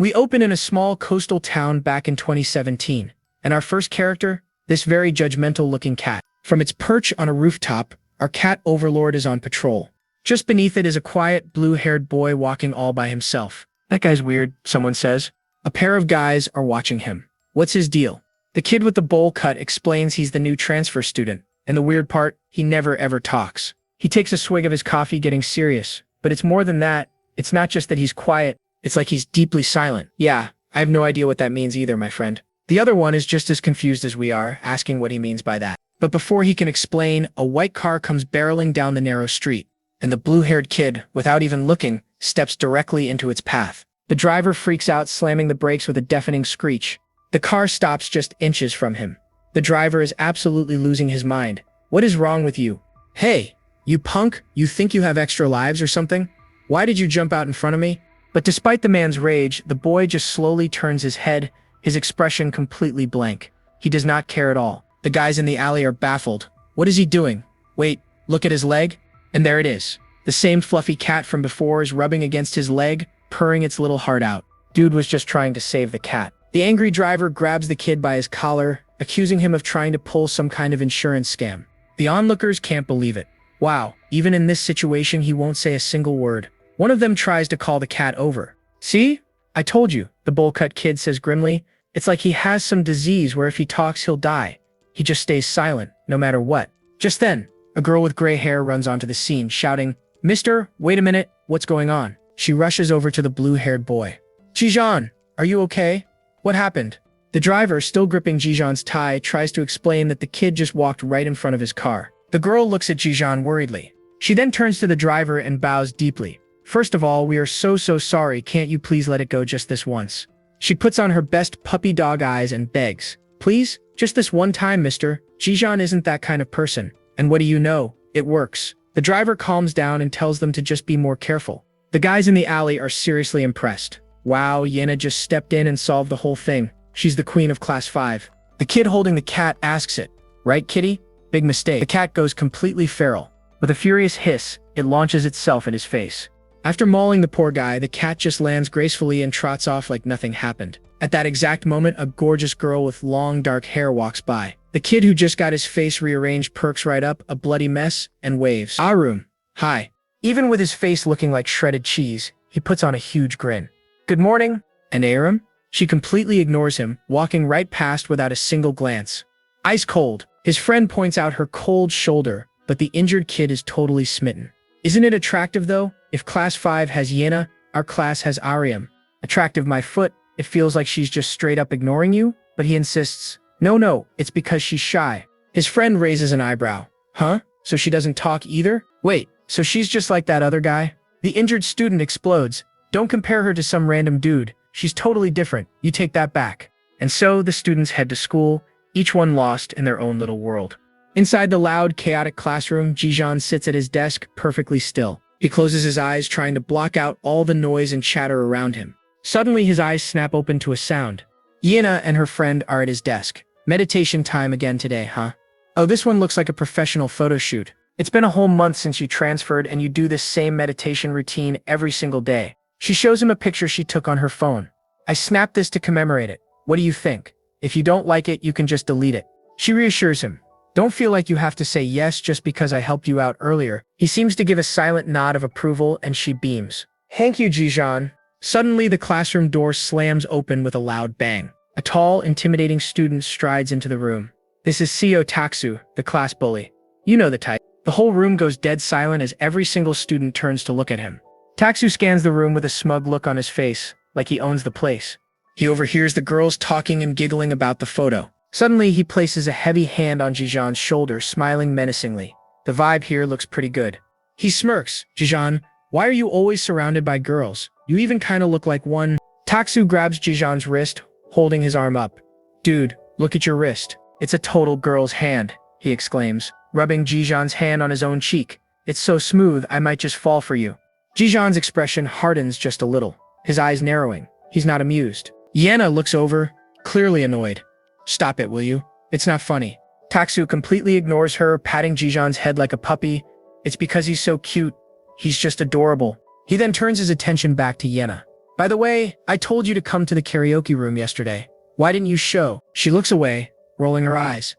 We open in a small coastal town back in 2017, and our first character, this very judgmental-looking cat. From its perch on a rooftop, our cat overlord is on patrol. Just beneath it is a quiet, blue-haired boy walking all by himself. That guy's weird, someone says. A pair of guys are watching him. What's his deal? The kid with the bowl cut explains he's the new transfer student, and the weird part, he never ever talks. He takes a swig of his coffee, getting serious. But it's more than that. It's not just that he's quiet, it's like he's deeply silent. Yeah, I have no idea what that means either, my friend. The other one is just as confused as we are, asking what he means by that. But before he can explain, a white car comes barreling down the narrow street, and the blue-haired kid, without even looking, steps directly into its path. The driver freaks out, slamming the brakes with a deafening screech. The car stops just inches from him. The driver is absolutely losing his mind. What is wrong with you? Hey, you punk, you think you have extra lives or something? Why did you jump out in front of me? But despite the man's rage, the boy just slowly turns his head, his expression completely blank. He does not care at all. The guys in the alley are baffled. What is he doing? Wait, look at his leg. And there it is. The same fluffy cat from before is rubbing against his leg, purring its little heart out. Dude was just trying to save the cat. The angry driver grabs the kid by his collar, accusing him of trying to pull some kind of insurance scam. The onlookers can't believe it. Wow, even in this situation he won't say a single word. One of them tries to call the cat over. See? I told you, the bowl-cut kid says grimly. It's like he has some disease where if he talks he'll die. He just stays silent, no matter what. Just then, a girl with gray hair runs onto the scene, shouting, "Mister, wait a minute, what's going on?" She rushes over to the blue-haired boy. "Jijan, are you okay? What happened?" The driver, still gripping Jijan's tie, tries to explain that the kid just walked right in front of his car. The girl looks at Jijan worriedly. She then turns to the driver and bows deeply. "First of all, we are so sorry, can't you please let it go just this once?" She puts on her best puppy dog eyes and begs, "Please, just this one time, mister. Jijan isn't that kind of person. And what do you know? It works." The driver calms down and tells them to just be more careful. The guys in the alley are seriously impressed. Wow, Yena just stepped in and solved the whole thing. She's the queen of class 5. The kid holding the cat asks it, "Right, kitty?" Big mistake. The cat goes completely feral. With a furious hiss, it launches itself at his face. After mauling the poor guy, the cat just lands gracefully and trots off like nothing happened. At that exact moment, a gorgeous girl with long dark hair walks by. The kid who just got his face rearranged perks right up, a bloody mess, and waves. "Arum, hi." Even with his face looking like shredded cheese, he puts on a huge grin. "Good morning, and Arum?" She completely ignores him, walking right past without a single glance. Ice cold. His friend points out her cold shoulder, but the injured kid is totally smitten. Isn't it attractive though? If class 5 has Yena, our class has Ariam. Attractive my foot, it feels like she's just straight up ignoring you, but he insists, no, it's because she's shy. His friend raises an eyebrow. Huh? So she doesn't talk either? Wait, so she's just like that other guy? The injured student explodes. Don't compare her to some random dude. She's totally different. You take that back. And so the students head to school, each one lost in their own little world. Inside the loud, chaotic classroom, Jijan sits at his desk, perfectly still. He closes his eyes, trying to block out all the noise and chatter around him. Suddenly, his eyes snap open to a sound. Yena and her friend are at his desk. Meditation time again today, huh? Oh, this one looks like a professional photo shoot. It's been a whole month since you transferred and you do this same meditation routine every single day. She shows him a picture she took on her phone. I snapped this to commemorate it. What do you think? If you don't like it, you can just delete it. She reassures him. Don't feel like you have to say yes just because I helped you out earlier. He seems to give a silent nod of approval and she beams. Thank you, Jijan. Suddenly, the classroom door slams open with a loud bang. A tall, intimidating student strides into the room. This is Seo Taksu, the class bully. You know the type. The whole room goes dead silent as every single student turns to look at him. Taksu scans the room with a smug look on his face, like he owns the place. He overhears the girls talking and giggling about the photo. Suddenly, he places a heavy hand on Jijan's shoulder, smiling menacingly. The vibe here looks pretty good. He smirks. Jijan, why are you always surrounded by girls? You even kinda look like one. Taksu grabs Jijan's wrist, holding his arm up. Dude, look at your wrist. It's a total girl's hand, he exclaims, rubbing Jijan's hand on his own cheek. It's so smooth, I might just fall for you. Jijan's expression hardens just a little, his eyes narrowing. He's not amused. Yena looks over, clearly annoyed. Stop it, will you? It's not funny. Taksu completely ignores her, patting Jijan's head like a puppy. It's because he's so cute. He's just adorable. He then turns his attention back to Yena. By the way, I told you to come to the karaoke room yesterday. Why didn't you show? She looks away, rolling her eyes.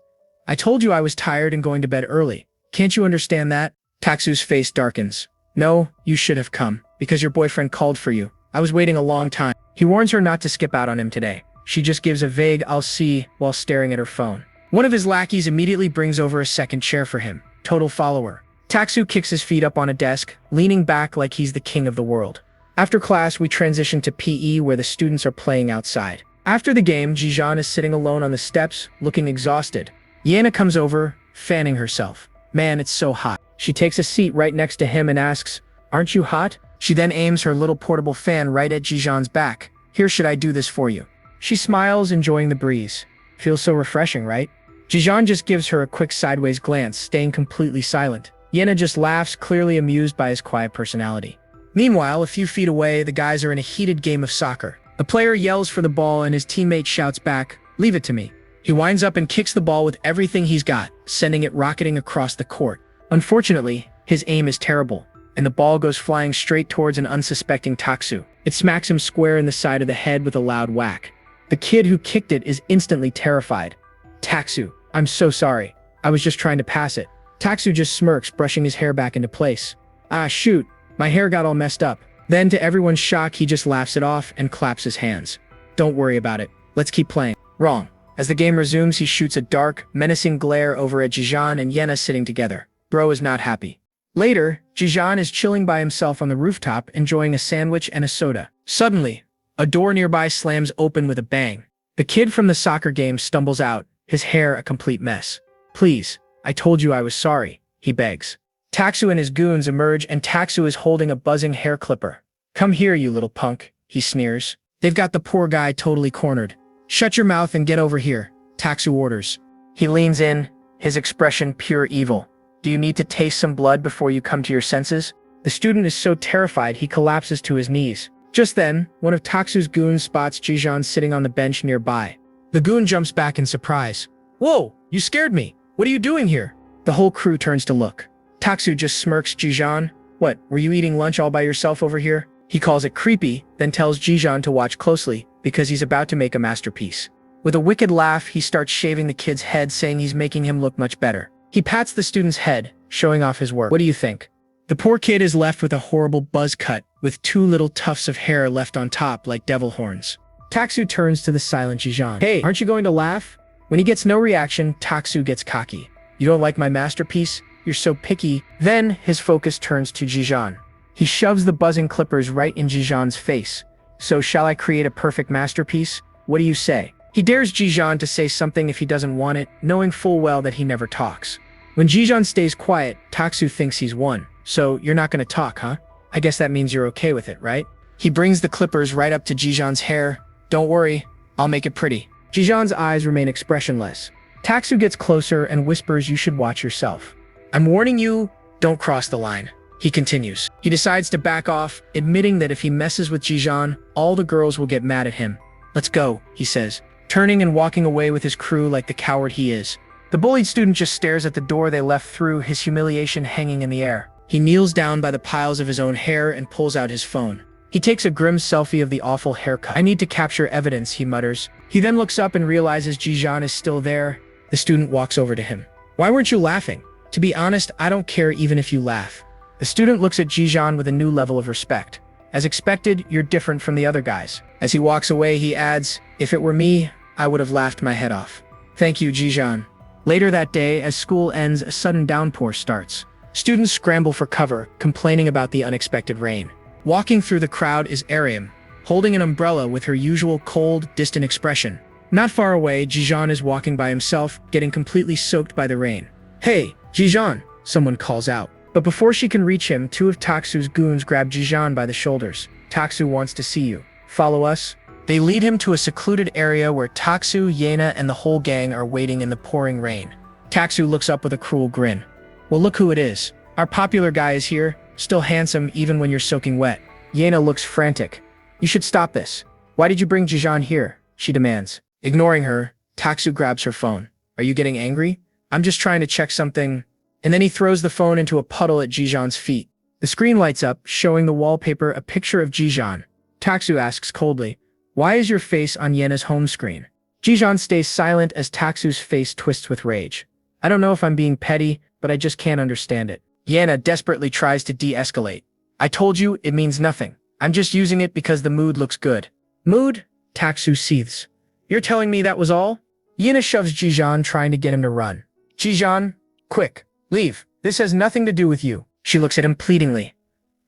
I told you I was tired and going to bed early. Can't you understand that? Taksu's face darkens. No, you should have come, because your boyfriend called for you. I was waiting a long time. He warns her not to skip out on him today. She just gives a vague "I'll see" while staring at her phone. One of his lackeys immediately brings over a second chair for him. Total follower. Taksu kicks his feet up on a desk, leaning back like he's the king of the world. After class, we transition to PE where the students are playing outside. After the game, Jijan is sitting alone on the steps, looking exhausted. Yana comes over, fanning herself. Man, it's so hot. She takes a seat right next to him and asks, "Aren't you hot?" She then aims her little portable fan right at Jijan's back. "Here, should I do this for you?" She smiles, enjoying the breeze. Feels so refreshing, right? Jijan just gives her a quick sideways glance, staying completely silent. Yana just laughs, clearly amused by his quiet personality. Meanwhile, a few feet away, the guys are in a heated game of soccer. A player yells for the ball and his teammate shouts back, "Leave it to me." He winds up and kicks the ball with everything he's got, sending it rocketing across the court. Unfortunately, his aim is terrible, and the ball goes flying straight towards an unsuspecting Taksu. It smacks him square in the side of the head with a loud whack. The kid who kicked it is instantly terrified. "Taksu, I'm so sorry. I was just trying to pass it." Taksu just smirks, brushing his hair back into place. "Ah, shoot, my hair got all messed up." Then, to everyone's shock, he just laughs it off and claps his hands. "Don't worry about it. Let's keep playing." Wrong. As the game resumes, he shoots a dark, menacing glare over at Jijan and Yena sitting together. Bro is not happy. Later, Jijan is chilling by himself on the rooftop, enjoying a sandwich and a soda. Suddenly, a door nearby slams open with a bang. The kid from the soccer game stumbles out, his hair a complete mess. "Please, I told you I was sorry," he begs. Taksu and his goons emerge and Taksu is holding a buzzing hair clipper. "Come here, you little punk," he sneers. They've got the poor guy totally cornered. "Shut your mouth and get over here," Taksu orders. He leans in, his expression pure evil. "Do you need to taste some blood before you come to your senses?" The student is so terrified he collapses to his knees. Just then, one of Taksu's goons spots Jijan sitting on the bench nearby. The goon jumps back in surprise. "Whoa, you scared me. What are you doing here?" The whole crew turns to look. Taksu just smirks. "Jijan, what, were you eating lunch all by yourself over here?" He calls it creepy, then tells Jijan to watch closely, because he's about to make a masterpiece. With a wicked laugh, he starts shaving the kid's head, saying he's making him look much better. He pats the student's head, showing off his work. What do you think? The poor kid is left with a horrible buzz cut, with two little tufts of hair left on top like devil horns. Taksu turns to the silent Jijan. "Hey, aren't you going to laugh?" When he gets no reaction, Taksu gets cocky. "You don't like my masterpiece? You're so picky." Then, his focus turns to Jijan. He shoves the buzzing clippers right in Jijan's face. "So shall I create a perfect masterpiece? What do you say?" He dares Jijan to say something if he doesn't want it, knowing full well that he never talks. When Jijan stays quiet, Taksu thinks he's won. "So, you're not gonna talk, huh? I guess that means you're okay with it, right?" He brings the clippers right up to Jijan's hair. "Don't worry, I'll make it pretty." Jijan's eyes remain expressionless. Taksu gets closer and whispers, "You should watch yourself. I'm warning you, don't cross the line." He continues. He decides to back off, admitting that if he messes with Jijan, all the girls will get mad at him. "Let's go," he says, turning and walking away with his crew like the coward he is. The bullied student just stares at the door they left through, his humiliation hanging in the air. He kneels down by the piles of his own hair and pulls out his phone. He takes a grim selfie of the awful haircut. "I need to capture evidence," he mutters. He then looks up and realizes Jijan is still there. The student walks over to him. "Why weren't you laughing?" "To be honest, I don't care even if you laugh." The student looks at Jijan with a new level of respect. "As expected, you're different from the other guys." As he walks away, he adds, "If it were me, I would have laughed my head off." "Thank you, Jijan." Later that day, as school ends, a sudden downpour starts. Students scramble for cover, complaining about the unexpected rain. Walking through the crowd is Ariam, holding an umbrella with her usual cold, distant expression. Not far away, Jijan is walking by himself, getting completely soaked by the rain. "Hey, Jijan," someone calls out. But before she can reach him, two of Taksu's goons grab Jijan by the shoulders. "Taksu wants to see you. Follow us." They lead him to a secluded area where Taksu, Yena, and the whole gang are waiting in the pouring rain. Taksu looks up with a cruel grin. "Well, look who it is. Our popular guy is here, still handsome even when you're soaking wet." Yena looks frantic. "You should stop this. Why did you bring Jijan here?" she demands. Ignoring her, Taksu grabs her phone. "Are you getting angry?" "I'm just trying to check something." And then he throws the phone into a puddle at Jijan's feet. The screen lights up, showing the wallpaper a picture of Jijan. Taksu asks coldly, "Why is your face on Yena's home screen?" Jijeon stays silent as Taksu's face twists with rage. "I don't know if I'm being petty, but I just can't understand it." Yena desperately tries to de-escalate. "I told you it means nothing. I'm just using it because the mood looks good." "Mood?" Taksu seethes. "You're telling me that was all?" Yena shoves Jijeon, trying to get him to run. "Jijeon, quick, leave. This has nothing to do with you." She looks at him pleadingly,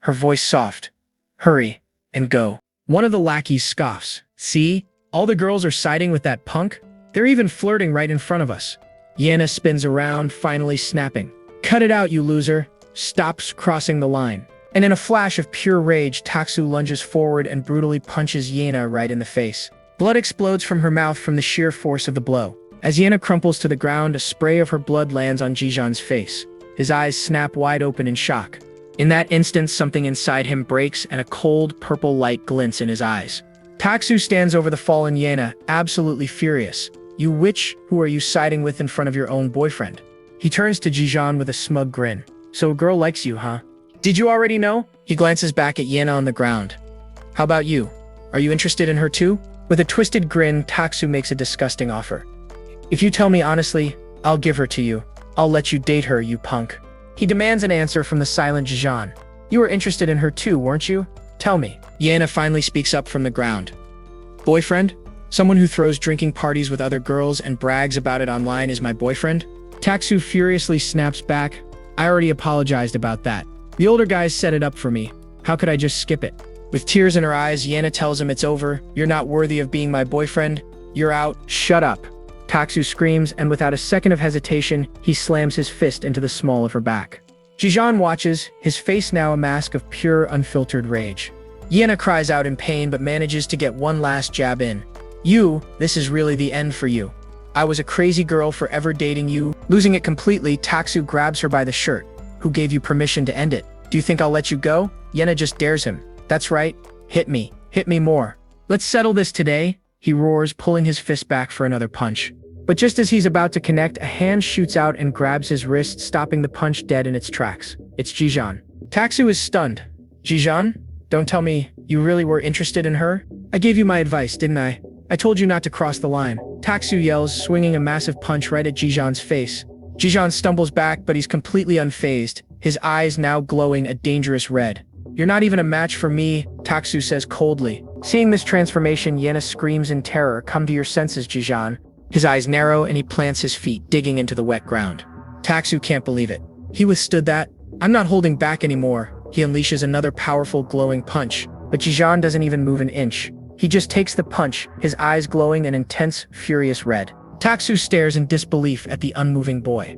her voice soft. "Hurry and go." One of the lackeys scoffs. "See? All the girls are siding with that punk? They're even flirting right in front of us." Yena spins around, finally snapping. "Cut it out, you loser." Stops crossing the line. And in a flash of pure rage, Taksu lunges forward and brutally punches Yena right in the face. Blood explodes from her mouth from the sheer force of the blow. As Yena crumples to the ground, a spray of her blood lands on Jijeon's face. His eyes snap wide open in shock. In that instant, something inside him breaks and a cold, purple light glints in his eyes. Taksu stands over the fallen Yena, absolutely furious. "You witch, who are you siding with in front of your own boyfriend?" He turns to Jijeon with a smug grin. "So a girl likes you, huh? Did you already know?" He glances back at Yena on the ground. "How about you? Are you interested in her too?" With a twisted grin, Taksu makes a disgusting offer. "If you tell me honestly, I'll give her to you. I'll let you date her, you punk." He demands an answer from the silent Jijeon. "You were interested in her too, weren't you? Tell me." Yena finally speaks up from the ground. "Boyfriend? Someone who throws drinking parties with other girls and brags about it online is my boyfriend?" Taksu furiously snaps back. "I already apologized about that. The older guys set it up for me. How could I just skip it?" With tears in her eyes, Yena tells him it's over. "You're not worthy of being my boyfriend. You're out." "Shut up." Taksu screams, and without a second of hesitation, he slams his fist into the small of her back. Jijeon watches, his face now a mask of pure, unfiltered rage. Yena cries out in pain but manages to get one last jab in. This is really the end for you. I was a crazy girl forever dating you." Losing it completely, Taksu grabs her by the shirt. "Who gave you permission to end it? Do you think I'll let you go?" Yena just dares him. "That's right. Hit me. Hit me more. Let's settle this today," he roars, pulling his fist back for another punch. But just as he's about to connect, a hand shoots out and grabs his wrist, stopping the punch dead in its tracks. It's Jijeon. Taksu is stunned. "Jijeon? Don't tell me you really were interested in her? I gave you my advice, didn't I? I told you not to cross the line." Taksu yells, swinging a massive punch right at Jijeon's face. Jijeon stumbles back, but he's completely unfazed, his eyes now glowing a dangerous red. "You're not even a match for me," Taksu says coldly. Seeing this transformation, Yena screams in terror. "Come to your senses, Jijeon." His eyes narrow and he plants his feet, digging into the wet ground. Taksu can't believe it. He withstood that. "I'm not holding back anymore." He unleashes another powerful, glowing punch, but Jijeon doesn't even move an inch. He just takes the punch, his eyes glowing an intense, furious red. Taksu stares in disbelief at the unmoving boy.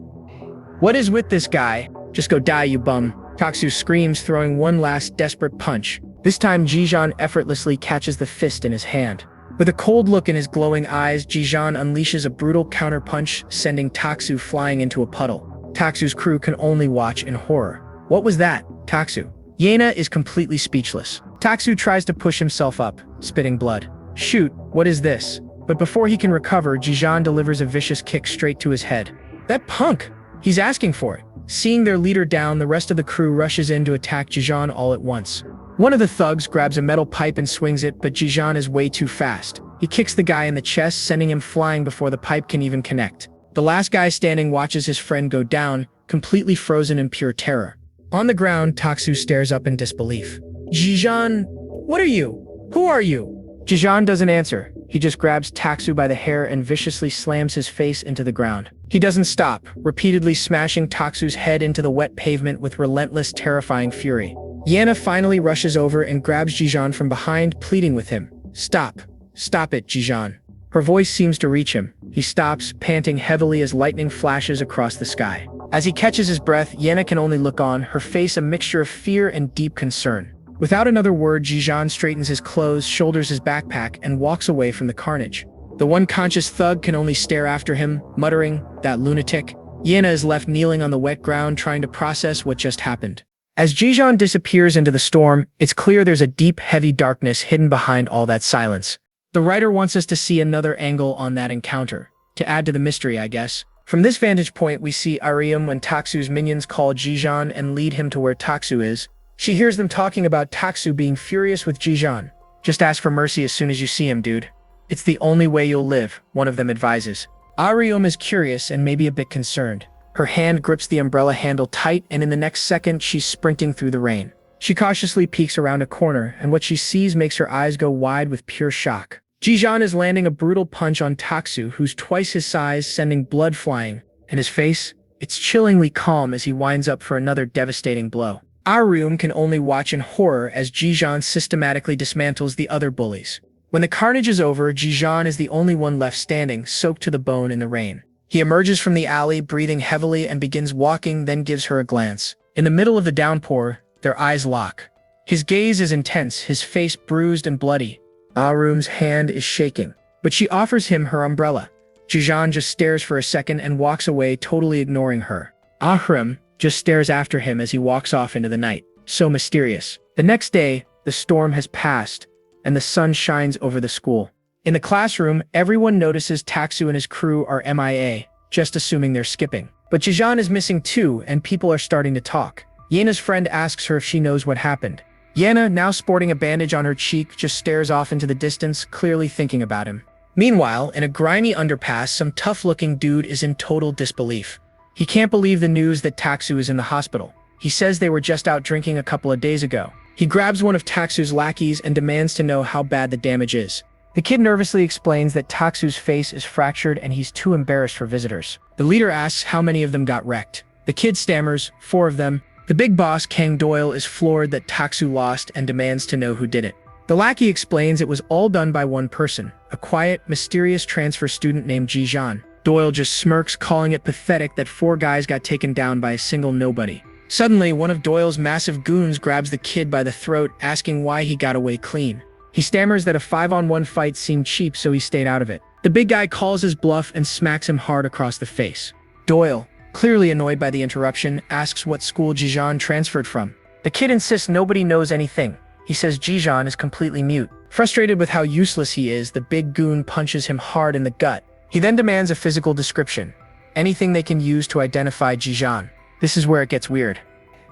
"What is with this guy? Just go die, you bum." Taksu screams, throwing one last desperate punch. This time, Jijeon effortlessly catches the fist in his hand. With a cold look in his glowing eyes, Jijeon unleashes a brutal counterpunch, sending Taksu flying into a puddle. Taksu's crew can only watch in horror. "What was that, Taksu?" Yena is completely speechless. Taksu tries to push himself up, spitting blood. "Shoot, what is this?" But before he can recover, Jijeon delivers a vicious kick straight to his head. "That punk! He's asking for it." Seeing their leader down, the rest of the crew rushes in to attack Jijeon all at once. One of the thugs grabs a metal pipe and swings it, but Jijeon is way too fast. He kicks the guy in the chest, sending him flying before the pipe can even connect. The last guy standing watches his friend go down, completely frozen in pure terror. On the ground, Taksu stares up in disbelief. "Jijeon, what are you? Who are you?" Jijeon doesn't answer. He just grabs Taksu by the hair and viciously slams his face into the ground. He doesn't stop, repeatedly smashing Taksu's head into the wet pavement with relentless, terrifying fury. Yena finally rushes over and grabs Jijeon from behind, pleading with him. "Stop. Stop it, Jijeon." Her voice seems to reach him. He stops, panting heavily as lightning flashes across the sky. As he catches his breath, Yena can only look on, her face a mixture of fear and deep concern. Without another word, Jijeon straightens his clothes, shoulders his backpack, and walks away from the carnage. The one conscious thug can only stare after him, muttering, "That lunatic." Yena is left kneeling on the wet ground, trying to process what just happened. As Jijeon disappears into the storm, it's clear there's a deep, heavy darkness hidden behind all that silence. The writer wants us to see another angle on that encounter, to add to the mystery, I guess. From this vantage point, we see Arium when Taksu's minions call Jijeon and lead him to where Taksu is. She hears them talking about Taksu being furious with Jijeon. Just ask for mercy as soon as you see him, dude. It's the only way you'll live, one of them advises. Arium is curious and maybe a bit concerned. Her hand grips the umbrella handle tight, and in the next second, she's sprinting through the rain. She cautiously peeks around a corner, and what she sees makes her eyes go wide with pure shock. Jijan is landing a brutal punch on Taksu, who's twice his size, sending blood flying. And his face? It's chillingly calm as he winds up for another devastating blow. Arium can only watch in horror as Jijan systematically dismantles the other bullies. When the carnage is over, Jijan is the only one left standing, soaked to the bone in the rain. He emerges from the alley, breathing heavily, and begins walking, then gives her a glance. In the middle of the downpour, their eyes lock. His gaze is intense, his face bruised and bloody. Arium's hand is shaking, but she offers him her umbrella. Jijan just stares for a second and walks away, totally ignoring her. Ahrim just stares after him as he walks off into the night. So mysterious. The next day, the storm has passed, and the sun shines over the school. In the classroom, everyone notices Taksu and his crew are MIA, just assuming they're skipping. But Jijan is missing too, and people are starting to talk. Yena's friend asks her if she knows what happened. Yena, now sporting a bandage on her cheek, just stares off into the distance, clearly thinking about him. Meanwhile, in a grimy underpass, some tough-looking dude is in total disbelief. He can't believe the news that Taksu is in the hospital. He says they were just out drinking a couple of days ago. He grabs one of Taksu's lackeys and demands to know how bad the damage is. The kid nervously explains that Taksu's face is fractured and he's too embarrassed for visitors. The leader asks how many of them got wrecked. The kid stammers, 4 of them. The big boss, Kang Doyle, is floored that Taksu lost and demands to know who did it. The lackey explains it was all done by one person, a quiet, mysterious transfer student named Jijan. Doyle just smirks, calling it pathetic that 4 guys got taken down by a single nobody. Suddenly, one of Doyle's massive goons grabs the kid by the throat, asking why he got away clean. He stammers that a 5-on-1 fight seemed cheap, so he stayed out of it. The big guy calls his bluff and smacks him hard across the face. Doyle, clearly annoyed by the interruption, asks what school Jijan transferred from. The kid insists nobody knows anything. He says Jijan is completely mute. Frustrated with how useless he is, the big goon punches him hard in the gut. He then demands a physical description. Anything they can use to identify Jijan. This is where it gets weird.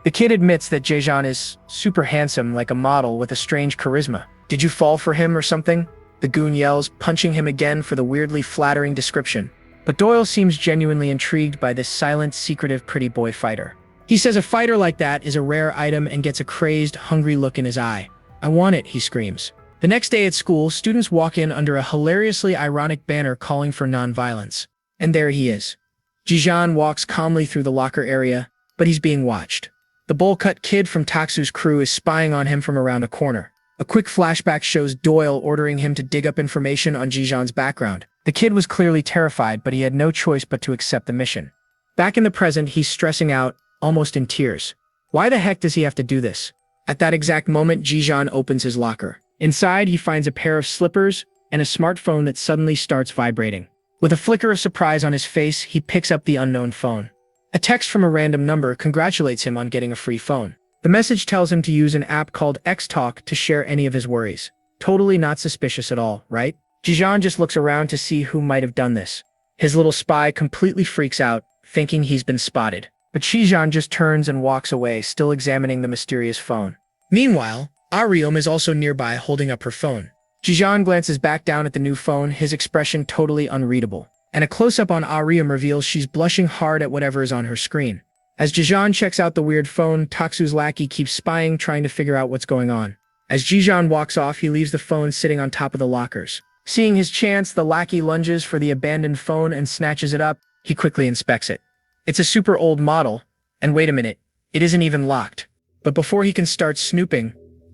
The kid admits that Jijan is super handsome, like a model with a strange charisma. Did you fall for him or something? The goon yells, punching him again for the weirdly flattering description. But Doyle seems genuinely intrigued by this silent, secretive pretty boy fighter. He says a fighter like that is a rare item and gets a crazed, hungry look in his eye. I want it, he screams. The next day at school, students walk in under a hilariously ironic banner calling for non-violence. And there he is. Jijan walks calmly through the locker area, but he's being watched. The bowl-cut kid from Taksu's crew is spying on him from around a corner. A quick flashback shows Doyle ordering him to dig up information on Jijan's background. The kid was clearly terrified, but he had no choice but to accept the mission. Back in the present, he's stressing out, almost in tears. Why the heck does he have to do this? At that exact moment, Jijan opens his locker. Inside, he finds a pair of slippers and a smartphone that suddenly starts vibrating. With a flicker of surprise on his face, he picks up the unknown phone. A text from a random number congratulates him on getting a free phone. The message tells him to use an app called X-Talk to share any of his worries. Totally not suspicious at all, right? Jijan just looks around to see who might have done this. His little spy completely freaks out, thinking he's been spotted. But Jijan just turns and walks away, still examining the mysterious phone. Meanwhile, Arium is also nearby, holding up her phone. Jijan glances back down at the new phone, his expression totally unreadable. And a close-up on Arium reveals she's blushing hard at whatever is on her screen. As Jijan checks out the weird phone, Taksu's lackey keeps spying, trying to figure out what's going on. As Jijan walks off, he leaves the phone sitting on top of the lockers. Seeing his chance, the lackey lunges for the abandoned phone and snatches it up. He quickly inspects it. It's a super old model, and wait a minute, it isn't even locked. But before he can start snooping,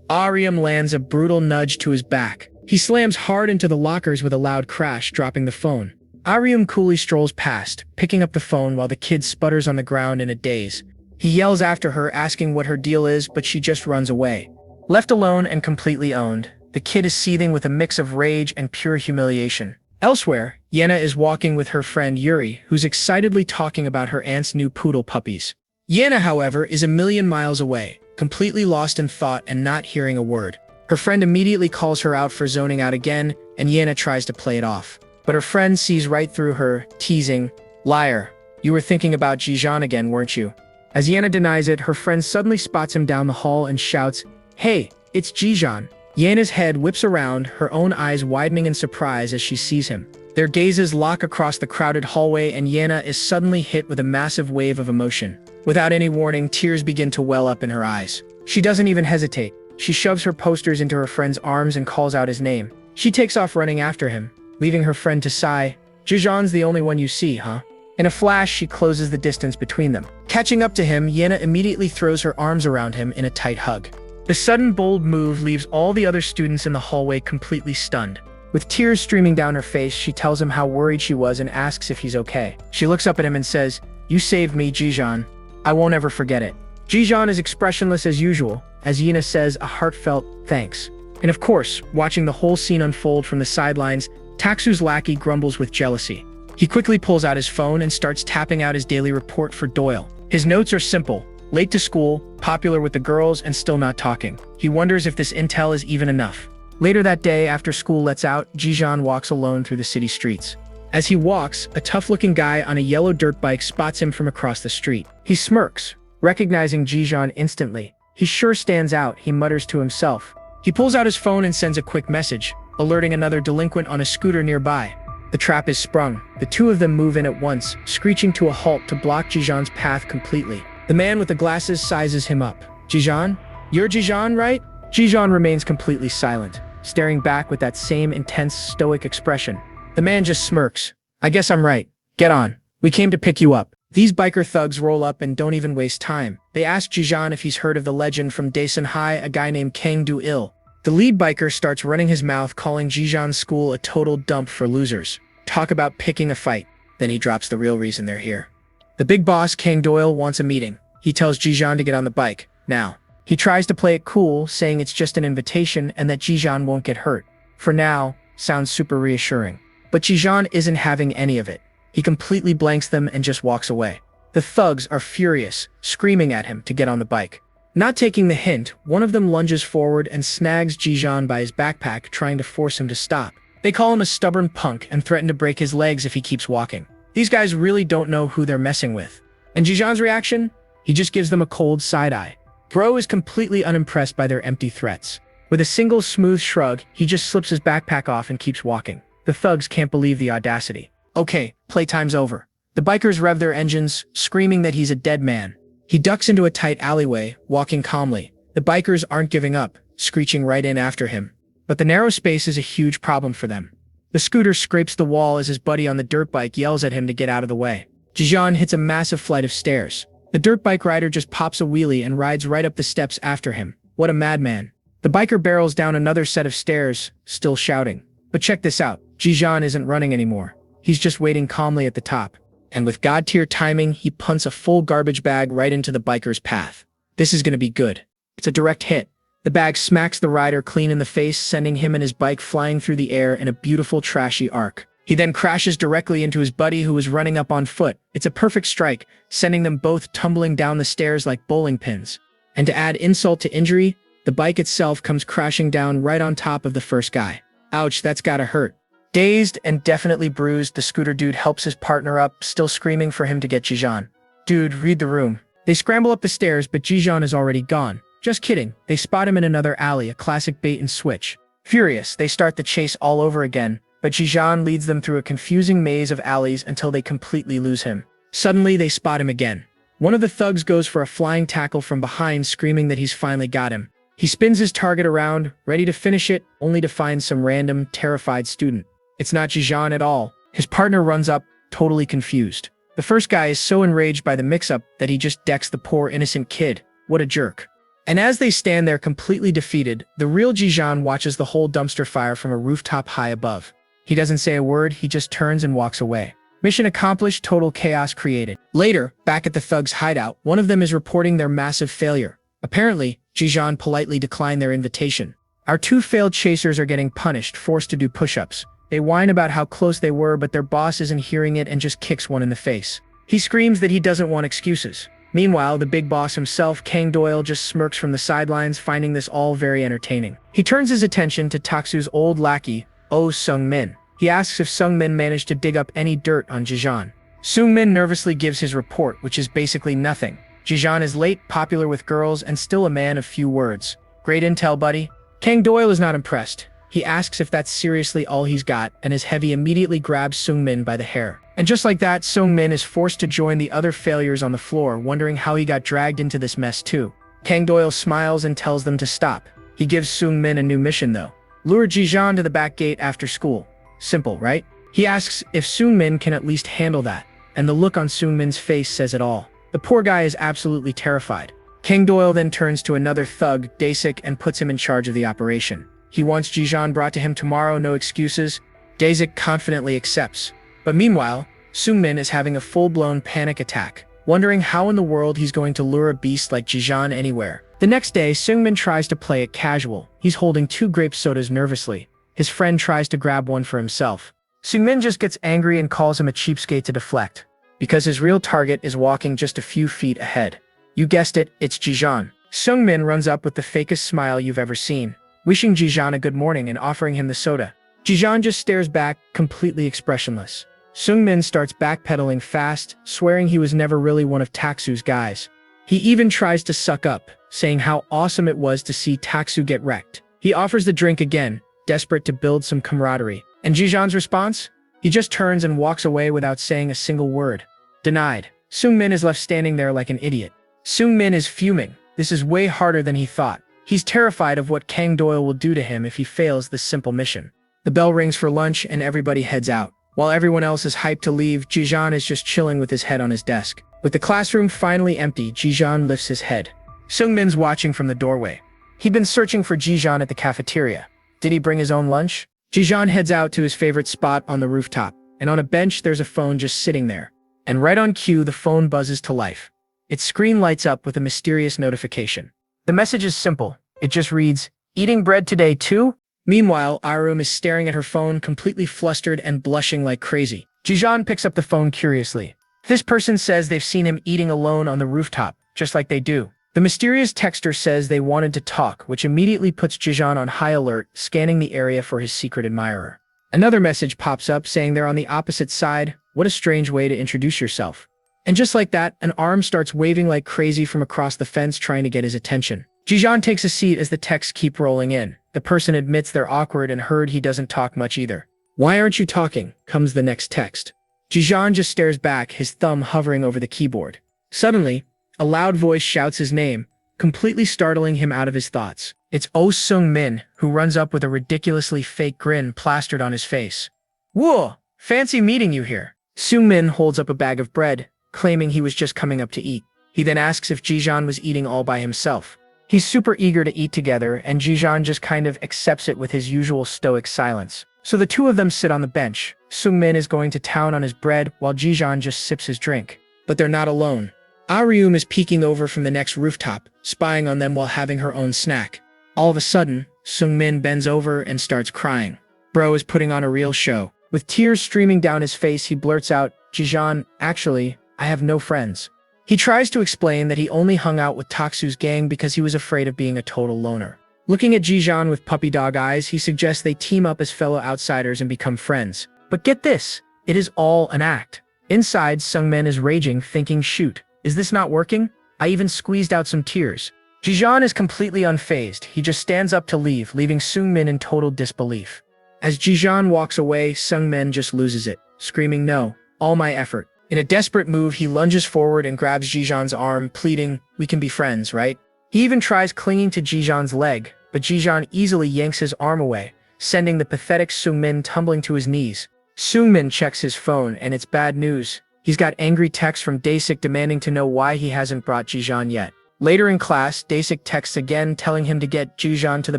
Arium lands a brutal nudge to his back. He slams hard into the lockers with a loud crash, dropping the phone. Arium coolly strolls past, picking up the phone while the kid sputters on the ground in a daze. He yells after her, asking what her deal is, but she just runs away. Left alone and completely owned, the kid is seething with a mix of rage and pure humiliation. Elsewhere, Yena is walking with her friend Yuri, who's excitedly talking about her aunt's new poodle puppies. Yena, however, is a million miles away, completely lost in thought and not hearing a word. Her friend immediately calls her out for zoning out again, and Yena tries to play it off. But her friend sees right through her, teasing, "Liar, you were thinking about Jijan again, weren't you?" As Yena denies it, her friend suddenly spots him down the hall and shouts, "Hey, it's Jijan." Yena's head whips around, her own eyes widening in surprise as she sees him. Their gazes lock across the crowded hallway, and Yena is suddenly hit with a massive wave of emotion. Without any warning, tears begin to well up in her eyes. She doesn't even hesitate. She shoves her posters into her friend's arms and calls out his name. She takes off running after him, leaving her friend to sigh. Jijan's the only one you see, huh? In a flash, she closes the distance between them. Catching up to him, Yena immediately throws her arms around him in a tight hug. The sudden bold move leaves all the other students in the hallway completely stunned. With tears streaming down her face, she tells him how worried she was and asks if he's okay. She looks up at him and says, "You saved me, Jijan. I won't ever forget it." Jijan is expressionless as usual, as Yena says a heartfelt thanks. And of course, watching the whole scene unfold from the sidelines, Taksu's lackey grumbles with jealousy. He quickly pulls out his phone and starts tapping out his daily report for Doyle. His notes are simple: late to school, popular with the girls, and still not talking. He wonders if this intel is even enough. Later that day, after school lets out, Jijan walks alone through the city streets. As he walks, a tough-looking guy on a yellow dirt bike spots him from across the street. He smirks, recognizing Jijan instantly. He sure stands out, he mutters to himself. He pulls out his phone and sends a quick message, alerting another delinquent on a scooter nearby. The trap is sprung. The two of them move in at once, screeching to a halt to block Jijan's path completely. The man with the glasses sizes him up. "Jijan? You're Jijan, right?" Jijan remains completely silent, staring back with that same intense, stoic expression. The man just smirks. "I guess I'm right. Get on. We came to pick you up." These biker thugs roll up and don't even waste time. They ask Jijan if he's heard of the legend from Daesun High, a guy named Kang Do-il. The lead biker starts running his mouth, calling Jijan's school a total dump for losers. Talk about picking a fight. Then he drops the real reason they're here. The big boss, Kang Doyle, wants a meeting. He tells Jijan to get on the bike, now. He tries to play it cool, saying it's just an invitation and that Jijan won't get hurt. For now, sounds super reassuring. But Jijan isn't having any of it. He completely blanks them and just walks away. The thugs are furious, screaming at him to get on the bike. Not taking the hint, one of them lunges forward and snags Jijan by his backpack, trying to force him to stop. They call him a stubborn punk and threaten to break his legs if he keeps walking. These guys really don't know who they're messing with. And Jijan's reaction? He just gives them a cold side-eye. Bro is completely unimpressed by their empty threats. With a single smooth shrug, he just slips his backpack off and keeps walking. The thugs can't believe the audacity. Okay, playtime's over. The bikers rev their engines, screaming that he's a dead man. He ducks into a tight alleyway, walking calmly. The bikers aren't giving up, screeching right in after him. But the narrow space is a huge problem for them. The scooter scrapes the wall as his buddy on the dirt bike yells at him to get out of the way. Jijan hits a massive flight of stairs. The dirt bike rider just pops a wheelie and rides right up the steps after him. What a madman. The biker barrels down another set of stairs, still shouting. But check this out. Jijan isn't running anymore. He's just waiting calmly at the top. And with god-tier timing, he punts a full garbage bag right into the biker's path. This is gonna be good. It's a direct hit. The bag smacks the rider clean in the face, sending him and his bike flying through the air in a beautiful, trashy arc. He then crashes directly into his buddy who was running up on foot. It's a perfect strike, sending them both tumbling down the stairs like bowling pins. And to add insult to injury, the bike itself comes crashing down right on top of the first guy. Ouch, that's gotta hurt. Dazed and definitely bruised, the scooter dude helps his partner up, still screaming for him to get Jijan. Dude, read the room. They scramble up the stairs, but Jijan is already gone. Just kidding, they spot him in another alley, a classic bait and switch. Furious, they start the chase all over again, but Jijan leads them through a confusing maze of alleys until they completely lose him. Suddenly, they spot him again. One of the thugs goes for a flying tackle from behind, screaming that he's finally got him. He spins his target around, ready to finish it, only to find some random, terrified student. It's not Jijan at all. His partner runs up, totally confused. The first guy is so enraged by the mix-up that he just decks the poor innocent kid. What a jerk. And as they stand there completely defeated, the real Jijan watches the whole dumpster fire from a rooftop high above. He doesn't say a word, he just turns and walks away. Mission accomplished, total chaos created. Later, back at the thugs' hideout, one of them is reporting their massive failure. Apparently, Jijan politely declined their invitation. Our two failed chasers are getting punished, forced to do push-ups. They whine about how close they were, but their boss isn't hearing it and just kicks one in the face. He screams that he doesn't want excuses. Meanwhile, the big boss himself, Kang Doyle, just smirks from the sidelines, finding this all very entertaining. He turns his attention to Taksu's old lackey, Oh Sung-min. He asks if Sung-min managed to dig up any dirt on Jijan. Sung-min nervously gives his report, which is basically nothing. Jijan is late, popular with girls, and still a man of few words. Great intel, buddy. Kang Doyle is not impressed. He asks if that's seriously all he's got, and his heavy immediately grabs Seung-min by the hair. And just like that, Seung-min is forced to join the other failures on the floor, wondering how he got dragged into this mess too. Kang Doyle smiles and tells them to stop. He gives Seung-min a new mission though. Lure Ji-jeon to the back gate after school. Simple, right? He asks if Seung-min can at least handle that, and the look on Seung-min's face says it all. The poor guy is absolutely terrified. Kang Doyle then turns to another thug, Daesik, and puts him in charge of the operation. He wants Ji-jeon brought to him tomorrow, no excuses. Daesik confidently accepts. But meanwhile, Seung-min is having a full-blown panic attack, wondering how in the world he's going to lure a beast like Ji-jeon anywhere. The next day, Seung-min tries to play it casual. He's holding 2 grape sodas nervously. His friend tries to grab one for himself. Seung-min just gets angry and calls him a cheapskate to deflect, because his real target is walking just a few feet ahead. You guessed it, it's Ji-jeon. Seung-min runs up with the fakest smile you've ever seen, wishing Ji-jeon a good morning and offering him the soda. Ji-jeon just stares back, completely expressionless. Seung-min starts backpedaling fast, swearing he was never really one of Taksu's guys. He even tries to suck up, saying how awesome it was to see Taksu get wrecked. He offers the drink again, desperate to build some camaraderie. And Ji-jeon's response? He just turns and walks away without saying a single word. Denied. Seung-min is left standing there like an idiot. Seung-min is fuming. This is way harder than he thought. He's terrified of what Kang Doyle will do to him if he fails this simple mission. The bell rings for lunch and everybody heads out. While everyone else is hyped to leave, Ji-jeon is just chilling with his head on his desk. With the classroom finally empty, Ji-jeon lifts his head. Seung-min's watching from the doorway. He'd been searching for Ji-jeon at the cafeteria. Did he bring his own lunch? Ji-jeon heads out to his favorite spot on the rooftop, and on a bench there's a phone just sitting there. And right on cue, the phone buzzes to life. Its screen lights up with a mysterious notification. The message is simple. It just reads, "Eating bread today too?" Meanwhile, Arum is staring at her phone, completely flustered and blushing like crazy. Ji-jeon picks up the phone curiously. This person says they've seen him eating alone on the rooftop, just like they do. The mysterious texter says they wanted to talk, which immediately puts Ji-jeon on high alert, scanning the area for his secret admirer. Another message pops up saying they're on the opposite side. What a strange way to introduce yourself. And just like that, an arm starts waving like crazy from across the fence trying to get his attention. Ji-jeon takes a seat as the texts keep rolling in. The person admits they're awkward and heard he doesn't talk much either. "Why aren't you talking?" comes the next text. Ji-jeon just stares back, his thumb hovering over the keyboard. Suddenly, a loud voice shouts his name, completely startling him out of his thoughts. It's Oh Seung-min, who runs up with a ridiculously fake grin plastered on his face. "Whoa, fancy meeting you here." Seung-min holds up a bag of bread, claiming he was just coming up to eat. He then asks if Ji-jeon was eating all by himself. He's super eager to eat together, and Ji-jeon just kind of accepts it with his usual stoic silence. So the two of them sit on the bench. Seung-min is going to town on his bread, while Ji-jeon just sips his drink. But they're not alone. Arum is peeking over from the next rooftop, spying on them while having her own snack. All of a sudden, Seung-min bends over and starts crying. Bro is putting on a real show. With tears streaming down his face, he blurts out, "Ji-jeon, actually, I have no friends." He tries to explain that he only hung out with Taksu's gang because he was afraid of being a total loner. Looking at Ji-jeon with puppy dog eyes, he suggests they team up as fellow outsiders and become friends. But get this, it is all an act. Inside, Seung-min is raging, thinking, shoot, is this not working? I even squeezed out some tears. Ji-jeon is completely unfazed. He just stands up to leave, leaving Seung-min in total disbelief. As Ji-jeon walks away, Seung-min just loses it, screaming, "No, all my effort." In a desperate move, he lunges forward and grabs Ji-jeon's arm, pleading, "We can be friends, right?" He even tries clinging to Ji-jeon's leg, but Ji-jeon easily yanks his arm away, sending the pathetic Seung-min tumbling to his knees. Seung-min checks his phone, and it's bad news. He's got angry texts from Daesik demanding to know why he hasn't brought Ji-jeon yet. Later in class, Daesik texts again telling him to get Ji-jeon to the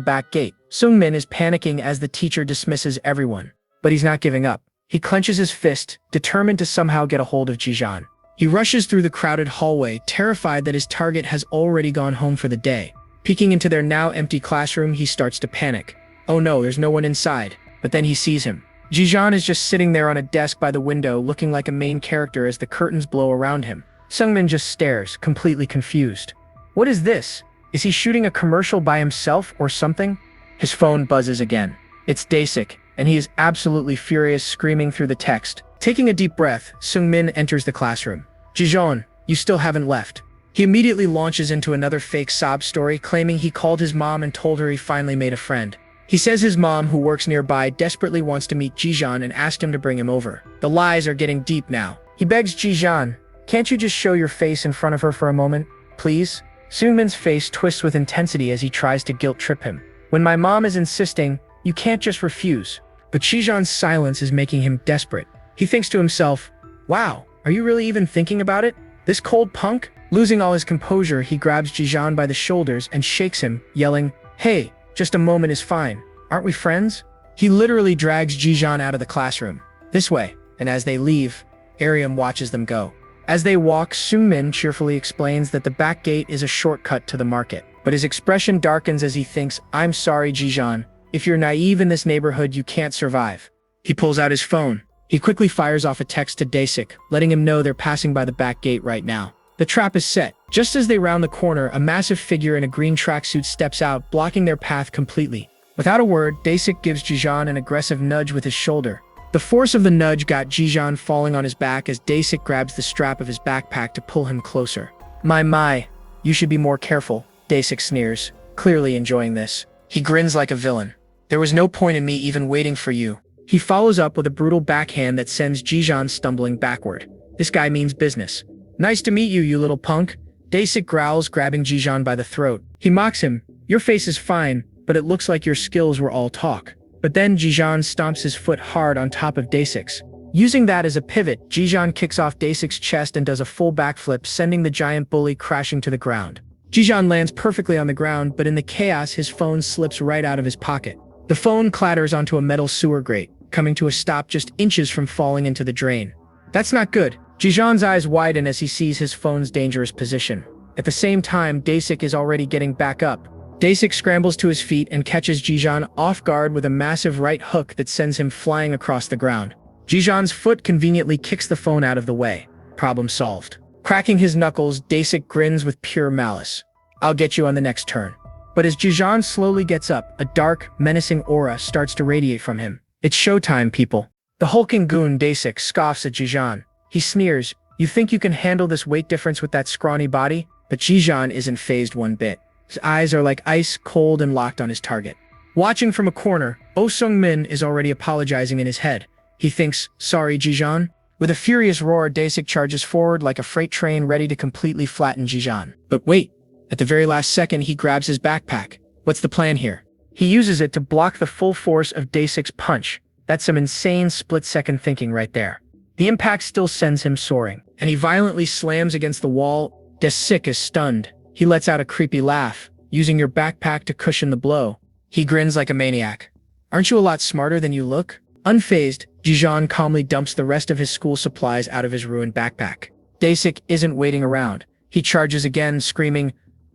back gate. Seung-min is panicking as the teacher dismisses everyone. But he's not giving up. He clenches his fist, determined to somehow get a hold of Ji-jeon. He rushes through the crowded hallway, terrified that his target has already gone home for the day. Peeking into their now empty classroom, he starts to panic. Oh no, there's no one inside. But then he sees him. Ji-jeon is just sitting there on a desk by the window, looking like a main character as the curtains blow around him. Seung-min just stares, completely confused. What is this? Is he shooting a commercial by himself or something? His phone buzzes again. It's Daesik, and he is absolutely furious, screaming through the text. Taking a deep breath, Seung-min enters the classroom. "Ji-jeon, you still haven't left." He immediately launches into another fake sob story, claiming he called his mom and told her he finally made a friend. He says his mom, who works nearby, desperately wants to meet Jijan and asked him to bring him over. The lies are getting deep now. He begs Jijan, "Can't you just show your face in front of her for a moment, please?" Seungmin's face twists with intensity as he tries to guilt trip him. "When my mom is insisting, you can't just refuse." But Jijan's silence is making him desperate. He thinks to himself, "Wow, are you really even thinking about it? This cold punk?" Losing all his composure, he grabs Jijan by the shoulders and shakes him, yelling, "Hey, just a moment is fine. Aren't we friends?" He literally drags Jijan out of the classroom. "This way." And as they leave, Ariam watches them go. As they walk, Seungmin cheerfully explains that the back gate is a shortcut to the market. But his expression darkens as he thinks, "I'm sorry, Jijan. If you're naive in this neighborhood, you can't survive." He pulls out his phone. He quickly fires off a text to Daesik, letting him know they're passing by the back gate right now. The trap is set. Just as they round the corner, a massive figure in a green tracksuit steps out, blocking their path completely. Without a word, Daesik gives Jijan an aggressive nudge with his shoulder. The force of the nudge got Jijan falling on his back as Daesik grabs the strap of his backpack to pull him closer. My, you should be more careful," Daesik sneers, clearly enjoying this. He grins like a villain. "There was no point in me even waiting for you." He follows up with a brutal backhand that sends Jijan stumbling backward. This guy means business. "Nice to meet you, you little punk." Daesik growls, grabbing Jijan by the throat. He mocks him. "Your face is fine, but it looks like your skills were all talk." But then Jijan stomps his foot hard on top of Daesik's. Using that as a pivot, Jijan kicks off Daesik's chest and does a full backflip, sending the giant bully crashing to the ground. Jijan lands perfectly on the ground, but in the chaos, his phone slips right out of his pocket. The phone clatters onto a metal sewer grate, coming to a stop just inches from falling into the drain. That's not good. Jijan's eyes widen as he sees his phone's dangerous position. At the same time, Daesik is already getting back up. Daesik scrambles to his feet and catches Jijan off guard with a massive right hook that sends him flying across the ground. Jijan's foot conveniently kicks the phone out of the way. Problem solved. Cracking his knuckles, Daesik grins with pure malice. "I'll get you on the next turn." But as Jijan slowly gets up, a dark, menacing aura starts to radiate from him. "It's showtime, people." The hulking goon Daesik scoffs at Jijan. He sneers, "You think you can handle this weight difference with that scrawny body?" But Jijan isn't fazed one bit. His eyes are like ice, cold and locked on his target. Watching from a corner, Oh Seung-min is already apologizing in his head. He thinks, "Sorry, Jijan." With a furious roar, Daesik charges forward like a freight train ready to completely flatten Jijan. But wait, at the very last second he grabs his backpack. What's the plan here? He uses it to block the full force of Daesik's punch. That's some insane split-second thinking right there. The impact still sends him soaring, and he violently slams against the wall. Daesik is stunned. He lets out a creepy laugh, using your backpack to cushion the blow. He grins like a maniac. "Aren't you a lot smarter than you look?" Unfazed, Jijan calmly dumps the rest of his school supplies out of his ruined backpack. Daesik isn't waiting around. He charges again, screaming,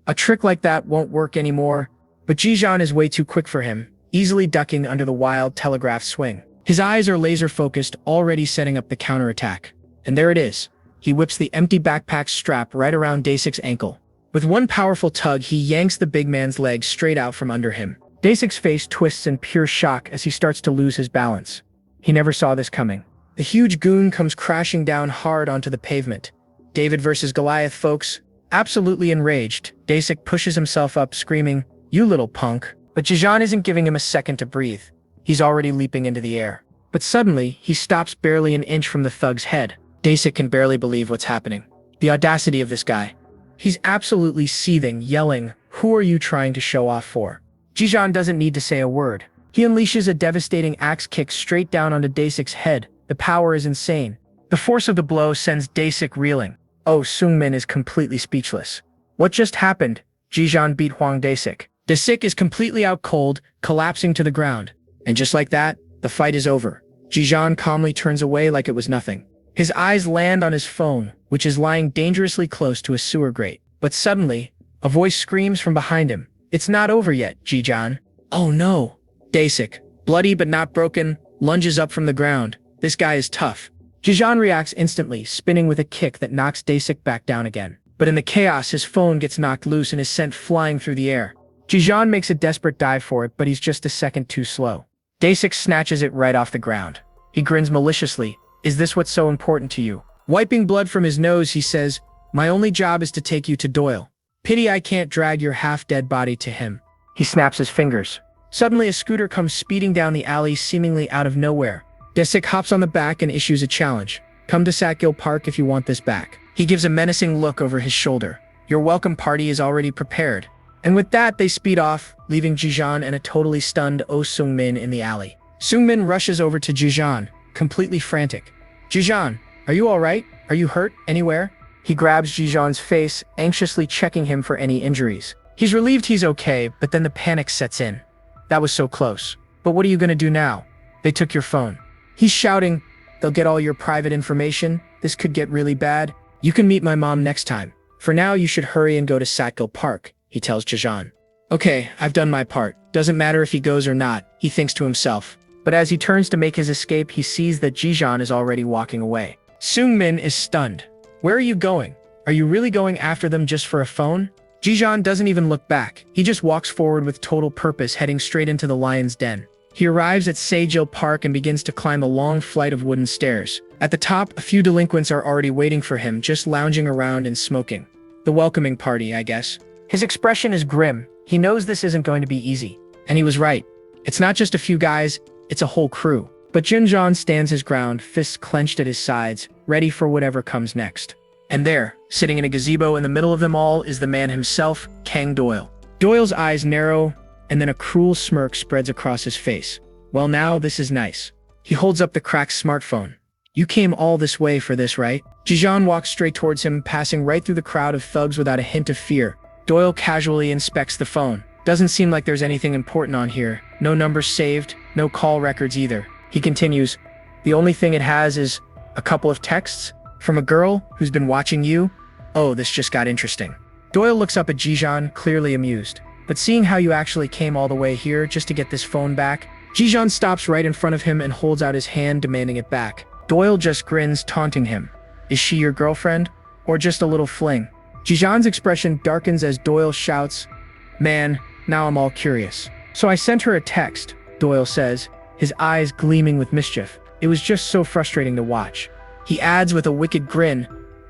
"A trick like that won't work anymore." But Jijan is way too quick for him, easily ducking under the wild telegraph swing. His eyes are laser-focused, already setting up the counterattack. And there it is. He whips the empty backpack strap right around Daesik's ankle. With one powerful tug, he yanks the big man's leg straight out from under him. Daesik's face twists in pure shock as he starts to lose his balance. He never saw this coming. The huge goon comes crashing down hard onto the pavement. David versus Goliath, folks. Absolutely enraged, Daesik pushes himself up, screaming, "You little punk." But Jijan isn't giving him a second to breathe. He's already leaping into the air. But suddenly, he stops barely an inch from the thug's head. Daesik can barely believe what's happening. The audacity of this guy. He's absolutely seething, yelling, "Who are you trying to show off for?" Jijan doesn't need to say a word. He unleashes a devastating axe kick straight down onto Daesik's head. The power is insane. The force of the blow sends Daesik reeling. Oh, Seung-min is completely speechless. What just happened? Jijan beat Hwang Daesik. Daesik is completely out cold, collapsing to the ground. And just like that, the fight is over. Jijan calmly turns away like it was nothing. His eyes land on his phone, which is lying dangerously close to a sewer grate. But suddenly, a voice screams from behind him. "It's not over yet, Jijan." Oh no. Daesik, bloody but not broken, lunges up from the ground. This guy is tough. Jijan reacts instantly, spinning with a kick that knocks Daesik back down again. But in the chaos, his phone gets knocked loose and is sent flying through the air. Jijan makes a desperate dive for it, but he's just a second too slow. Daesik snatches it right off the ground. He grins maliciously. "Is this what's so important to you?" Wiping blood from his nose, he says, My only job is to take you to Doyle. Pity I can't drag your half-dead body to him. He snaps his fingers. Suddenly, a scooter comes speeding down the alley seemingly out of nowhere. Desik hops on the back and issues a challenge. Come to Satgill Park if you want this back. He gives a menacing look over his shoulder. Your welcome party is already prepared. And with that, they speed off, leaving Jijan and a totally stunned Oh Sung-min in the alley. Sung-min rushes over to Jijan, completely frantic. Jijan, are you alright? Are you hurt anywhere? He grabs Jijan's face, anxiously checking him for any injuries. He's relieved he's okay, but then the panic sets in. That was so close. But what are you gonna do now? They took your phone. He's shouting, they'll get all your private information. This could get really bad. You can meet my mom next time. For now, you should hurry and go to Satgill Park, he tells Jijan. Okay, I've done my part. Doesn't matter if he goes or not, he thinks to himself. But as he turns to make his escape, he sees that Jijan is already walking away. Sung-min is stunned. Where are you going? Are you really going after them just for a phone? Jijan doesn't even look back. He just walks forward with total purpose, heading straight into the lion's den. He arrives at Satgill Park and begins to climb a long flight of wooden stairs. At the top, a few delinquents are already waiting for him, just lounging around and smoking. The welcoming party, I guess. His expression is grim. He knows this isn't going to be easy. And he was right. It's not just a few guys, it's a whole crew. But Junjan stands his ground, fists clenched at his sides, ready for whatever comes next. And there, sitting in a gazebo in the middle of them all, is the man himself, Kang Doyle. Doyle's eyes narrow, and then a cruel smirk spreads across his face. Well now, this is nice. He holds up the cracked smartphone. You came all this way for this, right? Jijan walks straight towards him, passing right through the crowd of thugs without a hint of fear. Doyle casually inspects the phone. Doesn't seem like there's anything important on here. No numbers saved, no call records either. He continues, the only thing it has is a couple of texts from a girl who's been watching you. Oh, this just got interesting. Doyle looks up at Jijan, clearly amused. But seeing how you actually came all the way here just to get this phone back, Jijan stops right in front of him and holds out his hand, demanding it back. Doyle just grins, taunting him. Is she your girlfriend? Or just a little fling? Jijan's expression darkens as Doyle shouts, Man, now I'm all curious. So I sent her a text, Doyle says, his eyes gleaming with mischief. It was just so frustrating to watch. He adds with a wicked grin,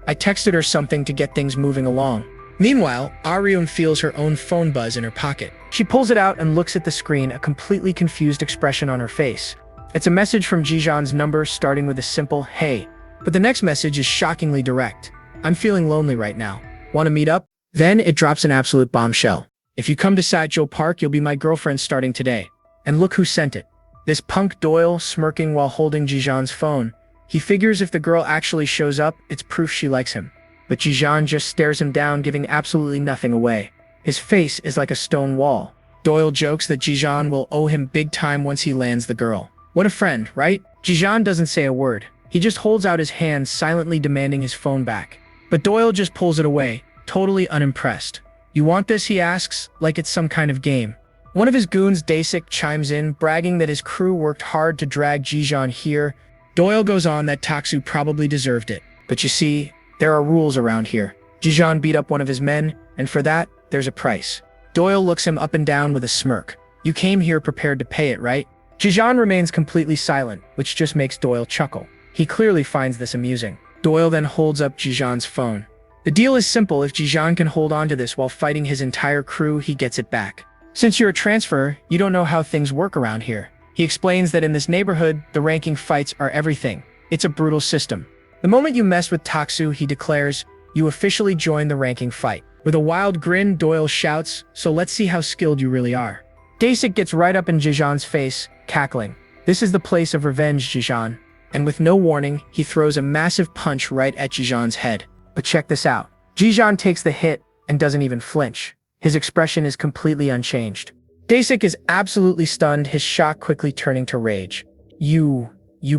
I texted her something to get things moving along. Meanwhile, Aryun feels her own phone buzz in her pocket. She pulls it out and looks at the screen, a completely confused expression on her face. It's a message from Jijan's number starting with a simple, hey. But the next message is shockingly direct. I'm feeling lonely right now. Want to meet up? Then it drops an absolute bombshell. If you come to Satgill Park, you'll be my girlfriend starting today. And look who sent it. This punk Doyle, smirking while holding Jijan's phone. He figures if the girl actually shows up, it's proof she likes him. But Jijan just stares him down, giving absolutely nothing away. His face is like a stone wall. Doyle jokes that Jijan will owe him big time once he lands the girl. What a friend, right? Jijan doesn't say a word. He just holds out his hand, silently demanding his phone back. But Doyle just pulls it away, totally unimpressed. You want this, he asks, like it's some kind of game. One of his goons, Dasik, chimes in, bragging that his crew worked hard to drag Jijan here. Doyle goes on that Taksu probably deserved it. But you see, there are rules around here. Jijan beat up one of his men, and for that, there's a price. Doyle looks him up and down with a smirk. You came here prepared to pay it, right? Jijan remains completely silent, which just makes Doyle chuckle. He clearly finds this amusing. Doyle then holds up Jijan's phone. The deal is simple. If Jijan can hold on to this while fighting his entire crew, he gets it back. Since you're a transfer, you don't know how things work around here. He explains that in this neighborhood, the ranking fights are everything. It's a brutal system. The moment you mess with Taksu, he declares, you officially join the ranking fight. With a wild grin, Doyle shouts, so let's see how skilled you really are. Dasik gets right up in Jijan's face, cackling. This is the place of revenge, Jijan. And with no warning, he throws a massive punch right at Jijan's head. But check this out. Jijan takes the hit and doesn't even flinch. His expression is completely unchanged. Dasik is absolutely stunned, his shock quickly turning to rage. You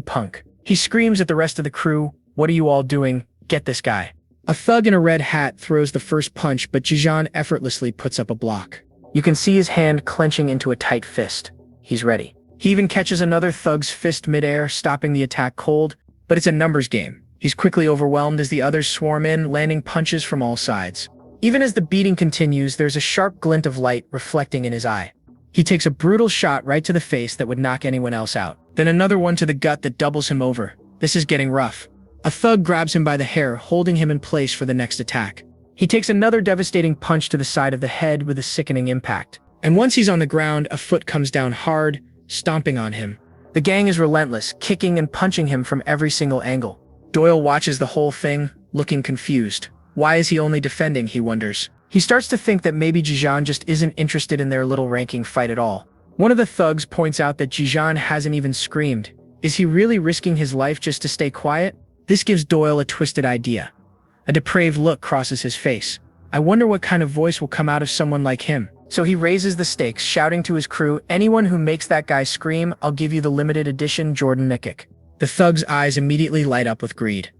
punk. He screams at the rest of the crew, what are you all doing? Get this guy. A thug in a red hat throws the first punch, but Jijan effortlessly puts up a block. You can see his hand clenching into a tight fist. He's ready. He even catches another thug's fist midair, stopping the attack cold, but it's a numbers game. He's quickly overwhelmed as the others swarm in, landing punches from all sides. Even as the beating continues, there's a sharp glint of light reflecting in his eye. He takes a brutal shot right to the face that would knock anyone else out. Then another one to the gut that doubles him over. This is getting rough. A thug grabs him by the hair, holding him in place for the next attack. He takes another devastating punch to the side of the head with a sickening impact. And once he's on the ground, a foot comes down hard, stomping on him. The gang is relentless, kicking and punching him from every single angle. Doyle watches the whole thing, looking confused. Why is he only defending, he wonders. He starts to think that maybe Jijan just isn't interested in their little ranking fight at all. One of the thugs points out that Jijan hasn't even screamed. Is he really risking his life just to stay quiet? This gives Doyle a twisted idea. A depraved look crosses his face. I wonder what kind of voice will come out of someone like him. So he raises the stakes, shouting to his crew, anyone who makes that guy scream, I'll give you the limited edition Jordan Nikic. The thug's eyes immediately light up with greed.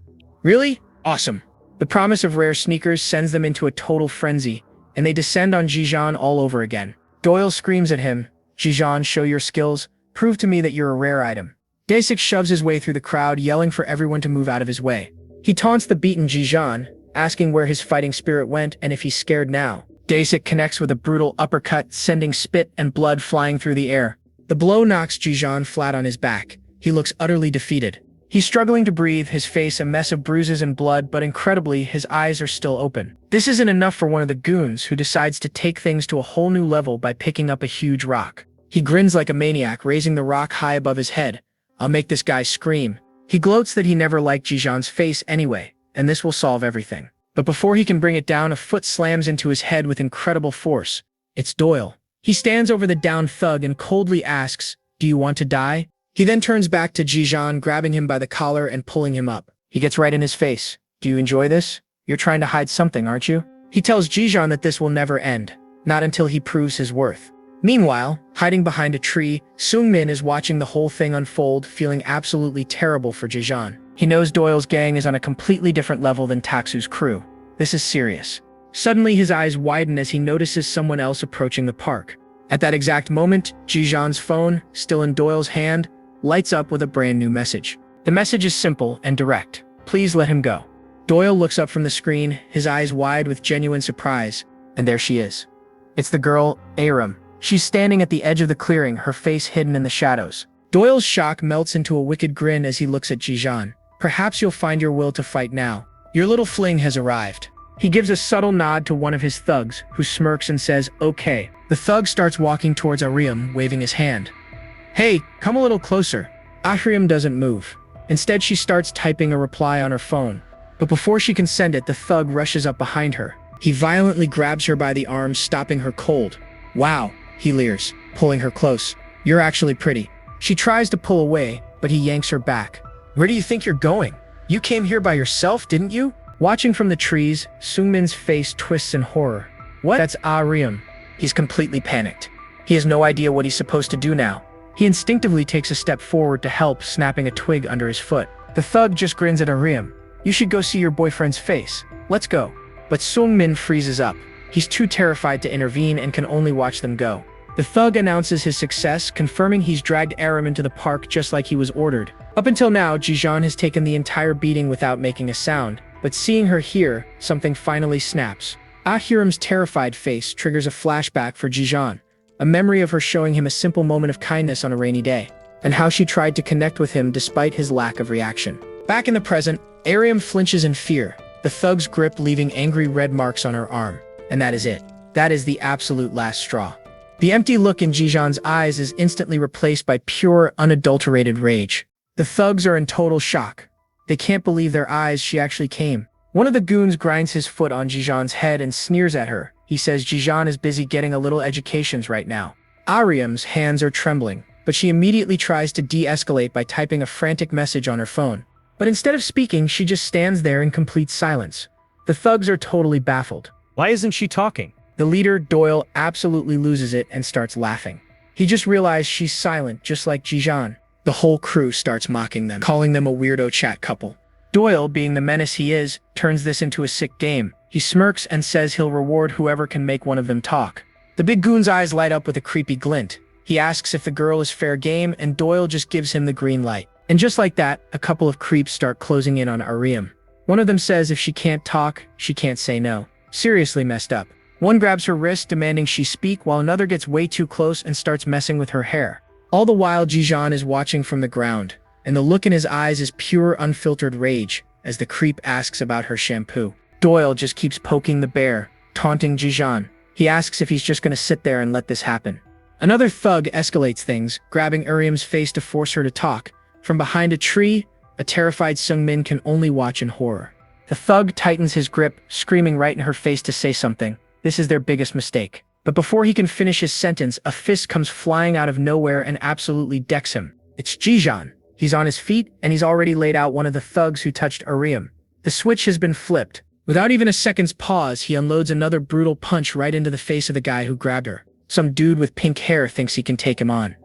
Really? Awesome. The promise of rare sneakers sends them into a total frenzy, and they descend on Jijan all over again. Doyle screams at him, Jijan, show your skills. Prove to me that you're a rare item. Daesik shoves his way through the crowd, yelling for everyone to move out of his way. He taunts the beaten Jijan, asking where his fighting spirit went and if he's scared now. Daesik connects with a brutal uppercut, sending spit and blood flying through the air. The blow knocks Jijan flat on his back. He looks utterly defeated. He's struggling to breathe, his face a mess of bruises and blood, but incredibly, his eyes are still open. This isn't enough for one of the goons, who decides to take things to a whole new level by picking up a huge rock. He grins like a maniac, raising the rock high above his head. I'll make this guy scream. He gloats that he never liked Jijan's face anyway, and this will solve everything. But before he can bring it down, a foot slams into his head with incredible force. It's Doyle. He stands over the downed thug and coldly asks, do you want to die? He then turns back to Jijan, grabbing him by the collar and pulling him up. He gets right in his face. Do you enjoy this? You're trying to hide something, aren't you? He tells Jijan that this will never end, not until he proves his worth. Meanwhile, hiding behind a tree, Seungmin is watching the whole thing unfold, feeling absolutely terrible for Jijan. He knows Doyle's gang is on a completely different level than Taksu's crew. This is serious. Suddenly his eyes widen as he notices someone else approaching the park. At that exact moment, Jijan's phone, still in Doyle's hand, lights up with a brand new message. The message is simple and direct. Please let him go. Doyle looks up from the screen, his eyes wide with genuine surprise, and there she is. It's the girl, Aram. She's standing at the edge of the clearing, her face hidden in the shadows. Doyle's shock melts into a wicked grin as he looks at Jijan. Perhaps you'll find your will to fight now. Your little fling has arrived. He gives a subtle nod to one of his thugs, who smirks and says, okay. The thug starts walking towards Aram, waving his hand. Hey, come a little closer. Aram doesn't move. Instead, she starts typing a reply on her phone. But before she can send it, the thug rushes up behind her. He violently grabs her by the arm, stopping her cold. Wow, he leers, pulling her close. You're actually pretty. She tries to pull away, but he yanks her back. Where do you think you're going? You came here by yourself, didn't you? Watching from the trees, Seungmin's face twists in horror. What? That's Aram. He's completely panicked. He has no idea what he's supposed to do now. He instinctively takes a step forward to help, snapping a twig under his foot. The thug just grins at Aram. You should go see your boyfriend's face. Let's go. But Seungmin freezes up. He's too terrified to intervene and can only watch them go. The thug announces his success, confirming he's dragged Aram into the park just like he was ordered. Up until now, Jijan has taken the entire beating without making a sound, but seeing her here, something finally snaps. Ahiram's terrified face triggers a flashback for Jijan, a memory of her showing him a simple moment of kindness on a rainy day, and how she tried to connect with him despite his lack of reaction. Back in the present, Aram flinches in fear, the thug's grip leaving angry red marks on her arm. And that is it. That is the absolute last straw. The empty look in Jijan's eyes is instantly replaced by pure, unadulterated rage. The thugs are in total shock. They can't believe their eyes, she actually came. One of the goons grinds his foot on Jijan's head and sneers at her. He says Jijan is busy getting a little educations right now. Aram's hands are trembling, but she immediately tries to de-escalate by typing a frantic message on her phone. But instead of speaking, she just stands there in complete silence. The thugs are totally baffled. Why isn't she talking? The leader, Doyle, absolutely loses it and starts laughing. He just realized she's silent, just like Jijan. The whole crew starts mocking them, calling them a weirdo chat couple. Doyle, being the menace he is, turns this into a sick game. He smirks and says he'll reward whoever can make one of them talk. The big goon's eyes light up with a creepy glint. He asks if the girl is fair game, and Doyle just gives him the green light. And just like that, a couple of creeps start closing in on Aram. One of them says if she can't talk, she can't say no. Seriously messed up. One grabs her wrist, demanding she speak, while another gets way too close and starts messing with her hair. All the while, Jijan is watching from the ground, and the look in his eyes is pure, unfiltered rage. as the creep asks about her shampoo. Doyle just keeps poking the bear, taunting Jijan. He asks if he's just gonna sit there and let this happen. Another thug escalates things, grabbing Uriam's face to force her to talk. From behind a tree, a terrified Sungmin can only watch in horror. The thug tightens his grip, screaming right in her face to say something. This is their biggest mistake. But before he can finish his sentence, a fist comes flying out of nowhere and absolutely decks him. It's Jijan. He's on his feet, and he's already laid out one of the thugs who touched Uriam. The switch has been flipped. Without even a second's pause, he unloads another brutal punch right into the face of the guy who grabbed her. Some dude with pink hair thinks he can take him on.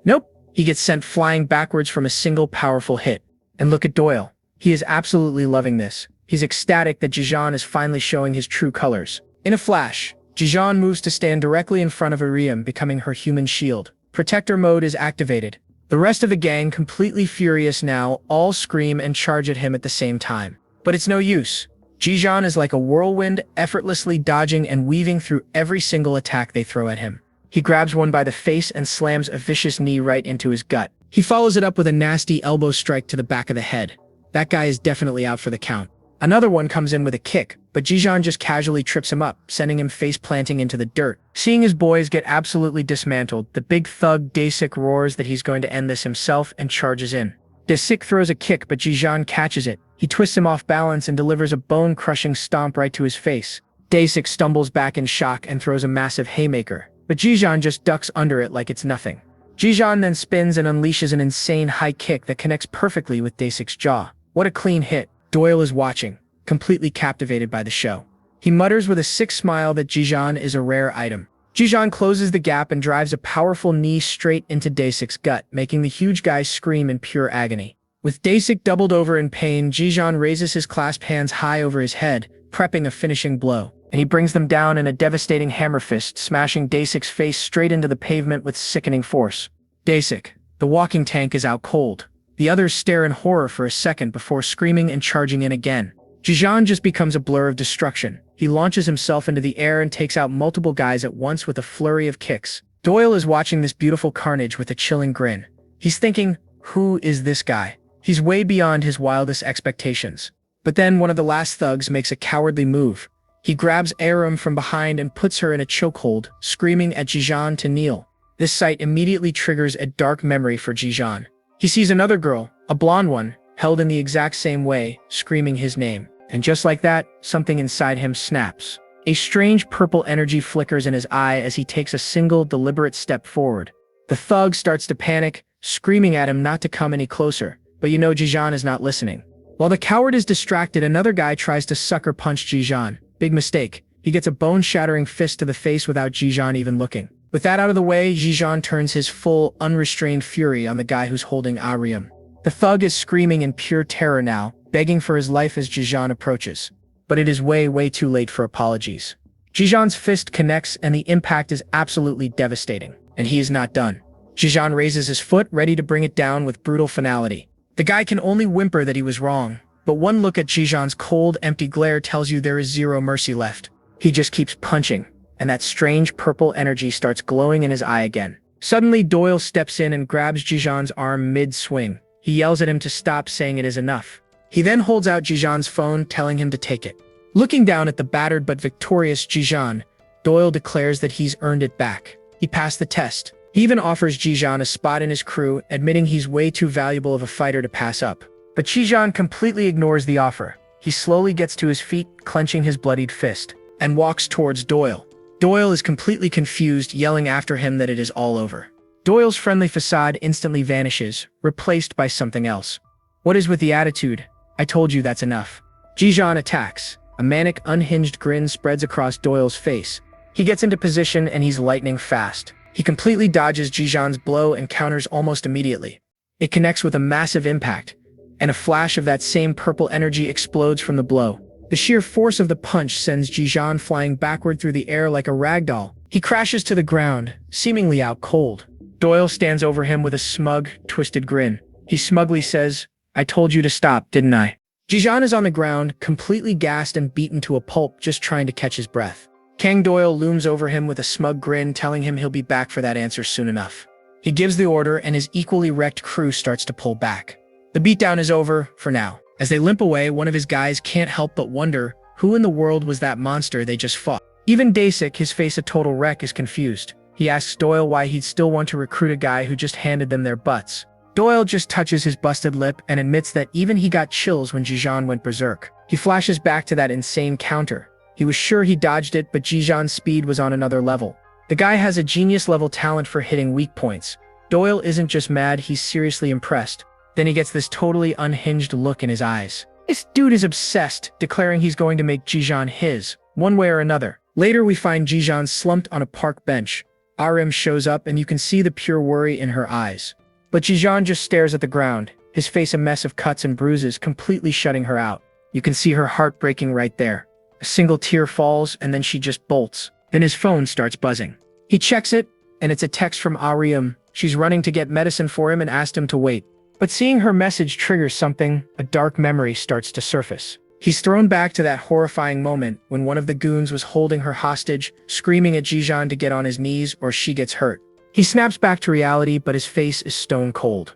Nope. He gets sent flying backwards from a single powerful hit. And look at Doyle. He is absolutely loving this. He's ecstatic that Jijan is finally showing his true colors. In a flash, Jijan moves to stand directly in front of Uriam, becoming her human shield. Protector mode is activated. The rest of the gang, completely furious now, all scream and charge at him at the same time. But it's no use. Jijan is like a whirlwind, effortlessly dodging and weaving through every single attack they throw at him. He grabs one by the face and slams a vicious knee right into his gut. He follows it up with a nasty elbow strike to the back of the head. That guy is definitely out for the count. Another one comes in with a kick, but Jijan just casually trips him up, sending him face-planting into the dirt. Seeing his boys get absolutely dismantled, the big thug Dasik roars that he's going to end this himself and charges in. Dasik throws a kick, but Jijan catches it. He twists him off balance and delivers a bone-crushing stomp right to his face. Dasik stumbles back in shock and throws a massive haymaker, but Jijan just ducks under it like it's nothing. Jijan then spins and unleashes an insane high kick that connects perfectly with Dasik's jaw. What a clean hit. Doyle is watching, completely captivated by the show. He mutters with a sick smile that Jijan is a rare item. Jijan closes the gap and drives a powerful knee straight into Dasik's gut, making the huge guy scream in pure agony. With Dasik doubled over in pain, Jijan raises his clasped hands high over his head, prepping a finishing blow. And he brings them down in a devastating hammer fist, smashing Dasik's face straight into the pavement with sickening force. Dasik, the walking tank, is out cold. The others stare in horror for a second before screaming and charging in again. Jijan just becomes a blur of destruction. He launches himself into the air and takes out multiple guys at once with a flurry of kicks. Doyle is watching this beautiful carnage with a chilling grin. He's thinking, who is this guy? He's way beyond his wildest expectations. But then one of the last thugs makes a cowardly move. He grabs Aram from behind and puts her in a chokehold, screaming at Jijan to kneel. This sight immediately triggers a dark memory for Jijan. He sees another girl, a blonde one, held in the exact same way, screaming his name. And just like that, something inside him snaps. A strange purple energy flickers in his eye as he takes a single, deliberate step forward. The thug starts to panic, screaming at him not to come any closer, but you know Jijan is not listening. While the coward is distracted, another guy tries to sucker punch Jijan. Big mistake. He gets a bone-shattering fist to the face without Jijan even looking. With that out of the way, Jijan turns his full, unrestrained fury on the guy who's holding Ariam. The thug is screaming in pure terror now, begging for his life as Jijan approaches. But it is way too late for apologies. Jijan's fist connects and the impact is absolutely devastating. And he is not done. Jijan raises his foot, ready to bring it down with brutal finality. The guy can only whimper that he was wrong, but one look at Jijan's cold, empty glare tells you there is zero mercy left. He just keeps punching, and that strange purple energy starts glowing in his eye again. Suddenly, Doyle steps in and grabs Jijan's arm mid-swing. He yells at him to stop, saying it is enough. He then holds out Jijan's phone, telling him to take it. Looking down at the battered but victorious Jijan, Doyle declares that he's earned it back. He passed the test. He even offers Jijan a spot in his crew, admitting he's way too valuable of a fighter to pass up. But Jijan completely ignores the offer. He slowly gets to his feet, clenching his bloodied fist, and walks towards Doyle. Doyle is completely confused, yelling after him that it is all over. Doyle's friendly facade instantly vanishes, replaced by something else. What is with the attitude? I told you that's enough. Jijan attacks. A manic, unhinged grin spreads across Doyle's face. He gets into position and he's lightning fast. He completely dodges Jijan's blow and counters almost immediately. It connects with a massive impact, and a flash of that same purple energy explodes from the blow. The sheer force of the punch sends Jijan flying backward through the air like a ragdoll. He crashes to the ground, seemingly out cold. Doyle stands over him with a smug, twisted grin. He smugly says, I told you to stop, didn't I? Jijan is on the ground, completely gassed and beaten to a pulp, just trying to catch his breath. Kang Doyle looms over him with a smug grin, telling him he'll be back for that answer soon enough. He gives the order and his equally wrecked crew starts to pull back. The beatdown is over, for now. As they limp away, one of his guys can't help but wonder who in the world was that monster they just fought. Even Dasik, his face a total wreck, is confused. He asks Doyle why he'd still want to recruit a guy who just handed them their butts. Doyle just touches his busted lip and admits that even he got chills when Jijan went berserk. He flashes back to that insane counter. He was sure he dodged it, but Jijan's speed was on another level. The guy has a genius-level talent for hitting weak points. Doyle isn't just mad, he's seriously impressed. Then he gets this totally unhinged look in his eyes. This dude is obsessed, declaring he's going to make Jijan his, one way or another. Later, we find Jijan slumped on a park bench. Arim shows up and you can see the pure worry in her eyes. But Jijan just stares at the ground, his face a mess of cuts and bruises, completely shutting her out. You can see her heart breaking right there. A single tear falls and then she just bolts. Then his phone starts buzzing. He checks it, and it's a text from Arim. She's running to get medicine for him and asked him to wait. But seeing her message triggers something, a dark memory starts to surface. He's thrown back to that horrifying moment when one of the goons was holding her hostage, screaming at Jijan to get on his knees or she gets hurt. He snaps back to reality, but his face is stone cold.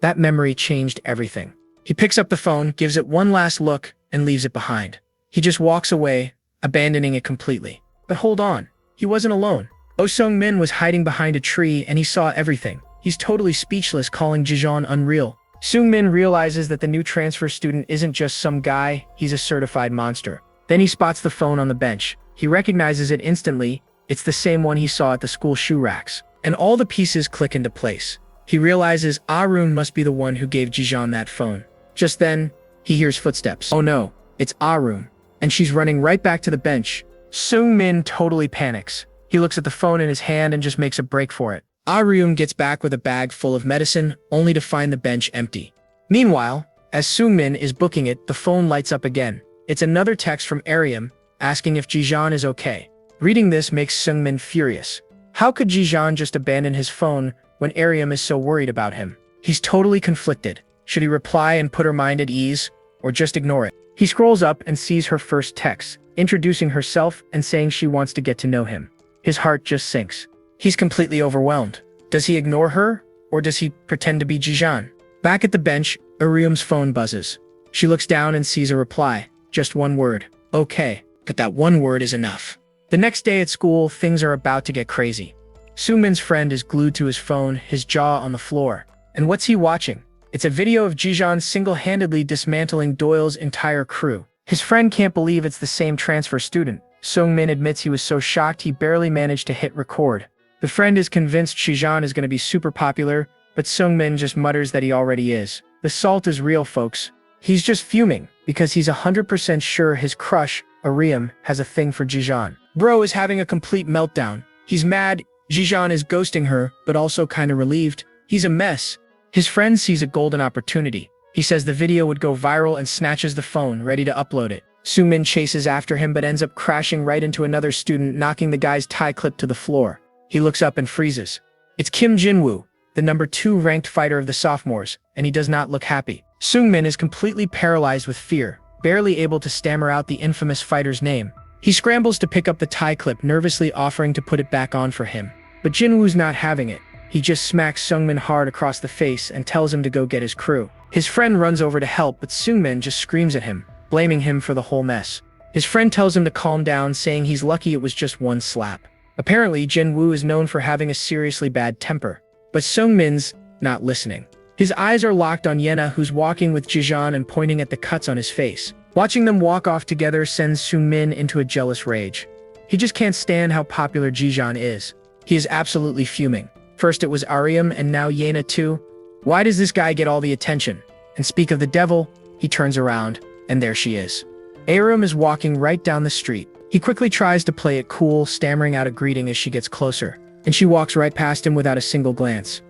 That memory changed everything. He picks up the phone, gives it one last look, and leaves it behind. He just walks away, abandoning it completely. But hold on, he wasn't alone. Oh Sung-min was hiding behind a tree and he saw everything. He's totally speechless, calling Jijan unreal. Sung-min realizes that the new transfer student isn't just some guy, he's a certified monster. Then he spots the phone on the bench. He recognizes it instantly. It's the same one he saw at the school shoe racks. And all the pieces click into place. He realizes Arun must be the one who gave Jijan that phone. Just then, he hears footsteps. Oh no, it's Arun. And she's running right back to the bench. Sung-min totally panics. He looks at the phone in his hand and just makes a break for it. Arun gets back with a bag full of medicine, only to find the bench empty. Meanwhile, as Sung-min is booking it, the phone lights up again. It's another text from Arim, asking if Jijan is okay. Reading this makes Sung-min furious. How could Jijan just abandon his phone when Arim is so worried about him? He's totally conflicted. Should he reply and put her mind at ease, or just ignore it? He scrolls up and sees her first text, introducing herself and saying she wants to get to know him. His heart just sinks. He's completely overwhelmed. Does he ignore her, or does he pretend to be Jijan? Back at the bench, Arim's phone buzzes. She looks down and sees a reply. Just one word. Okay. But that one word is enough. The next day at school, things are about to get crazy. Sung-min's friend is glued to his phone, his jaw on the floor. And what's he watching? It's a video of Jijan single-handedly dismantling Doyle's entire crew. His friend can't believe it's the same transfer student. Sung-min admits he was so shocked he barely managed to hit record. The friend is convinced Jijan is going to be super popular, but Sung-min just mutters that he already is. The salt is real, folks. He's just fuming, because he's 100% sure his crush, Arim, has a thing for Jijan. Bro is having a complete meltdown. He's mad, Jijan is ghosting her, but also kinda relieved. He's a mess. His friend sees a golden opportunity. He says the video would go viral and snatches the phone, ready to upload it. Sung-min chases after him but ends up crashing right into another student, knocking the guy's tie clip to the floor. He looks up and freezes. It's Kim Jinwoo, the number 2 ranked fighter of the sophomores, and he does not look happy. Sung-min is completely paralyzed with fear, barely able to stammer out the infamous fighter's name. He scrambles to pick up the tie clip, nervously offering to put it back on for him. But Jinwoo's not having it. He just smacks Sung-min hard across the face and tells him to go get his crew. His friend runs over to help, but Sung-min just screams at him, blaming him for the whole mess. His friend tells him to calm down, saying he's lucky it was just one slap. Apparently, Jinwoo is known for having a seriously bad temper. But Sung-min's not listening. His eyes are locked on Yena, who's walking with Jijan and pointing at the cuts on his face. Watching them walk off together sends Sung-min into a jealous rage. He just can't stand how popular Jijan is. He is absolutely fuming. First it was Arim and now Yena too. Why does this guy get all the attention? And speak of the devil, he turns around, and there she is. Arim is walking right down the street. He quickly tries to play it cool, stammering out a greeting as she gets closer. And she walks right past him without a single glance.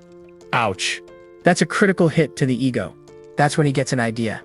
Ouch. That's a critical hit to the ego. That's when he gets an idea.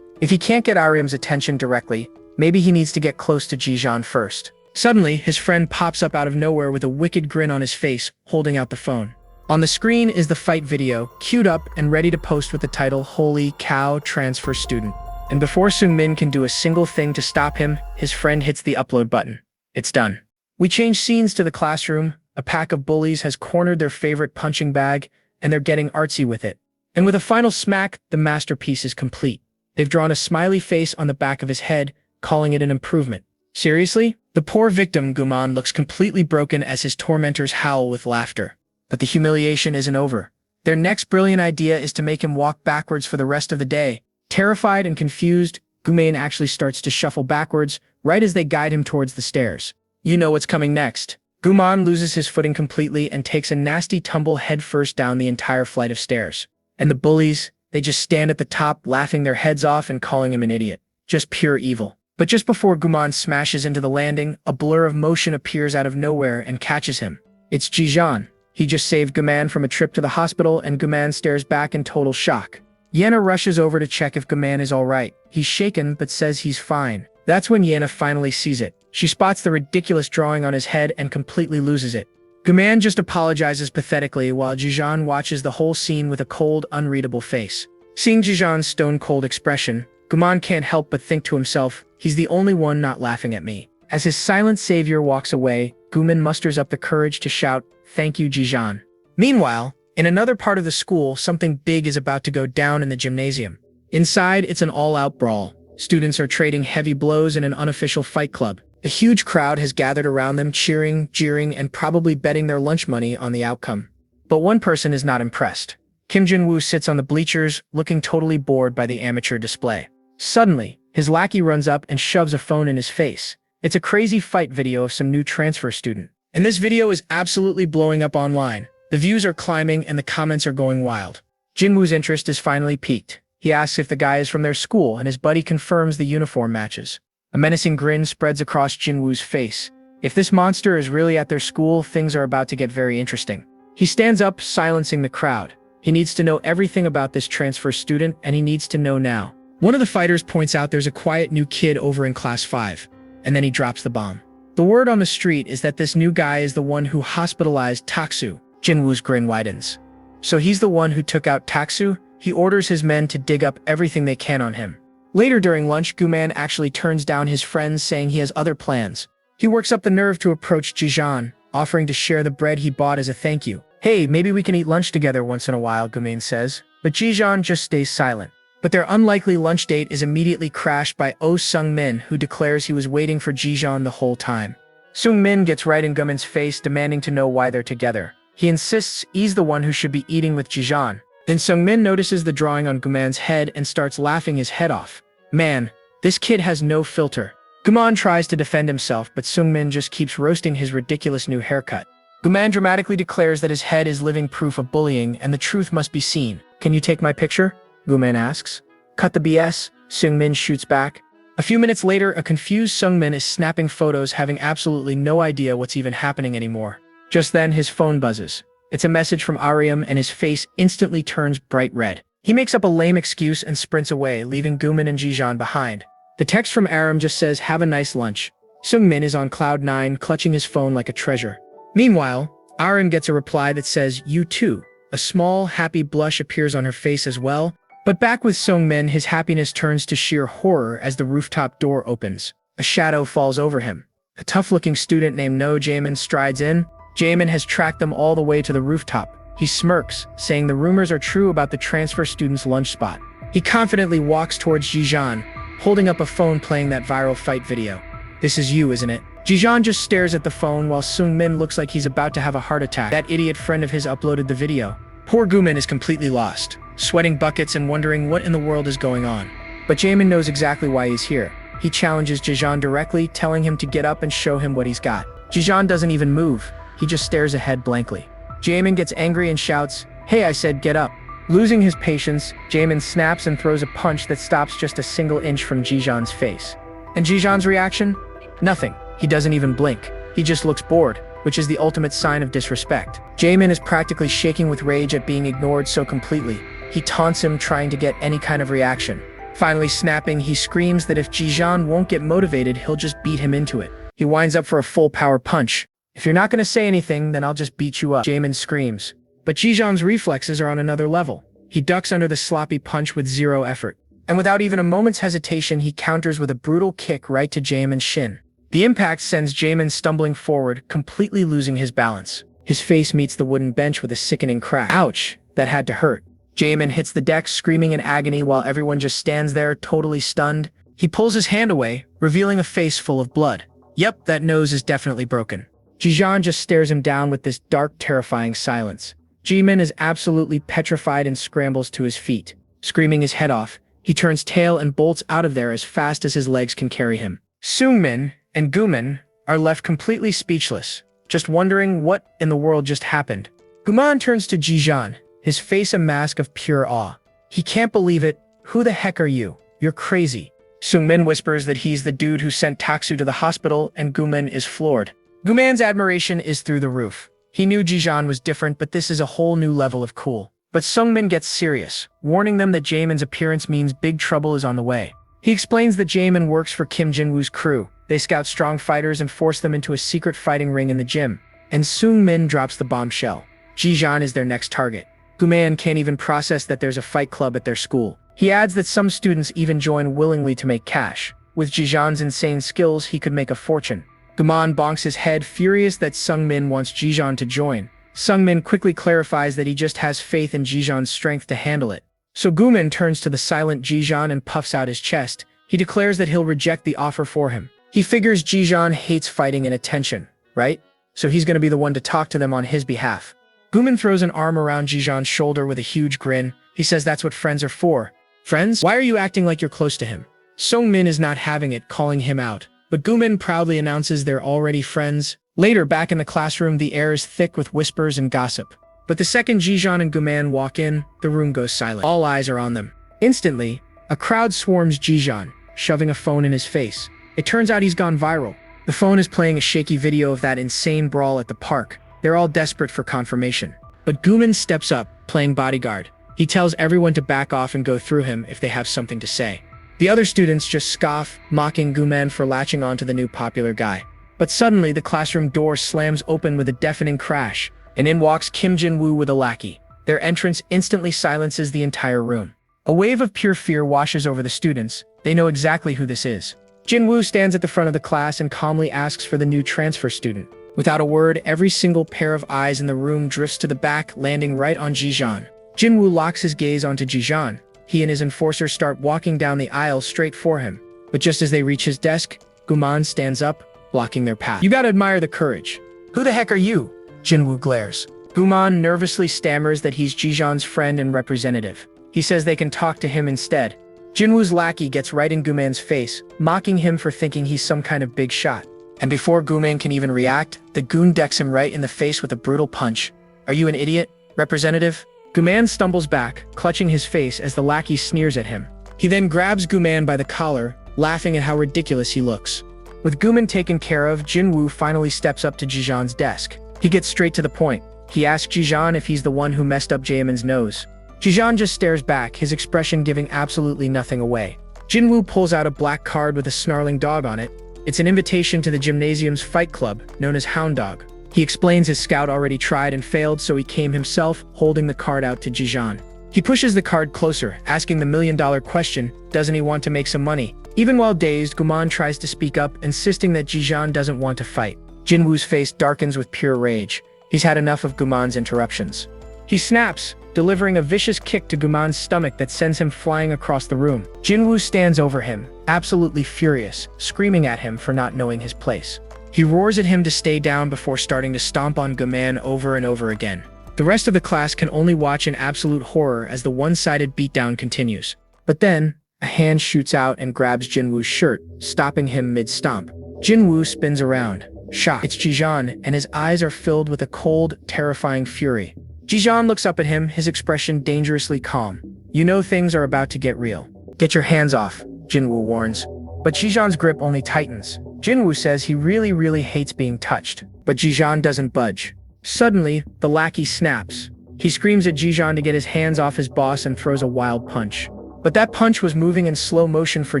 If he can't get Arim's attention directly, maybe he needs to get close to Jijan first. Suddenly, his friend pops up out of nowhere with a wicked grin on his face, holding out the phone. On the screen is the fight video, queued up and ready to post with the title, "Holy Cow, Transfer Student." And before Sung-min can do a single thing to stop him, his friend hits the upload button. It's done. We change scenes to the classroom. A pack of bullies has cornered their favorite punching bag, and they're getting artsy with it. And with a final smack, the masterpiece is complete. They've drawn a smiley face on the back of his head, calling it an improvement. Seriously? The poor victim, Guman, looks completely broken as his tormentors howl with laughter. But the humiliation isn't over. Their next brilliant idea is to make him walk backwards for the rest of the day. Terrified and confused, Guman actually starts to shuffle backwards, right as they guide him towards the stairs. You know what's coming next. Guman loses his footing completely and takes a nasty tumble headfirst down the entire flight of stairs. And the bullies, they just stand at the top, laughing their heads off and calling him an idiot. Just pure evil. But just before Guman smashes into the landing, a blur of motion appears out of nowhere and catches him. It's Jijan. He just saved Guman from a trip to the hospital, and Guman stares back in total shock. Yenna rushes over to check if Guman is alright. He's shaken, but says he's fine. That's when Yenna finally sees it. She spots the ridiculous drawing on his head and completely loses it. Guman just apologizes pathetically while Jijan watches the whole scene with a cold, unreadable face. Seeing Jijan's stone-cold expression, Guman can't help but think to himself, he's the only one not laughing at me. As his silent savior walks away, Guman musters up the courage to shout, "Thank you, Jijan." Meanwhile, in another part of the school, something big is about to go down in the gymnasium. Inside, it's an all-out brawl. Students are trading heavy blows in an unofficial fight club. A huge crowd has gathered around them, cheering, jeering, and probably betting their lunch money on the outcome. But one person is not impressed. Kim Jin-woo sits on the bleachers, looking totally bored by the amateur display. Suddenly, his lackey runs up and shoves a phone in his face. It's a crazy fight video of some new transfer student. And this video is absolutely blowing up online. The views are climbing and the comments are going wild. Jin-woo's interest is finally piqued. He asks if the guy is from their school, and his buddy confirms the uniform matches. A menacing grin spreads across Jin-woo's face. If this monster is really at their school, things are about to get very interesting. He stands up, silencing the crowd. He needs to know everything about this transfer student, and he needs to know now. One of the fighters points out there's a quiet new kid over in class 5, and then he drops the bomb. The word on the street is that this new guy is the one who hospitalized Taksu. Jin-woo's grin widens. So he's the one who took out Taksu? He orders his men to dig up everything they can on him. Later during lunch, Guman actually turns down his friends, saying he has other plans. He works up the nerve to approach Jijan, offering to share the bread he bought as a thank you. Hey, maybe we can eat lunch together once in a while, Guman says. But Jijan just stays silent. But their unlikely lunch date is immediately crashed by Oh Sung-min, who declares he was waiting for Jijan the whole time. Sung-min gets right in Guman's face, demanding to know why they're together. He insists he's the one who should be eating with Jijan. Then Sung-min notices the drawing on Guman's head and starts laughing his head off. Man, this kid has no filter. Guman tries to defend himself, but Sung-min just keeps roasting his ridiculous new haircut. Guman dramatically declares that his head is living proof of bullying and the truth must be seen. Can you take my picture? Guman asks. Cut the BS, Sung-min shoots back. A few minutes later, a confused Sung-min is snapping photos, having absolutely no idea what's even happening anymore. Just then, his phone buzzes. It's a message from Aryam, and his face instantly turns bright red. He makes up a lame excuse and sprints away, leaving Guman and Jijan behind. The text from Aryam just says, "Have a nice lunch." Sung-min is on cloud 9, clutching his phone like a treasure. Meanwhile, Aryam gets a reply that says, "You too." A small, happy blush appears on her face as well. But back with Sung-min, his happiness turns to sheer horror as the rooftop door opens. A shadow falls over him. A tough-looking student named No Jamin strides in. Jamin has tracked them all the way to the rooftop. He smirks, saying the rumors are true about the transfer student's lunch spot. He confidently walks towards Jijan, holding up a phone playing that viral fight video. "This is you, isn't it?" Jijan just stares at the phone while Sung-min looks like he's about to have a heart attack. That idiot friend of his uploaded the video. Poor Guman is completely lost, sweating buckets and wondering what in the world is going on. But Jamin knows exactly why he's here. He challenges Jijan directly, telling him to get up and show him what he's got. Jijan doesn't even move. He just stares ahead blankly. Jamin gets angry and shouts, "Hey, I said get up." Losing his patience, Jamin snaps and throws a punch that stops just a single inch from Jijan's face. And Jijan's reaction? Nothing. He doesn't even blink. He just looks bored, which is the ultimate sign of disrespect. Jamin is practically shaking with rage at being ignored so completely. He taunts him, trying to get any kind of reaction. Finally snapping, he screams that if Jijan won't get motivated, he'll just beat him into it. He winds up for a full power punch. "If you're not going to say anything, then I'll just beat you up," Jamin screams. But Jijan's reflexes are on another level. He ducks under the sloppy punch with zero effort. And without even a moment's hesitation, he counters with a brutal kick right to Jamin's shin. The impact sends Jamin stumbling forward, completely losing his balance. His face meets the wooden bench with a sickening crack. Ouch, that had to hurt. Jaemin hits the deck, screaming in agony while everyone just stands there, totally stunned. He pulls his hand away, revealing a face full of blood. Yep, that nose is definitely broken. Jijan just stares him down with this dark, terrifying silence. Jaemin is absolutely petrified and scrambles to his feet. Screaming his head off, he turns tail and bolts out of there as fast as his legs can carry him. Seungmin and Guman are left completely speechless, just wondering what in the world just happened. Guman turns to Jijan, his face a mask of pure awe. He can't believe it. Who the heck are you? You're crazy. Seungmin whispers that he's the dude who sent Taksu to the hospital, and Guman is floored. Guman's admiration is through the roof. He knew Jijan was different, but this is a whole new level of cool. But Seungmin gets serious, warning them that Jaemin's appearance means big trouble is on the way. He explains that Jaemin works for Kim Jinwoo's crew. They scout strong fighters and force them into a secret fighting ring in the gym. And Seungmin drops the bombshell. Jijan is their next target. Guman can't even process that there's a fight club at their school. He adds that some students even join willingly to make cash. With Jijan's insane skills, he could make a fortune. Guman bonks his head, furious that Seungmin wants Jijan to join. Seungmin quickly clarifies that he just has faith in Jijan's strength to handle it. So Guman turns to the silent Jijan and puffs out his chest. He declares that he'll reject the offer for him. He figures Jijan hates fighting and attention, right? So he's going to be the one to talk to them on his behalf. Guman throws an arm around Jijan's shoulder with a huge grin. He says that's what friends are for. Friends? Why are you acting like you're close to him? Seungmin is not having it, calling him out. But Guman proudly announces they're already friends. Later, back in the classroom, the air is thick with whispers and gossip. But the second Jijan and Guman walk in, the room goes silent. All eyes are on them. Instantly, a crowd swarms Jijan, shoving a phone in his face. It turns out he's gone viral. The phone is playing a shaky video of that insane brawl at the park. They're all desperate for confirmation. But Guman steps up, playing bodyguard. He tells everyone to back off and go through him if they have something to say. The other students just scoff, mocking Guman for latching onto the new popular guy. But suddenly, the classroom door slams open with a deafening crash, and in walks Kim Jinwoo with a lackey. Their entrance instantly silences the entire room. A wave of pure fear washes over the students. They know exactly who this is. Jinwoo stands at the front of the class and calmly asks for the new transfer student. Without a word, every single pair of eyes in the room drifts to the back, landing right on Jijan. Jinwoo locks his gaze onto Jijan. He and his enforcer start walking down the aisle straight for him. But just as they reach his desk, Guman stands up, blocking their path. You gotta admire the courage. Who the heck are you? Jinwoo glares. Guman nervously stammers that he's Jijan's friend and representative. He says they can talk to him instead. Jinwoo's lackey gets right in Guman's face, mocking him for thinking he's some kind of big shot. And before Guman can even react, the goon decks him right in the face with a brutal punch. Are you an idiot, representative? Guman stumbles back, clutching his face as the lackey sneers at him. He then grabs Guman by the collar, laughing at how ridiculous he looks. With Guman taken care of, Jinwoo finally steps up to Jijan's desk. He gets straight to the point. He asks Jijan if he's the one who messed up Jaemin's nose. Jijan just stares back, his expression giving absolutely nothing away. Jinwoo pulls out a black card with a snarling dog on it. It's an invitation to the gymnasium's fight club, known as Hound Dog. He explains his scout already tried and failed, so he came himself, holding the card out to Jijan. He pushes the card closer, asking the million-dollar question, doesn't he want to make some money? Even while dazed, Guman tries to speak up, insisting that Jijan doesn't want to fight. Jinwoo's face darkens with pure rage. He's had enough of Guman's interruptions. He snaps, delivering a vicious kick to Guman's stomach that sends him flying across the room. Jinwoo stands over him, absolutely furious, screaming at him for not knowing his place. He roars at him to stay down before starting to stomp on Guman over and over again. The rest of the class can only watch in absolute horror as the one-sided beatdown continues. But then, a hand shoots out and grabs Jinwoo's shirt, stopping him mid-stomp. Jinwoo spins around, shocked. It's Jijan, and his eyes are filled with a cold, terrifying fury. Jijan looks up at him, his expression dangerously calm. You know things are about to get real. Get your hands off, Jinwoo warns. But Jijan's grip only tightens. Jinwoo says he really hates being touched, but Jijan doesn't budge. Suddenly, the lackey snaps. He screams at Jijan to get his hands off his boss and throws a wild punch. But that punch was moving in slow motion for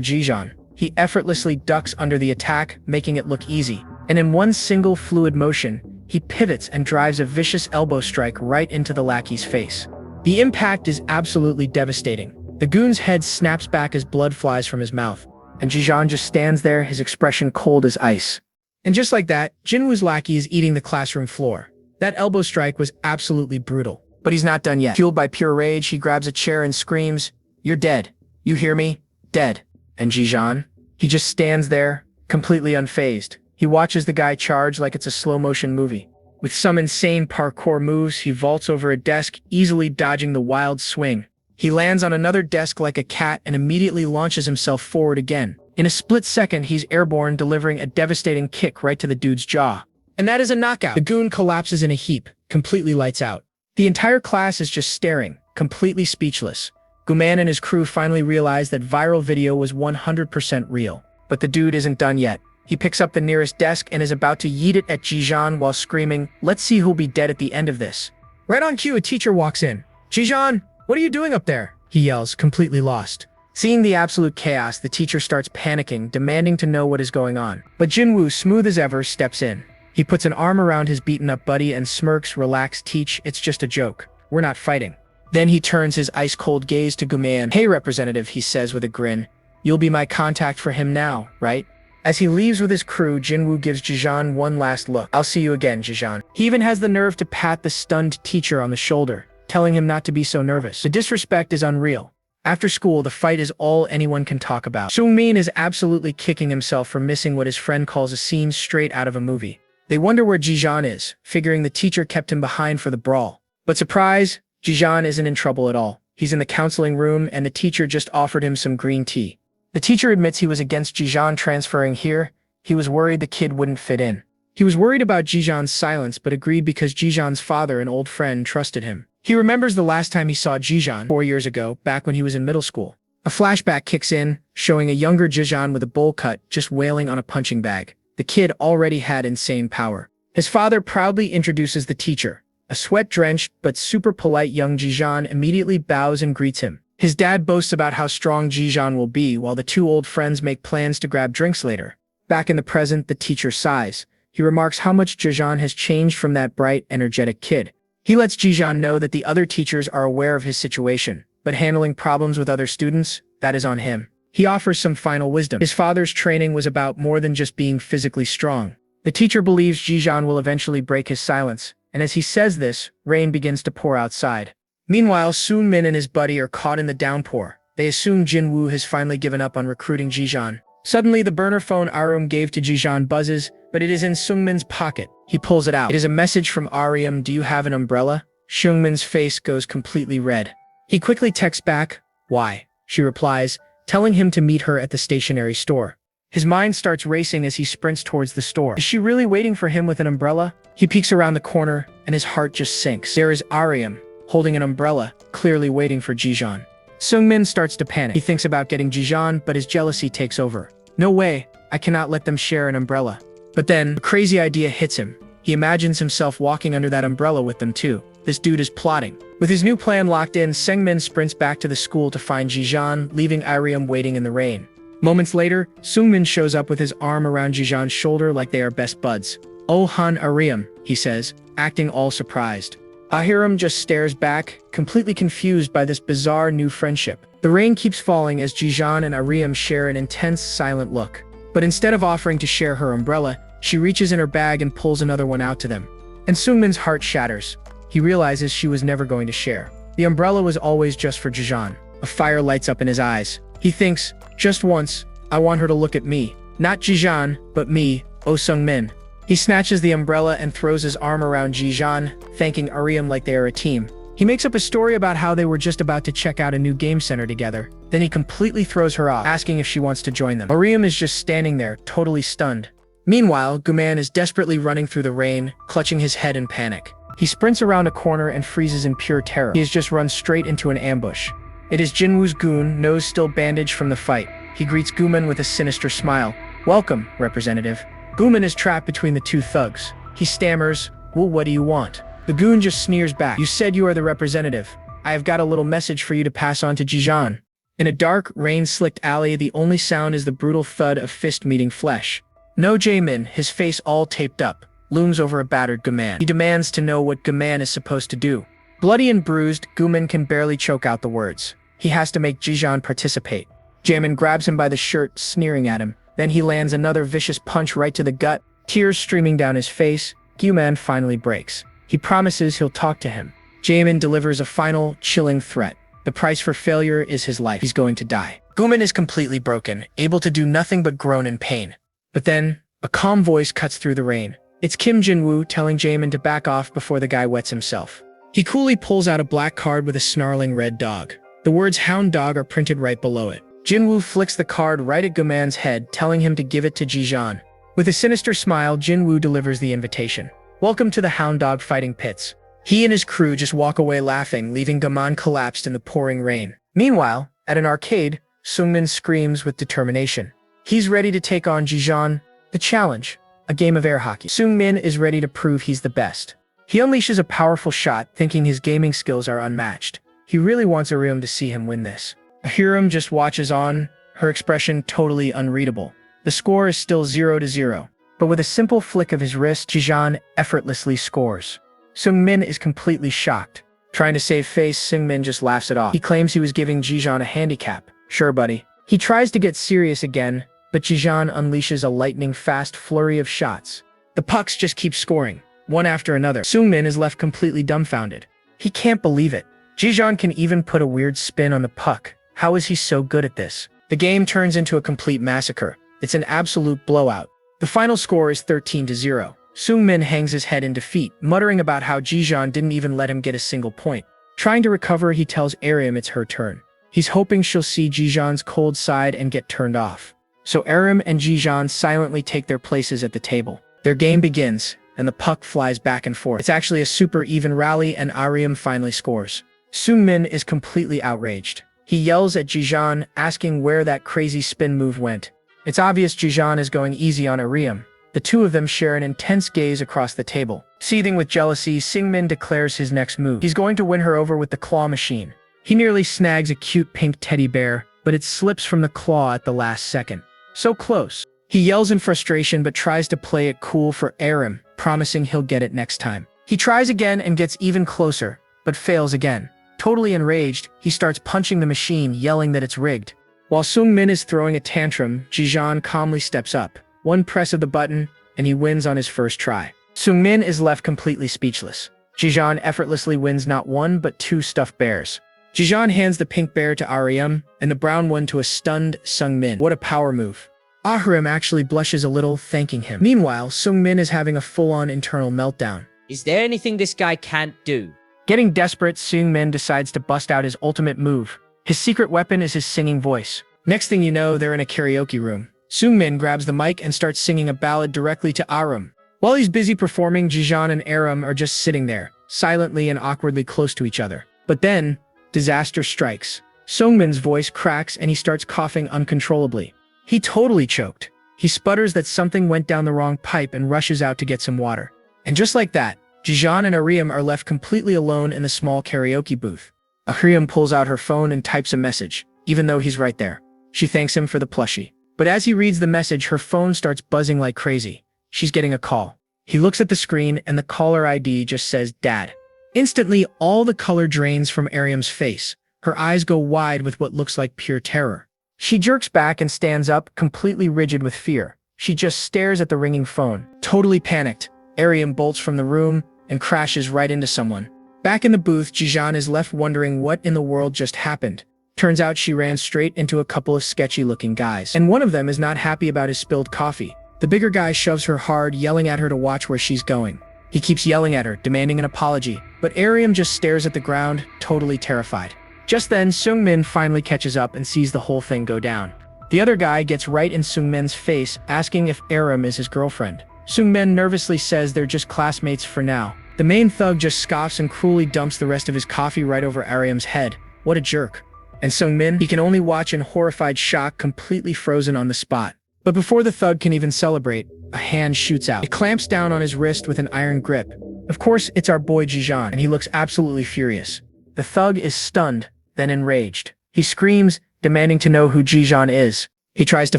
Jijan. He effortlessly ducks under the attack, making it look easy. And in one single fluid motion, he pivots and drives a vicious elbow strike right into the lackey's face. The impact is absolutely devastating. The goon's head snaps back as blood flies from his mouth, and Jijan just stands there, his expression cold as ice. And just like that, Jinwoo's lackey is eating the classroom floor. That elbow strike was absolutely brutal. But he's not done yet. Fueled by pure rage, he grabs a chair and screams, "You're dead. You hear me? Dead." And Jijan? He just stands there, completely unfazed. He watches the guy charge like it's a slow-motion movie. With some insane parkour moves, he vaults over a desk, easily dodging the wild swing. He lands on another desk like a cat and immediately launches himself forward again. In a split second, he's airborne, delivering a devastating kick right to the dude's jaw. And that is a knockout. The goon collapses in a heap, completely lights out. The entire class is just staring, completely speechless. Guman and his crew finally realize that viral video was 100% real. But the dude isn't done yet. He picks up the nearest desk and is about to yeet it at Jijan while screaming, "Let's see who'll be dead at the end of this." Right on cue, a teacher walks in. "Jijan, what are you doing up there?" he yells, completely lost. Seeing the absolute chaos, the teacher starts panicking, demanding to know what is going on. But Jinwoo, smooth as ever, steps in. He puts an arm around his beaten-up buddy and smirks, "Relax, teach, it's just a joke. We're not fighting." Then he turns his ice-cold gaze to Guman. "Hey, representative," he says with a grin. "You'll be my contact for him now, right?" As he leaves with his crew, Jinwoo gives Jijan one last look. "I'll see you again, Jijan." He even has the nerve to pat the stunned teacher on the shoulder, telling him not to be so nervous. The disrespect is unreal. After school, the fight is all anyone can talk about. Sungmin is absolutely kicking himself for missing what his friend calls a scene straight out of a movie. They wonder where Jijan is, figuring the teacher kept him behind for the brawl. But surprise, Jijan isn't in trouble at all. He's in the counseling room and the teacher just offered him some green tea. The teacher admits he was against Jijan transferring here. He was worried the kid wouldn't fit in. He was worried about Jijan's silence but agreed because Jijan's father, an old friend, trusted him. He remembers the last time he saw Jijan 4 years ago, back when he was in middle school. A flashback kicks in, showing a younger Jijan with a bowl cut, just wailing on a punching bag. The kid already had insane power. His father proudly introduces the teacher. A sweat-drenched but super polite young Jijan immediately bows and greets him. His dad boasts about how strong Jijan will be, while the two old friends make plans to grab drinks later. Back in the present, the teacher sighs. He remarks how much Jijan has changed from that bright, energetic kid. He lets Jijan know that the other teachers are aware of his situation, but handling problems with other students, that is on him. He offers some final wisdom. His father's training was about more than just being physically strong. The teacher believes Jijan will eventually break his silence, and as he says this, rain begins to pour outside. Meanwhile, Soon-min and his buddy are caught in the downpour. They assume Jinwoo has finally given up on recruiting Jijan. Suddenly, the burner phone Arum gave to Jijan buzzes, but it is in Seungmin's pocket. He pulls it out. It is a message from Arum. "Do you have an umbrella?" Seungmin's face goes completely red. He quickly texts back, "Why?" She replies, telling him to meet her at the stationery store. His mind starts racing as he sprints towards the store. Is she really waiting for him with an umbrella? He peeks around the corner, and his heart just sinks. There is Arum, holding an umbrella, clearly waiting for Jijan. Seungmin starts to panic. He thinks about getting Jijan, but his jealousy takes over. "No way, I cannot let them share an umbrella." But then, a crazy idea hits him. He imagines himself walking under that umbrella with them too. This dude is plotting. With his new plan locked in, Seungmin sprints back to the school to find Jijan, leaving Arum waiting in the rain. Moments later, Seungmin shows up with his arm around Jijan's shoulder like they are best buds. "Oh Han Arum," he says, acting all surprised. Ahiram just stares back, completely confused by this bizarre new friendship. The rain keeps falling as Jijan and Arum share an intense, silent look. But instead of offering to share her umbrella, she reaches in her bag and pulls another one out to them. And Seungmin's heart shatters. He realizes she was never going to share. The umbrella was always just for Jijan. A fire lights up in his eyes. He thinks, "Just once, I want her to look at me. Not Jijan, but me, Oh Seungmin." He snatches the umbrella and throws his arm around Jijan, thanking Arum like they are a team. He makes up a story about how they were just about to check out a new game center together. Then he completely throws her off, asking if she wants to join them. Arum is just standing there, totally stunned. Meanwhile, Guman is desperately running through the rain, clutching his head in panic. He sprints around a corner and freezes in pure terror. He has just run straight into an ambush. It is Jinwoo's goon, nose still bandaged from the fight. He greets Guman with a sinister smile. "Welcome, representative." Guman is trapped between the two thugs. He stammers, "Well, what do you want?" The goon just sneers back. "You said you are the representative. I have got a little message for you to pass on to Jijan." In a dark, rain-slicked alley, the only sound is the brutal thud of fist meeting flesh. No Jaemin, his face all taped up, looms over a battered Guman. He demands to know what Guman is supposed to do. Bloody and bruised, Guman can barely choke out the words. He has to make Jijan participate. Jaemin grabs him by the shirt, sneering at him. Then he lands another vicious punch right to the gut, tears streaming down his face. Guman finally breaks. He promises he'll talk to him. Jaemin delivers a final, chilling threat. The price for failure is his life. He's going to die. Gumin is completely broken, able to do nothing but groan in pain. But then, a calm voice cuts through the rain. It's Kim Jin-woo telling Jaemin to back off before the guy wets himself. He coolly pulls out a black card with a snarling red dog. The words Hound Dog are printed right below it. Jin-woo flicks the card right at Guman's head, telling him to give it to Jijan. With a sinister smile, Jin-woo delivers the invitation. Welcome to the Hound Dog fighting pits. He and his crew just walk away laughing, leaving Guman collapsed in the pouring rain. Meanwhile, at an arcade, Seungmin screams with determination. He's ready to take on Jijan, the challenge, a game of air hockey. Seungmin is ready to prove he's the best. He unleashes a powerful shot, thinking his gaming skills are unmatched. He really wants Aryum to see him win this. Aryum just watches on, her expression totally unreadable. The score is still 0-0, but with a simple flick of his wrist, Jijan effortlessly scores. Seungmin is completely shocked. Trying to save face, Seungmin just laughs it off. He claims he was giving Jijan a handicap. Sure, buddy. He tries to get serious again, but Jijan unleashes a lightning-fast flurry of shots. The pucks just keep scoring, one after another. Seungmin is left completely dumbfounded. He can't believe it. Jijan can even put a weird spin on the puck. How is he so good at this? The game turns into a complete massacre. It's an absolute blowout. The final score is 13-0. Seungmin hangs his head in defeat, muttering about how Jijan didn't even let him get a single point. Trying to recover, he tells Aryum it's her turn. He's hoping she'll see Jijan's cold side and get turned off. So Aryum and Jijan silently take their places at the table. Their game begins, and the puck flies back and forth. It's actually a super even rally, and Aryum finally scores. Seungmin is completely outraged. He yells at Jijan, asking where that crazy spin move went. It's obvious Jijan is going easy on Aryum. The two of them share an intense gaze across the table. Seething with jealousy, Seungmin declares his next move. He's going to win her over with the claw machine. He nearly snags a cute pink teddy bear, but it slips from the claw at the last second. So close. He yells in frustration but tries to play it cool for Aryum, promising he'll get it next time. He tries again and gets even closer, but fails again. Totally enraged, he starts punching the machine, yelling that it's rigged. While Seungmin is throwing a tantrum, Jijan calmly steps up. One press of the button, and he wins on his first try. Seungmin is left completely speechless. Jijan effortlessly wins not one but two stuffed bears. Jijan hands the pink bear to Aryum, and the brown one to a stunned Seungmin. What a power move. Aryum actually blushes a little, thanking him. Meanwhile, Seungmin is having a full-on internal meltdown. Is there anything this guy can't do? Getting desperate, Seungmin decides to bust out his ultimate move. His secret weapon is his singing voice. Next thing you know, they're in a karaoke room. Seungmin grabs the mic and starts singing a ballad directly to Aryum. While he's busy performing, Jijan and Aryum are just sitting there, silently and awkwardly close to each other. But then, disaster strikes. Seungmin's voice cracks and he starts coughing uncontrollably. He totally choked. He sputters that something went down the wrong pipe and rushes out to get some water. And just like that, Jijan and Aryum are left completely alone in the small karaoke booth. Aryum pulls out her phone and types a message, even though he's right there. She thanks him for the plushie. But as he reads the message, her phone starts buzzing like crazy. She's getting a call. He looks at the screen and the caller ID just says, Dad. Instantly, all the color drains from Aryum's face. Her eyes go wide with what looks like pure terror. She jerks back and stands up, completely rigid with fear. She just stares at the ringing phone. Totally panicked, Aryum bolts from the room and crashes right into someone. Back in the booth, Jijan is left wondering what in the world just happened. Turns out she ran straight into a couple of sketchy-looking guys. And one of them is not happy about his spilled coffee. The bigger guy shoves her hard, yelling at her to watch where she's going. He keeps yelling at her, demanding an apology, but Aryum just stares at the ground, totally terrified. Just then, Seungmin finally catches up and sees the whole thing go down. The other guy gets right in Seungmin's face, asking if Aryum is his girlfriend. Seungmin nervously says they're just classmates for now. The main thug just scoffs and cruelly dumps the rest of his coffee right over Aryum's head. What a jerk. And Seungmin, he can only watch in horrified shock, completely frozen on the spot. But before the thug can even celebrate, a hand shoots out. It clamps down on his wrist with an iron grip. Of course, it's our boy Jijan, and he looks absolutely furious. The thug is stunned, then enraged. He screams, demanding to know who Jijan is. He tries to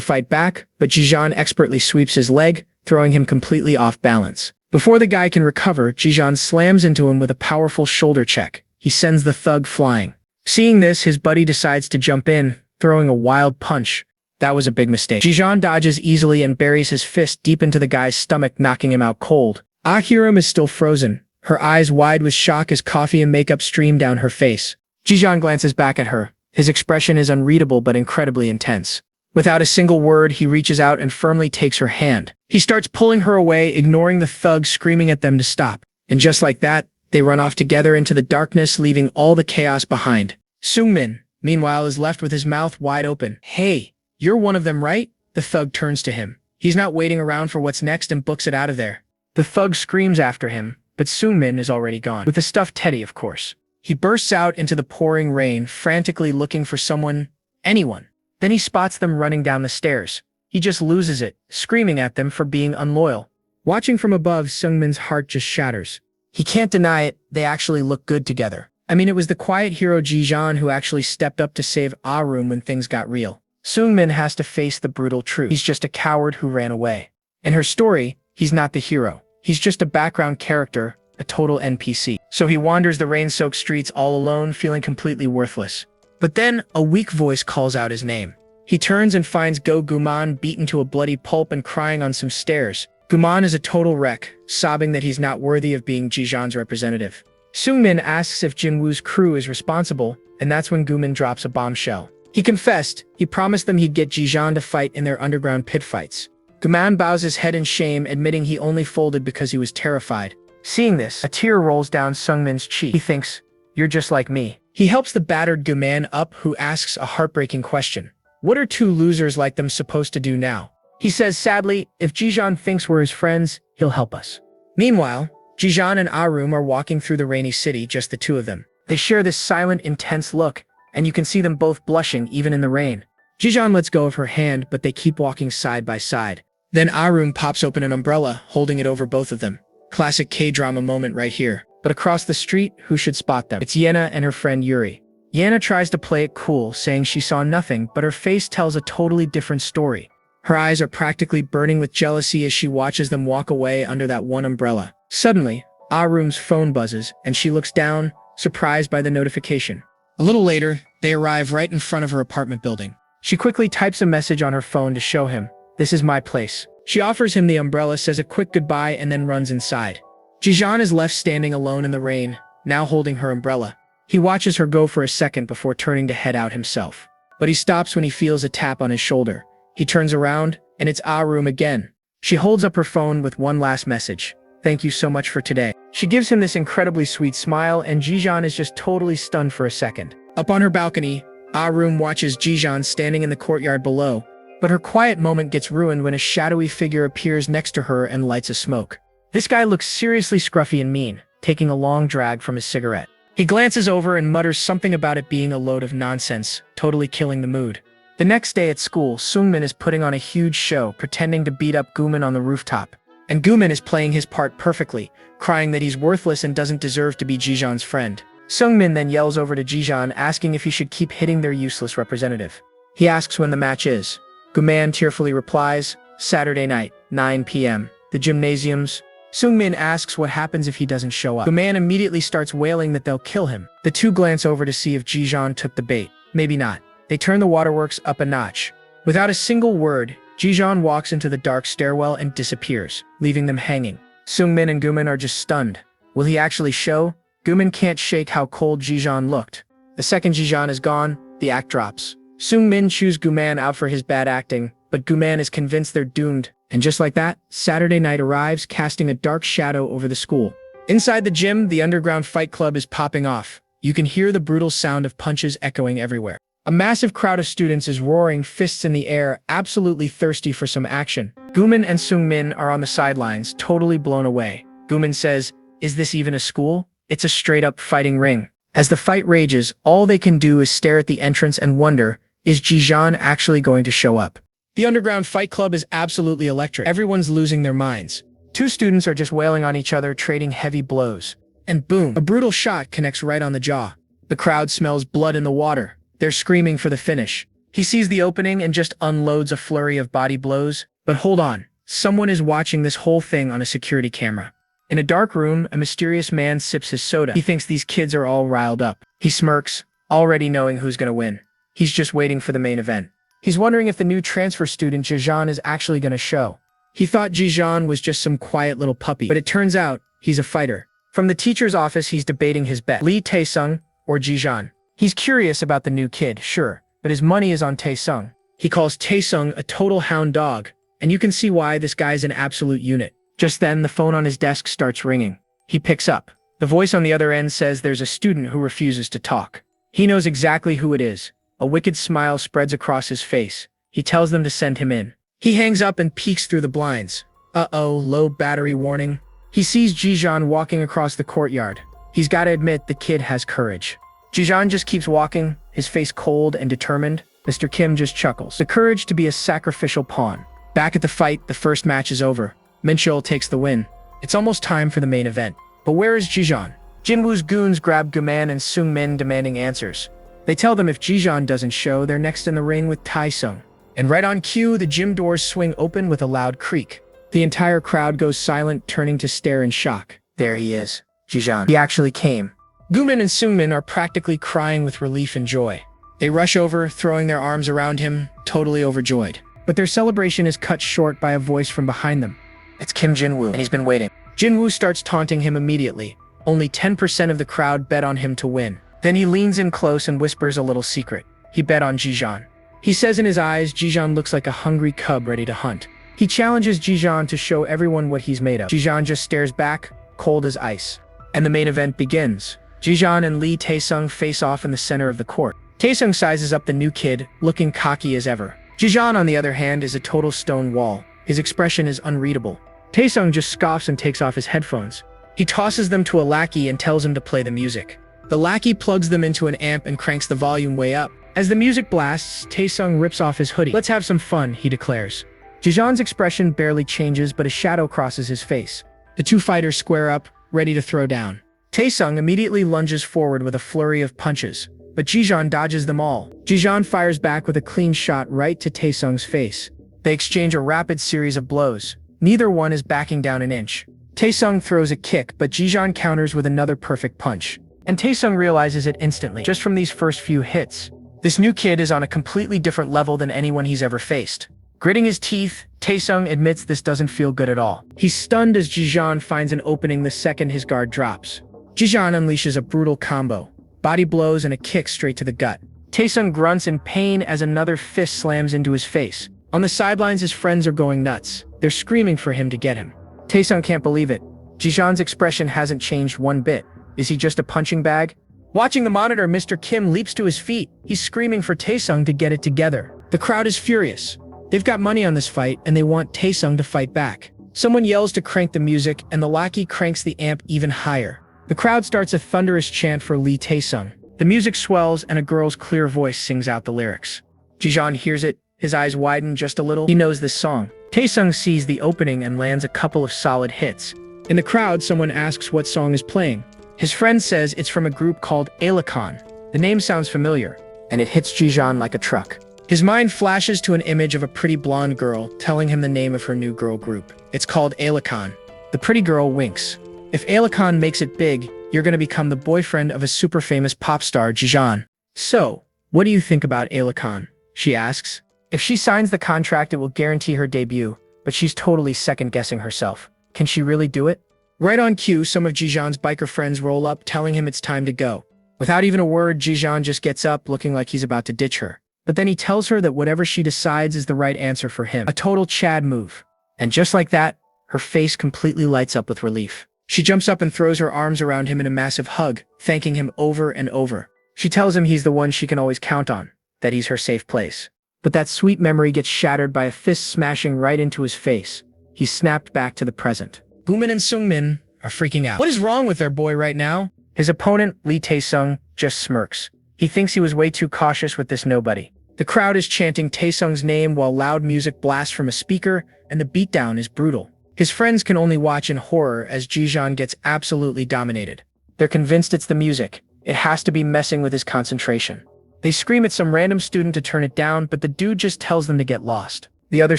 fight back, but Jijan expertly sweeps his leg, throwing him completely off balance. Before the guy can recover, Jijan slams into him with a powerful shoulder check. He sends the thug flying. Seeing this, his buddy decides to jump in, throwing a wild punch. That was a big mistake. Jijan dodges easily and buries his fist deep into the guy's stomach, knocking him out cold. Aryum is still frozen, her eyes wide with shock as coffee and makeup stream down her face. Jijeon glances back at her. His expression is unreadable but incredibly intense. Without a single word, he reaches out and firmly takes her hand. He starts pulling her away, ignoring the thugs screaming at them to stop. And just like that, they run off together into the darkness, leaving all the chaos behind. Seungmin, meanwhile, is left with his mouth wide open. Hey, you're one of them, right? The thug turns to him. He's not waiting around for what's next and books it out of there. The thug screams after him, but Seungmin is already gone. With the stuffed teddy, of course. He bursts out into the pouring rain, frantically looking for someone, anyone. Then he spots them running down the stairs. He just loses it, screaming at them for being unloyal. Watching from above, Seungmin's heart just shatters. He can't deny it, they actually look good together. I mean, it was the quiet hero Jijeon who actually stepped up to save Arum when things got real. Seungmin has to face the brutal truth. He's just a coward who ran away. In her story, he's not the hero. He's just a background character, a total NPC. So he wanders the rain-soaked streets all alone, feeling completely worthless. But then, a weak voice calls out his name. He turns and finds Go Guman beaten to a bloody pulp and crying on some stairs. Guman is a total wreck, sobbing that he's not worthy of being Jijeon's representative. Seungmin asks if Jinwoo's crew is responsible, and that's when Guman drops a bombshell. He confessed. He promised them he'd get Jijeon to fight in their underground pit fights. Guman bows his head in shame, admitting he only folded because he was terrified. Seeing this, a tear rolls down Seungmin's cheek. He thinks, "You're just like me." He helps the battered Guman up, who asks a heartbreaking question. What are two losers like them supposed to do now? He says sadly, if Jijeon thinks we're his friends, he'll help us. Meanwhile, Jijeon and Arum are walking through the rainy city, just the two of them. They share this silent, intense look, and you can see them both blushing even in the rain. Jijeon lets go of her hand, but they keep walking side by side. Then Arum pops open an umbrella, holding it over both of them. Classic K-drama moment right here. But across the street, who should spot them? It's Yena and her friend Yuri. Yena tries to play it cool, saying she saw nothing, but her face tells a totally different story. Her eyes are practically burning with jealousy as she watches them walk away under that one umbrella. Suddenly, Arum's phone buzzes, and she looks down, surprised by the notification. A little later, they arrive right in front of her apartment building. She quickly types a message on her phone to show him, "This is my place." She offers him the umbrella, says a quick goodbye, and then runs inside. Jijeon is left standing alone in the rain, now holding her umbrella. He watches her go for a second before turning to head out himself. But he stops when he feels a tap on his shoulder. He turns around, and it's Arum again. She holds up her phone with one last message. "Thank you so much for today." She gives him this incredibly sweet smile, and Jijeon is just totally stunned for a second. Up on her balcony, Arum watches Jijeon standing in the courtyard below. But her quiet moment gets ruined when a shadowy figure appears next to her and lights a smoke. This guy looks seriously scruffy and mean, taking a long drag from his cigarette. He glances over and mutters something about it being a load of nonsense, totally killing the mood. The next day at school, Seungmin is putting on a huge show, pretending to beat up Guman on the rooftop. And Guman is playing his part perfectly, crying that he's worthless and doesn't deserve to be Jijeon's friend. Seungmin then yells over to Jijeon, asking if he should keep hitting their useless representative. He asks when the match is. Guman tearfully replies, "Saturday night, 9 p.m., the gymnasiums." Seungmin asks what happens if he doesn't show up. Guman immediately starts wailing that they'll kill him. The two glance over to see if Jijeon took the bait. Maybe not. They turn the waterworks up a notch. Without a single word, Jijeon walks into the dark stairwell and disappears, leaving them hanging. Seungmin and Guman are just stunned. Will he actually show? Guman can't shake how cold Jijeon looked. The second Jijeon is gone, the act drops. Seungmin chews Guman out for his bad acting, but Guman is convinced they're doomed. And just like that, Saturday night arrives, casting a dark shadow over the school. Inside the gym, the underground fight club is popping off. You can hear the brutal sound of punches echoing everywhere. A massive crowd of students is roaring, fists in the air, absolutely thirsty for some action. Guman and Seungmin are on the sidelines, totally blown away. Guman says, "Is this even a school? It's a straight-up fighting ring." As the fight rages, all they can do is stare at the entrance and wonder, is Jijeon actually going to show up? The underground fight club is absolutely electric. Everyone's losing their minds. Two students are just wailing on each other, trading heavy blows. And boom, a brutal shot connects right on the jaw. The crowd smells blood in the water. They're screaming for the finish. He sees the opening and just unloads a flurry of body blows. But hold on, someone is watching this whole thing on a security camera. In a dark room, a mysterious man sips his soda. He thinks these kids are all riled up. He smirks, already knowing who's gonna win. He's just waiting for the main event. He's wondering if the new transfer student Jijeon is actually gonna show. He thought Jijeon was just some quiet little puppy, but it turns out he's a fighter. From the teacher's office, he's debating his bet. Lee Tae-sung or Ji-jeon. He's curious about the new kid, sure, but his money is on Tae-sung. He calls Tae-sung a total hound dog, and you can see why. This guy's an absolute unit. Just then, the phone on his desk starts ringing. He picks up. The voice on the other end says there's a student who refuses to talk. He knows exactly who it is. A wicked smile spreads across his face. He tells them to send him in. He hangs up and peeks through the blinds. Uh-oh, low battery warning. He sees Ji-jeon walking across the courtyard. He's gotta admit, the kid has courage. Ji-jeon just keeps walking, his face cold and determined. Mr. Kim just chuckles. The courage to be a sacrificial pawn. Back at the fight, the first match is over. Minchul takes the win. It's almost time for the main event. But where is Ji-jeon? Jinwoo's goons grab Guman and Sung-min demanding answers. They tell them if Ji-jeon doesn't show, they're next in the ring with Tae-sung. And right on cue, the gym doors swing open with a loud creak. The entire crowd goes silent, turning to stare in shock. There he is, Ji-jeon. He actually came. Guman and Sung-min are practically crying with relief and joy. They rush over, throwing their arms around him, totally overjoyed. But their celebration is cut short by a voice from behind them. It's Kim Jinwoo, and he's been waiting. Jinwoo starts taunting him immediately. Only 10% of the crowd bet on him to win. Then he leans in close and whispers a little secret. He bet on Ji-jeon. He says in his eyes, Ji-jeon looks like a hungry cub ready to hunt. He challenges Ji-jeon to show everyone what he's made of. Ji-jeon just stares back, cold as ice. And the main event begins. Ji-jeon and Lee Tae-sung face off in the center of the court. Tae-sung sizes up the new kid, looking cocky as ever. Ji-jeon, on the other hand, is a total stone wall. His expression is unreadable. Tae-sung just scoffs and takes off his headphones. He tosses them to a lackey and tells him to play the music. The lackey plugs them into an amp and cranks the volume way up. As the music blasts, Tae-sung rips off his hoodie. "Let's have some fun," he declares. Ji-jeon's expression barely changes, but a shadow crosses his face. The two fighters square up, ready to throw down. Tae-sung immediately lunges forward with a flurry of punches, but Ji-jeon dodges them all. Ji-jeon fires back with a clean shot right to Tae-sung's face. They exchange a rapid series of blows. Neither one is backing down an inch. Tae-sung throws a kick, but Ji-jeon counters with another perfect punch. And Tae-sung realizes it instantly, just from these first few hits. This new kid is on a completely different level than anyone he's ever faced. Gritting his teeth, Tae-sung admits this doesn't feel good at all. He's stunned as Ji-jeon finds an opening the second his guard drops. Ji-jeon unleashes a brutal combo. Body blows and a kick straight to the gut. Tae-sung grunts in pain as another fist slams into his face. On the sidelines, his friends are going nuts. They're screaming for him to get him. Tae-sung can't believe it. Ji-jeon's expression hasn't changed one bit. Is he just a punching bag? Watching the monitor, Mr. Kim leaps to his feet. He's screaming for Tae-sung to get it together. The crowd is furious. They've got money on this fight, and they want Tae-sung to fight back. Someone yells to crank the music, and the lackey cranks the amp even higher. The crowd starts a thunderous chant for Lee Tae-sung. The music swells, and a girl's clear voice sings out the lyrics. Ji-jeon hears it. His eyes widen just a little. He knows this song. Tae-sung sees the opening and lands a couple of solid hits. In the crowd, someone asks what song is playing. His friend says it's from a group called Anicap. The name sounds familiar, and it hits Ji-jeon like a truck. His mind flashes to an image of a pretty blonde girl telling him the name of her new girl group. It's called Anicap. The pretty girl winks. If Anicap makes it big, you're gonna become the boyfriend of a super famous pop star, Ji-jeon. So, what do you think about Anicap? She asks. If she signs the contract, it will guarantee her debut, but she's totally second-guessing herself. Can she really do it? Right on cue, some of Ji-jeon's biker friends roll up, telling him it's time to go. Without even a word, Ji-jeon just gets up, looking like he's about to ditch her. But then he tells her that whatever she decides is the right answer for him. A total Chad move. And just like that, her face completely lights up with relief. She jumps up and throws her arms around him in a massive hug, thanking him over and over. She tells him he's the one she can always count on, that he's her safe place. But that sweet memory gets shattered by a fist smashing right into his face. He's snapped back to the present. Guman and Sung-min are freaking out. What is wrong with their boy right now? His opponent, Lee Tae-sung, just smirks. He thinks he was way too cautious with this nobody. The crowd is chanting Tae-sung's name while loud music blasts from a speaker, and the beatdown is brutal. His friends can only watch in horror as Ji-jeon gets absolutely dominated. They're convinced it's the music. It has to be messing with his concentration. They scream at some random student to turn it down, but the dude just tells them to get lost. The other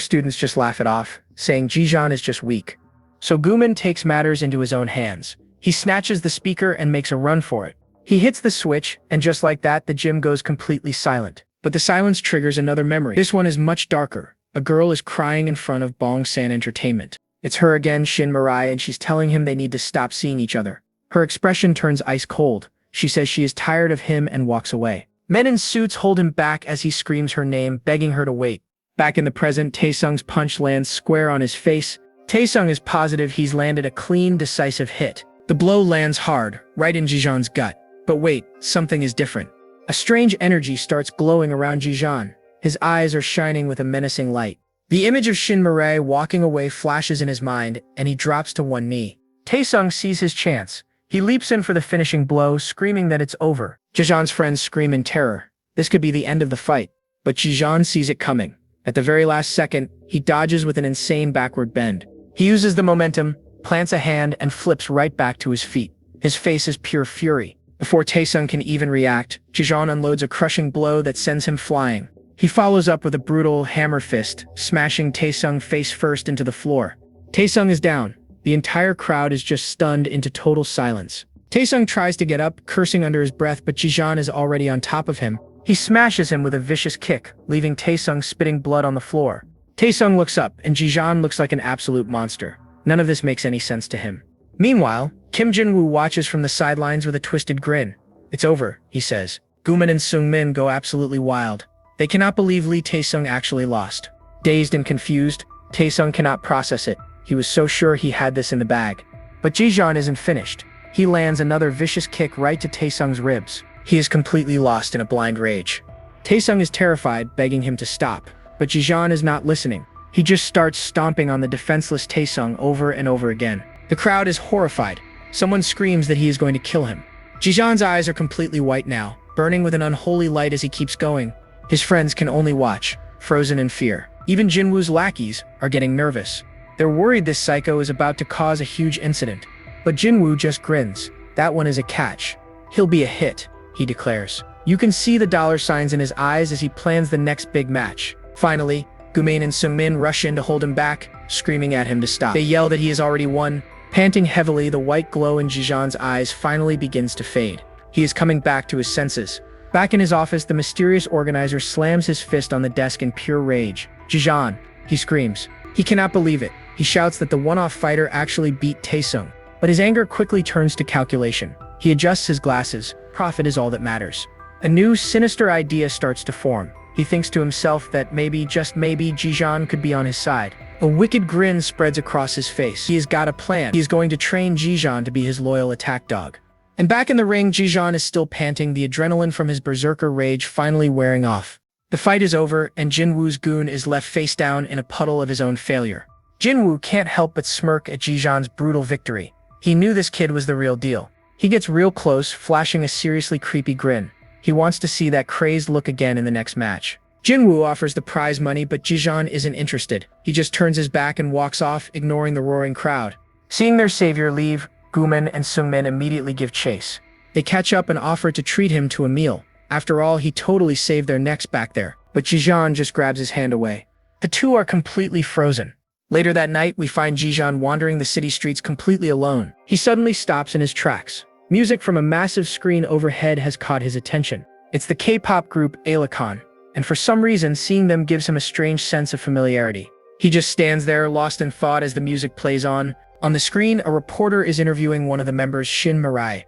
students just laugh it off, saying Ji-jeon is just weak. So Guman takes matters into his own hands. He snatches the speaker and makes a run for it. He hits the switch, and just like that, the gym goes completely silent. But the silence triggers another memory. This one is much darker. A girl is crying in front of Bong San Entertainment. It's her again, Shin Mirai, and she's telling him they need to stop seeing each other. Her expression turns ice cold. She says she is tired of him and walks away. Men in suits hold him back as he screams her name, begging her to wait. Back in the present, Taesung's punch lands square on his face. Taesung is positive he's landed a clean, decisive hit. The blow lands hard, right in Jijan's gut. But wait, something is different. A strange energy starts glowing around Jijan. His eyes are shining with a menacing light. The image of Shin Mirai walking away flashes in his mind, and he drops to one knee. Taesung sees his chance. He leaps in for the finishing blow, screaming that it's over. Jijan's friends scream in terror. This could be the end of the fight. But Jijan sees it coming. At the very last second, he dodges with an insane backward bend. He uses the momentum, plants a hand, and flips right back to his feet. His face is pure fury. Before Taesung can even react, Jijan unloads a crushing blow that sends him flying. He follows up with a brutal hammer fist, smashing Taesung face first into the floor. Taesung is down. The entire crowd is just stunned into total silence. Taesung tries to get up, cursing under his breath, but Jijan is already on top of him. He smashes him with a vicious kick, leaving Taesung spitting blood on the floor. Taesung looks up, and Jijan looks like an absolute monster. None of this makes any sense to him. Meanwhile, Kim Jin-woo watches from the sidelines with a twisted grin. It's over, he says. Guman and Seung-min go absolutely wild. They cannot believe Lee Taesung actually lost. Dazed and confused, Taesung cannot process it. He was so sure he had this in the bag. But Jijan isn't finished. He lands another vicious kick right to Taesung's ribs. He is completely lost in a blind rage. Taesung is terrified, begging him to stop. But Jijan is not listening. He just starts stomping on the defenseless Taesung over and over again. The crowd is horrified. Someone screams that he is going to kill him. Jijan's eyes are completely white now, burning with an unholy light as he keeps going. His friends can only watch, frozen in fear. Even Jinwoo's lackeys are getting nervous. They're worried this psycho is about to cause a huge incident. But Jinwoo just grins. That one is a catch. He'll be a hit, he declares. You can see the dollar signs in his eyes as he plans the next big match. Finally, Gumain and Seung-min rush in to hold him back, screaming at him to stop. They yell that he has already won. Panting heavily, the white glow in Jijan's eyes finally begins to fade. He is coming back to his senses. Back in his office, the mysterious organizer slams his fist on the desk in pure rage. Jijan, he screams. He cannot believe it. He shouts that the one-off fighter actually beat Taesung. But his anger quickly turns to calculation. He adjusts his glasses. Profit is all that matters. A new, sinister idea starts to form. He thinks to himself that maybe, just maybe, Jijan could be on his side. A wicked grin spreads across his face. He has got a plan. He is going to train Jijan to be his loyal attack dog. And back in the ring, Jijan is still panting, the adrenaline from his berserker rage finally wearing off. The fight is over, and Jinwoo's goon is left face down in a puddle of his own failure. Jinwoo can't help but smirk at Jijan's brutal victory. He knew this kid was the real deal. He gets real close, flashing a seriously creepy grin. He wants to see that crazed look again in the next match. Jinwoo offers the prize money, but Jijan isn't interested. He just turns his back and walks off, ignoring the roaring crowd. Seeing their savior leave, Guman and Seung-min immediately give chase. They catch up and offer to treat him to a meal. After all, he totally saved their necks back there. But Jijan just grabs his hand away. The two are completely frozen. Later that night, we find Jijan wandering the city streets completely alone. He suddenly stops in his tracks. Music from a massive screen overhead has caught his attention. It's the K-pop group Alicon, and for some reason, seeing them gives him a strange sense of familiarity. He just stands there, lost in thought as the music plays on. On the screen, a reporter is interviewing one of the members, Shin Mirai.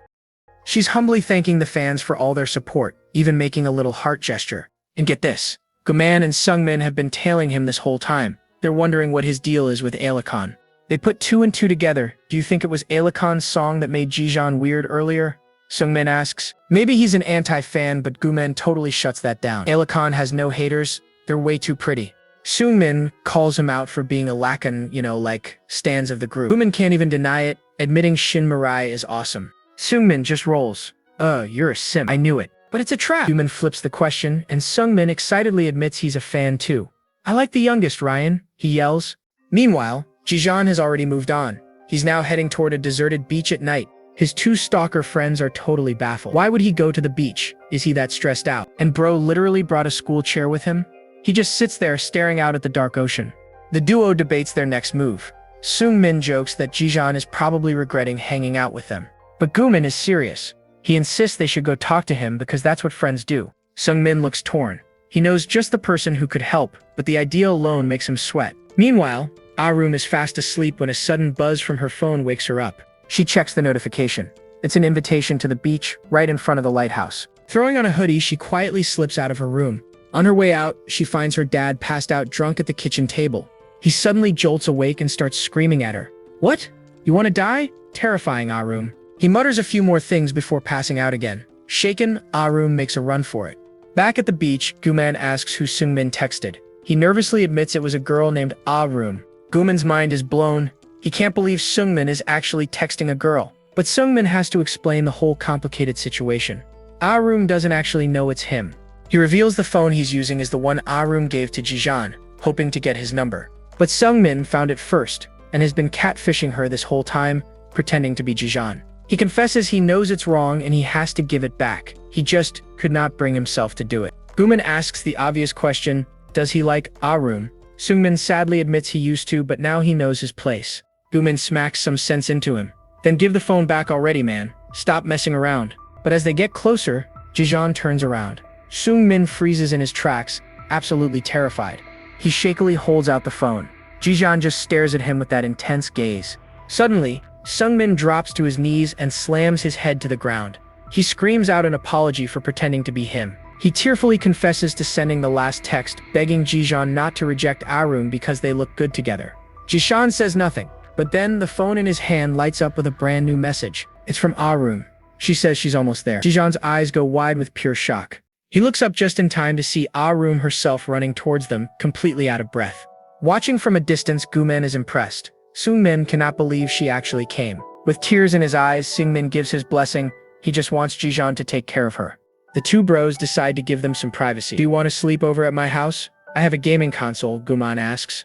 She's humbly thanking the fans for all their support, even making a little heart gesture. And get this, Guman and Seung-min have been tailing him this whole time. They're wondering what his deal is with Alicon. They put two and two together. Do you think it was Alicon's song that made Jijan weird earlier? Seung-min asks. Maybe he's an anti-fan, but Guman totally shuts that down. Alicon has no haters. They're way too pretty. Seung-min calls him out for being a lacan, like stans of the group. Guman can't even deny it, admitting Shin Mirai is awesome. Seung-min just rolls. You're a simp. I knew it. But it's a trap. Guman flips the question, and Seung-min excitedly admits he's a fan too. I like the youngest, Ryan, he yells. Meanwhile, Jijan has already moved on. He's now heading toward a deserted beach at night. His two stalker friends are totally baffled. Why would he go to the beach? Is he that stressed out? And bro literally brought a school chair with him? He just sits there staring out at the dark ocean. The duo debates their next move. Seung-min jokes that Jijan is probably regretting hanging out with them. But Guman is serious. He insists they should go talk to him because that's what friends do. Seung-min looks torn. He knows just the person who could help, but the idea alone makes him sweat. Meanwhile, Arum is fast asleep when a sudden buzz from her phone wakes her up. She checks the notification. It's an invitation to the beach, right in front of the lighthouse. Throwing on a hoodie, she quietly slips out of her room. On her way out, she finds her dad passed out drunk at the kitchen table. He suddenly jolts awake and starts screaming at her. "What? You want to die?" Terrifying Arum. He mutters a few more things before passing out again. Shaken, Arum makes a run for it. Back at the beach, Guman asks who Seungmin texted. He nervously admits it was a girl named Arum. Guman's mind is blown. He can't believe Seungmin is actually texting a girl. But Seungmin has to explain the whole complicated situation. Arum doesn't actually know it's him. He reveals the phone he's using is the one Arum gave to Jijan, hoping to get his number. But Seungmin found it first, and has been catfishing her this whole time, pretending to be Jijan. He confesses he knows it's wrong and he has to give it back. He just could not bring himself to do it. Guman asks the obvious question, does he like Arum? Seungmin sadly admits he used to, but now he knows his place. Guman smacks some sense into him. Then give the phone back already, man. Stop messing around. But as they get closer, Jijan turns around. Seungmin freezes in his tracks, absolutely terrified. He shakily holds out the phone. Jijan just stares at him with that intense gaze. Suddenly, Seungmin drops to his knees and slams his head to the ground. He screams out an apology for pretending to be him. He tearfully confesses to sending the last text, begging Jijan not to reject Arum because they look good together. Jijan says nothing, but then the phone in his hand lights up with a brand new message. It's from Arum. She says she's almost there. Jijan's eyes go wide with pure shock. He looks up just in time to see Arum herself running towards them, completely out of breath. Watching from a distance, Guman is impressed. Seungmin cannot believe she actually came. With tears in his eyes, Seungmin gives his blessing. He just wants Jijan to take care of her. The two bros decide to give them some privacy. Do you want to sleep over at my house? I have a gaming console, Guman asks.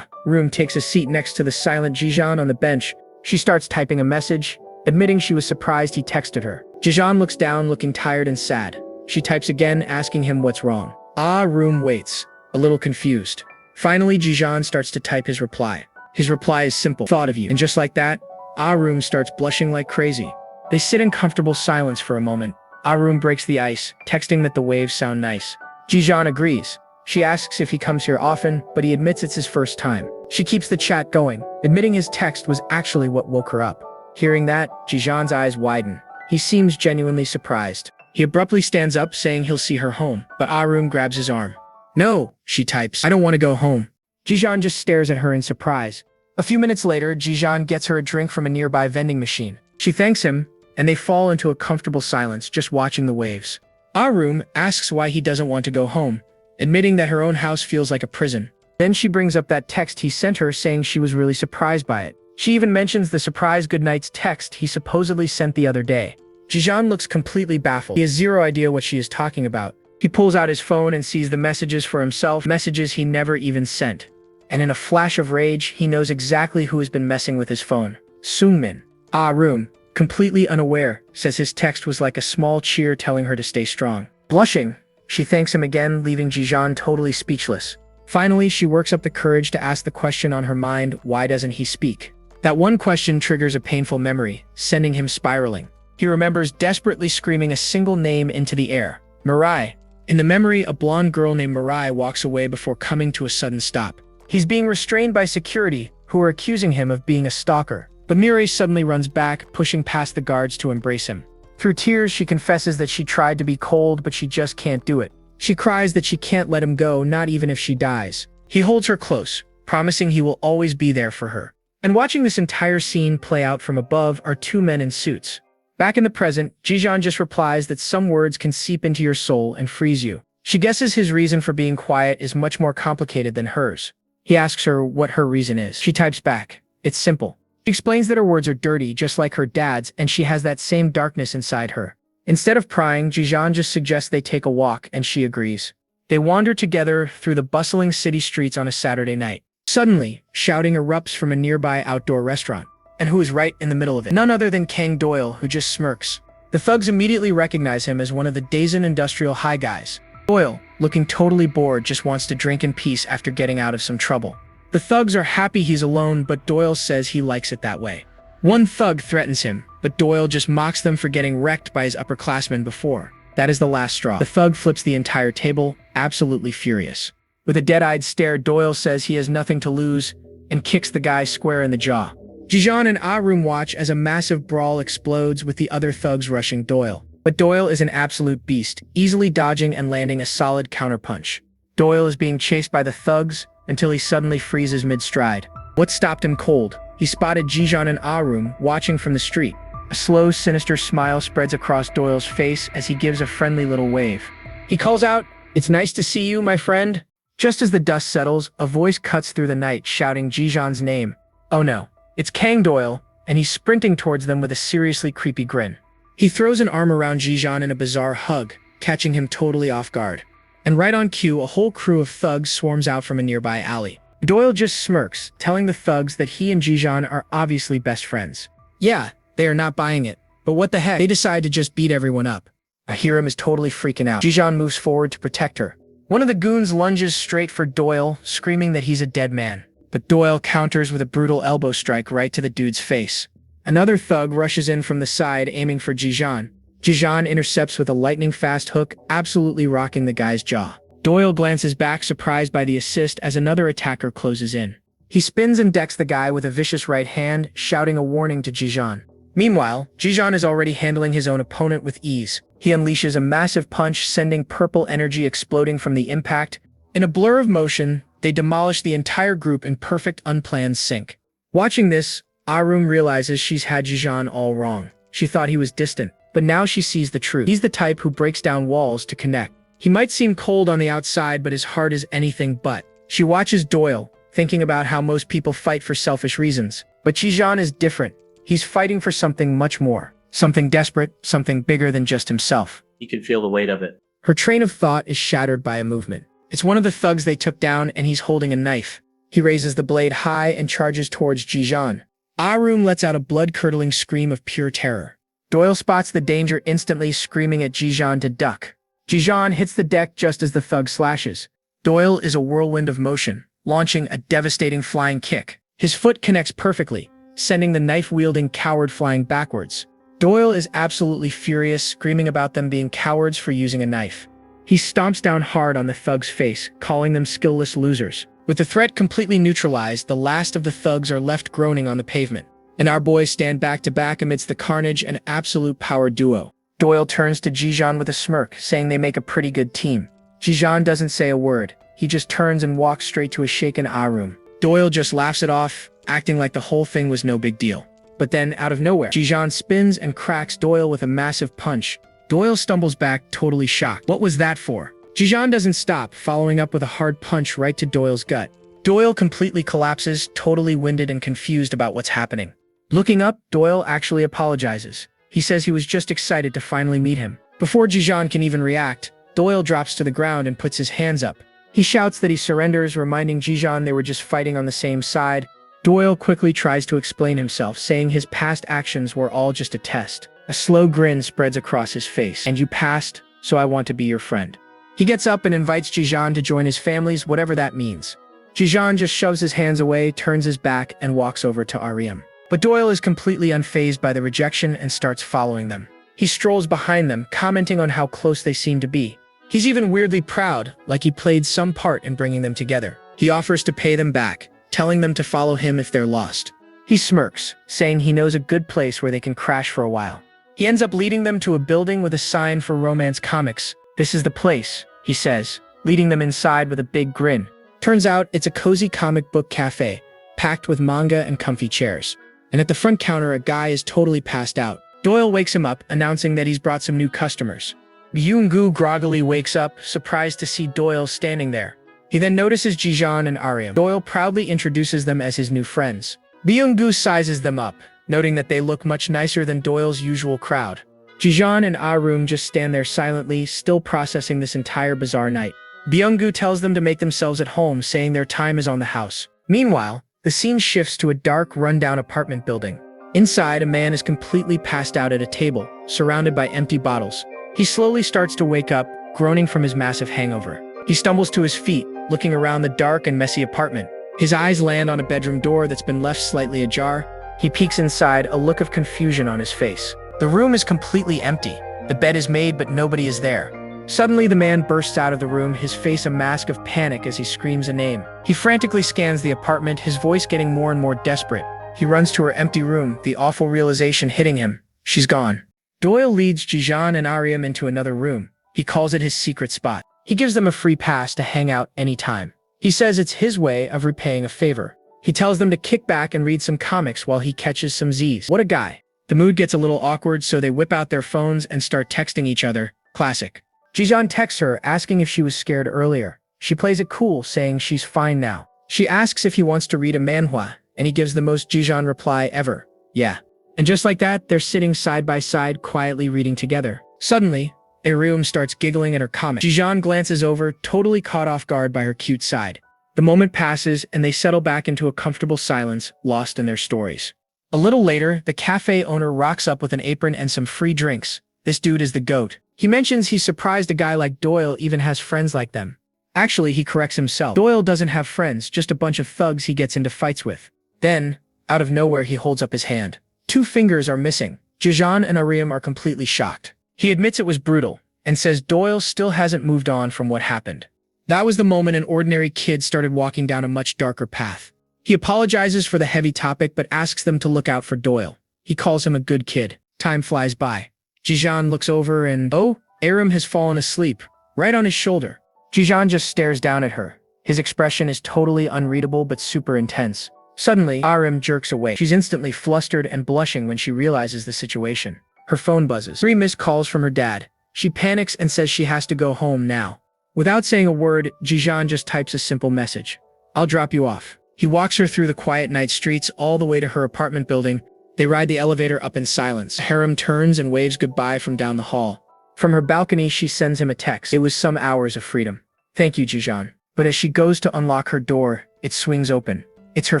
Rum takes a seat next to the silent Jijan on the bench. She starts typing a message, admitting she was surprised he texted her. Jijan looks down, looking tired and sad. She types again, asking him what's wrong. Rum waits, a little confused. Finally, Jijan starts to type his reply. His reply is simple. Thought of you. And just like that, Arum starts blushing like crazy. They sit in comfortable silence for a moment. Arum breaks the ice, texting that the waves sound nice. Jijan agrees. She asks if he comes here often, but he admits it's his first time. She keeps the chat going, admitting his text was actually what woke her up. Hearing that, Jijan's eyes widen. He seems genuinely surprised. He abruptly stands up, saying he'll see her home, but Arum grabs his arm. No, she types. I don't want to go home. Jijan just stares at her in surprise. A few minutes later, Jijan gets her a drink from a nearby vending machine. She thanks him, and they fall into a comfortable silence, just watching the waves. Arum asks why he doesn't want to go home, admitting that her own house feels like a prison. Then she brings up that text he sent her, saying she was really surprised by it. She even mentions the surprise goodnights text he supposedly sent the other day. Jijan looks completely baffled. He has zero idea what she is talking about. He pulls out his phone and sees the messages for himself, messages he never even sent. And in a flash of rage, he knows exactly who has been messing with his phone. Seungmin. Arum, completely unaware, says his text was like a small cheer telling her to stay strong. Blushing, she thanks him again, leaving Jijan totally speechless. Finally, she works up the courage to ask the question on her mind, why doesn't he speak? That one question triggers a painful memory, sending him spiraling. He remembers desperately screaming a single name into the air. Mirai. In the memory, a blonde girl named Mirai walks away before coming to a sudden stop. He's being restrained by security, who are accusing him of being a stalker. But Mirai suddenly runs back, pushing past the guards to embrace him. Through tears, she confesses that she tried to be cold, but she just can't do it. She cries that she can't let him go, not even if she dies. He holds her close, promising he will always be there for her. And watching this entire scene play out from above are two men in suits. Back in the present, Jijan just replies that some words can seep into your soul and freeze you. She guesses his reason for being quiet is much more complicated than hers. He asks her what her reason is. She types back, it's simple. She explains that her words are dirty, just like her dad's, and she has that same darkness inside her. Instead of prying, Jijan just suggests they take a walk, and she agrees. They wander together through the bustling city streets on a Saturday night. Suddenly, shouting erupts from a nearby outdoor restaurant. And who is right in the middle of it? None other than Kang Doyle, who just smirks. The thugs immediately recognize him as one of the Dazen Industrial High guys. Doyle, looking totally bored, just wants to drink in peace after getting out of some trouble. The thugs are happy he's alone, but Doyle says he likes it that way. One thug threatens him, but Doyle just mocks them for getting wrecked by his upperclassmen before. That is the last straw. The thug flips the entire table, absolutely furious. With a dead-eyed stare, Doyle says he has nothing to lose and kicks the guy square in the jaw. Jijan and Ah-room watch as a massive brawl explodes with the other thugs rushing Doyle. But Doyle is an absolute beast, easily dodging and landing a solid counterpunch. Doyle is being chased by the thugs until he suddenly freezes mid-stride. What stopped him cold? He spotted Jijan and Ah-room watching from the street. A slow, sinister smile spreads across Doyle's face as he gives a friendly little wave. He calls out, "It's nice to see you, my friend." Just as the dust settles, a voice cuts through the night shouting Jijan's name. Oh no, it's Kang Doyle, and he's sprinting towards them with a seriously creepy grin. He throws an arm around Jijan in a bizarre hug, catching him totally off guard. And right on cue, a whole crew of thugs swarms out from a nearby alley. Doyle just smirks, telling the thugs that he and Jijan are obviously best friends. Yeah, they are not buying it, but what the heck, they decide to just beat everyone up. Ahiram is totally freaking out. Jijan moves forward to protect her. One of the goons lunges straight for Doyle, screaming that he's a dead man. But Doyle counters with a brutal elbow strike right to the dude's face. Another thug rushes in from the side, aiming for Jijan. Jijan intercepts with a lightning-fast hook, absolutely rocking the guy's jaw. Doyle glances back, surprised by the assist as another attacker closes in. He spins and decks the guy with a vicious right hand, shouting a warning to Jijan. Meanwhile, Jijan is already handling his own opponent with ease. He unleashes a massive punch, sending purple energy exploding from the impact. In a blur of motion, they demolish the entire group in perfect unplanned sync. Watching this, Ah-room realizes she's had Jijan all wrong. She thought he was distant, but now she sees the truth. He's the type who breaks down walls to connect. He might seem cold on the outside, but his heart is anything but. She watches Doyle, thinking about how most people fight for selfish reasons. But Jijan is different. He's fighting for something much more. Something desperate, something bigger than just himself. You can feel the weight of it. Her train of thought is shattered by a movement. It's one of the thugs they took down, and he's holding a knife. He raises the blade high and charges towards Jijan. Ah-room lets out a blood-curdling scream of pure terror. Doyle spots the danger instantly, screaming at Jijan to duck. Jijan hits the deck just as the thug slashes. Doyle is a whirlwind of motion, launching a devastating flying kick. His foot connects perfectly, sending the knife-wielding coward flying backwards. Doyle is absolutely furious, screaming about them being cowards for using a knife. He stomps down hard on the thug's face, calling them skillless losers. With the threat completely neutralized, the last of the thugs are left groaning on the pavement. And our boys stand back to back amidst the carnage, an absolute power duo. Doyle turns to Jijan with a smirk, saying they make a pretty good team. Jijan doesn't say a word. He just turns and walks straight to a shaken Ah-room. Doyle just laughs it off, acting like the whole thing was no big deal. But then, out of nowhere, Jijan spins and cracks Doyle with a massive punch. Doyle stumbles back, totally shocked. What was that for? Jijan doesn't stop, following up with a hard punch right to Doyle's gut. Doyle completely collapses, totally winded and confused about what's happening. Looking up, Doyle actually apologizes. He says he was just excited to finally meet him. Before Jijan can even react, Doyle drops to the ground and puts his hands up. He shouts that he surrenders, reminding Jijan they were just fighting on the same side. Doyle quickly tries to explain himself, saying his past actions were all just a test. A slow grin spreads across his face. And you passed, so I want to be your friend. He gets up and invites Jijan to join his families, whatever that means. Jijan just shoves his hands away, turns his back, and walks over to Ariam. But Doyle is completely unfazed by the rejection and starts following them. He strolls behind them, commenting on how close they seem to be. He's even weirdly proud, like he played some part in bringing them together. He offers to pay them back, telling them to follow him if they're lost. He smirks, saying he knows a good place where they can crash for a while. He ends up leading them to a building with a sign for romance comics. This is the place, he says, leading them inside with a big grin. Turns out it's a cozy comic book cafe, packed with manga and comfy chairs. And at the front counter, a guy is totally passed out. Doyle wakes him up, announcing that he's brought some new customers. Byung-gu groggily wakes up, surprised to see Doyle standing there. He then notices Jijan and Ariam. Doyle proudly introduces them as his new friends. Byung-gu sizes them up, noting that they look much nicer than Doyle's usual crowd. Jijan and Ah-room just stand there silently, still processing this entire bizarre night. Byung-gu tells them to make themselves at home, saying their time is on the house. Meanwhile, the scene shifts to a dark, rundown apartment building. Inside, a man is completely passed out at a table, surrounded by empty bottles. He slowly starts to wake up, groaning from his massive hangover. He stumbles to his feet, looking around the dark and messy apartment. His eyes land on a bedroom door that's been left slightly ajar. He peeks inside, a look of confusion on his face. The room is completely empty. The bed is made, but nobody is there. Suddenly, the man bursts out of the room, his face a mask of panic as he screams a name. He frantically scans the apartment, his voice getting more and more desperate. He runs to her empty room, the awful realization hitting him. She's gone. Doyle leads Jijan and Ariam into another room. He calls it his secret spot. He gives them a free pass to hang out anytime. He says it's his way of repaying a favor. He tells them to kick back and read some comics while he catches some Z's. What a guy. The mood gets a little awkward, so they whip out their phones and start texting each other. Classic. Jijan texts her, asking if she was scared earlier. She plays it cool, saying she's fine now. She asks if he wants to read a manhwa, and he gives the most Jijan reply ever. Yeah. And just like that, they're sitting side by side, quietly reading together. Suddenly, Ariam starts giggling at her comic. Jijan glances over, totally caught off guard by her cute side. The moment passes, and they settle back into a comfortable silence, lost in their stories. A little later, the cafe owner rocks up with an apron and some free drinks. This dude is the GOAT. He mentions he's surprised a guy like Doyle even has friends like them. Actually, he corrects himself. Doyle doesn't have friends, just a bunch of thugs he gets into fights with. Then, out of nowhere, he holds up his hand. 2 fingers are missing. Jijan and Ariam are completely shocked. He admits it was brutal, and says Doyle still hasn't moved on from what happened. That was the moment an ordinary kid started walking down a much darker path. He apologizes for the heavy topic, but asks them to look out for Doyle. He calls him a good kid. Time flies by. Jijan looks over and, oh, Ariam has fallen asleep, right on his shoulder. Jijan just stares down at her. His expression is totally unreadable but super intense. Suddenly, Ariam jerks away. She's instantly flustered and blushing when she realizes the situation. Her phone buzzes. 3 missed calls from her dad. She panics and says she has to go home now. Without saying a word, Jijan just types a simple message. I'll drop you off. He walks her through the quiet night streets all the way to her apartment building. They ride the elevator up in silence. Ariam turns and waves goodbye from down the hall. From her balcony, she sends him a text. It was some hours of freedom. Thank you, Jijan. But as she goes to unlock her door, it swings open. It's her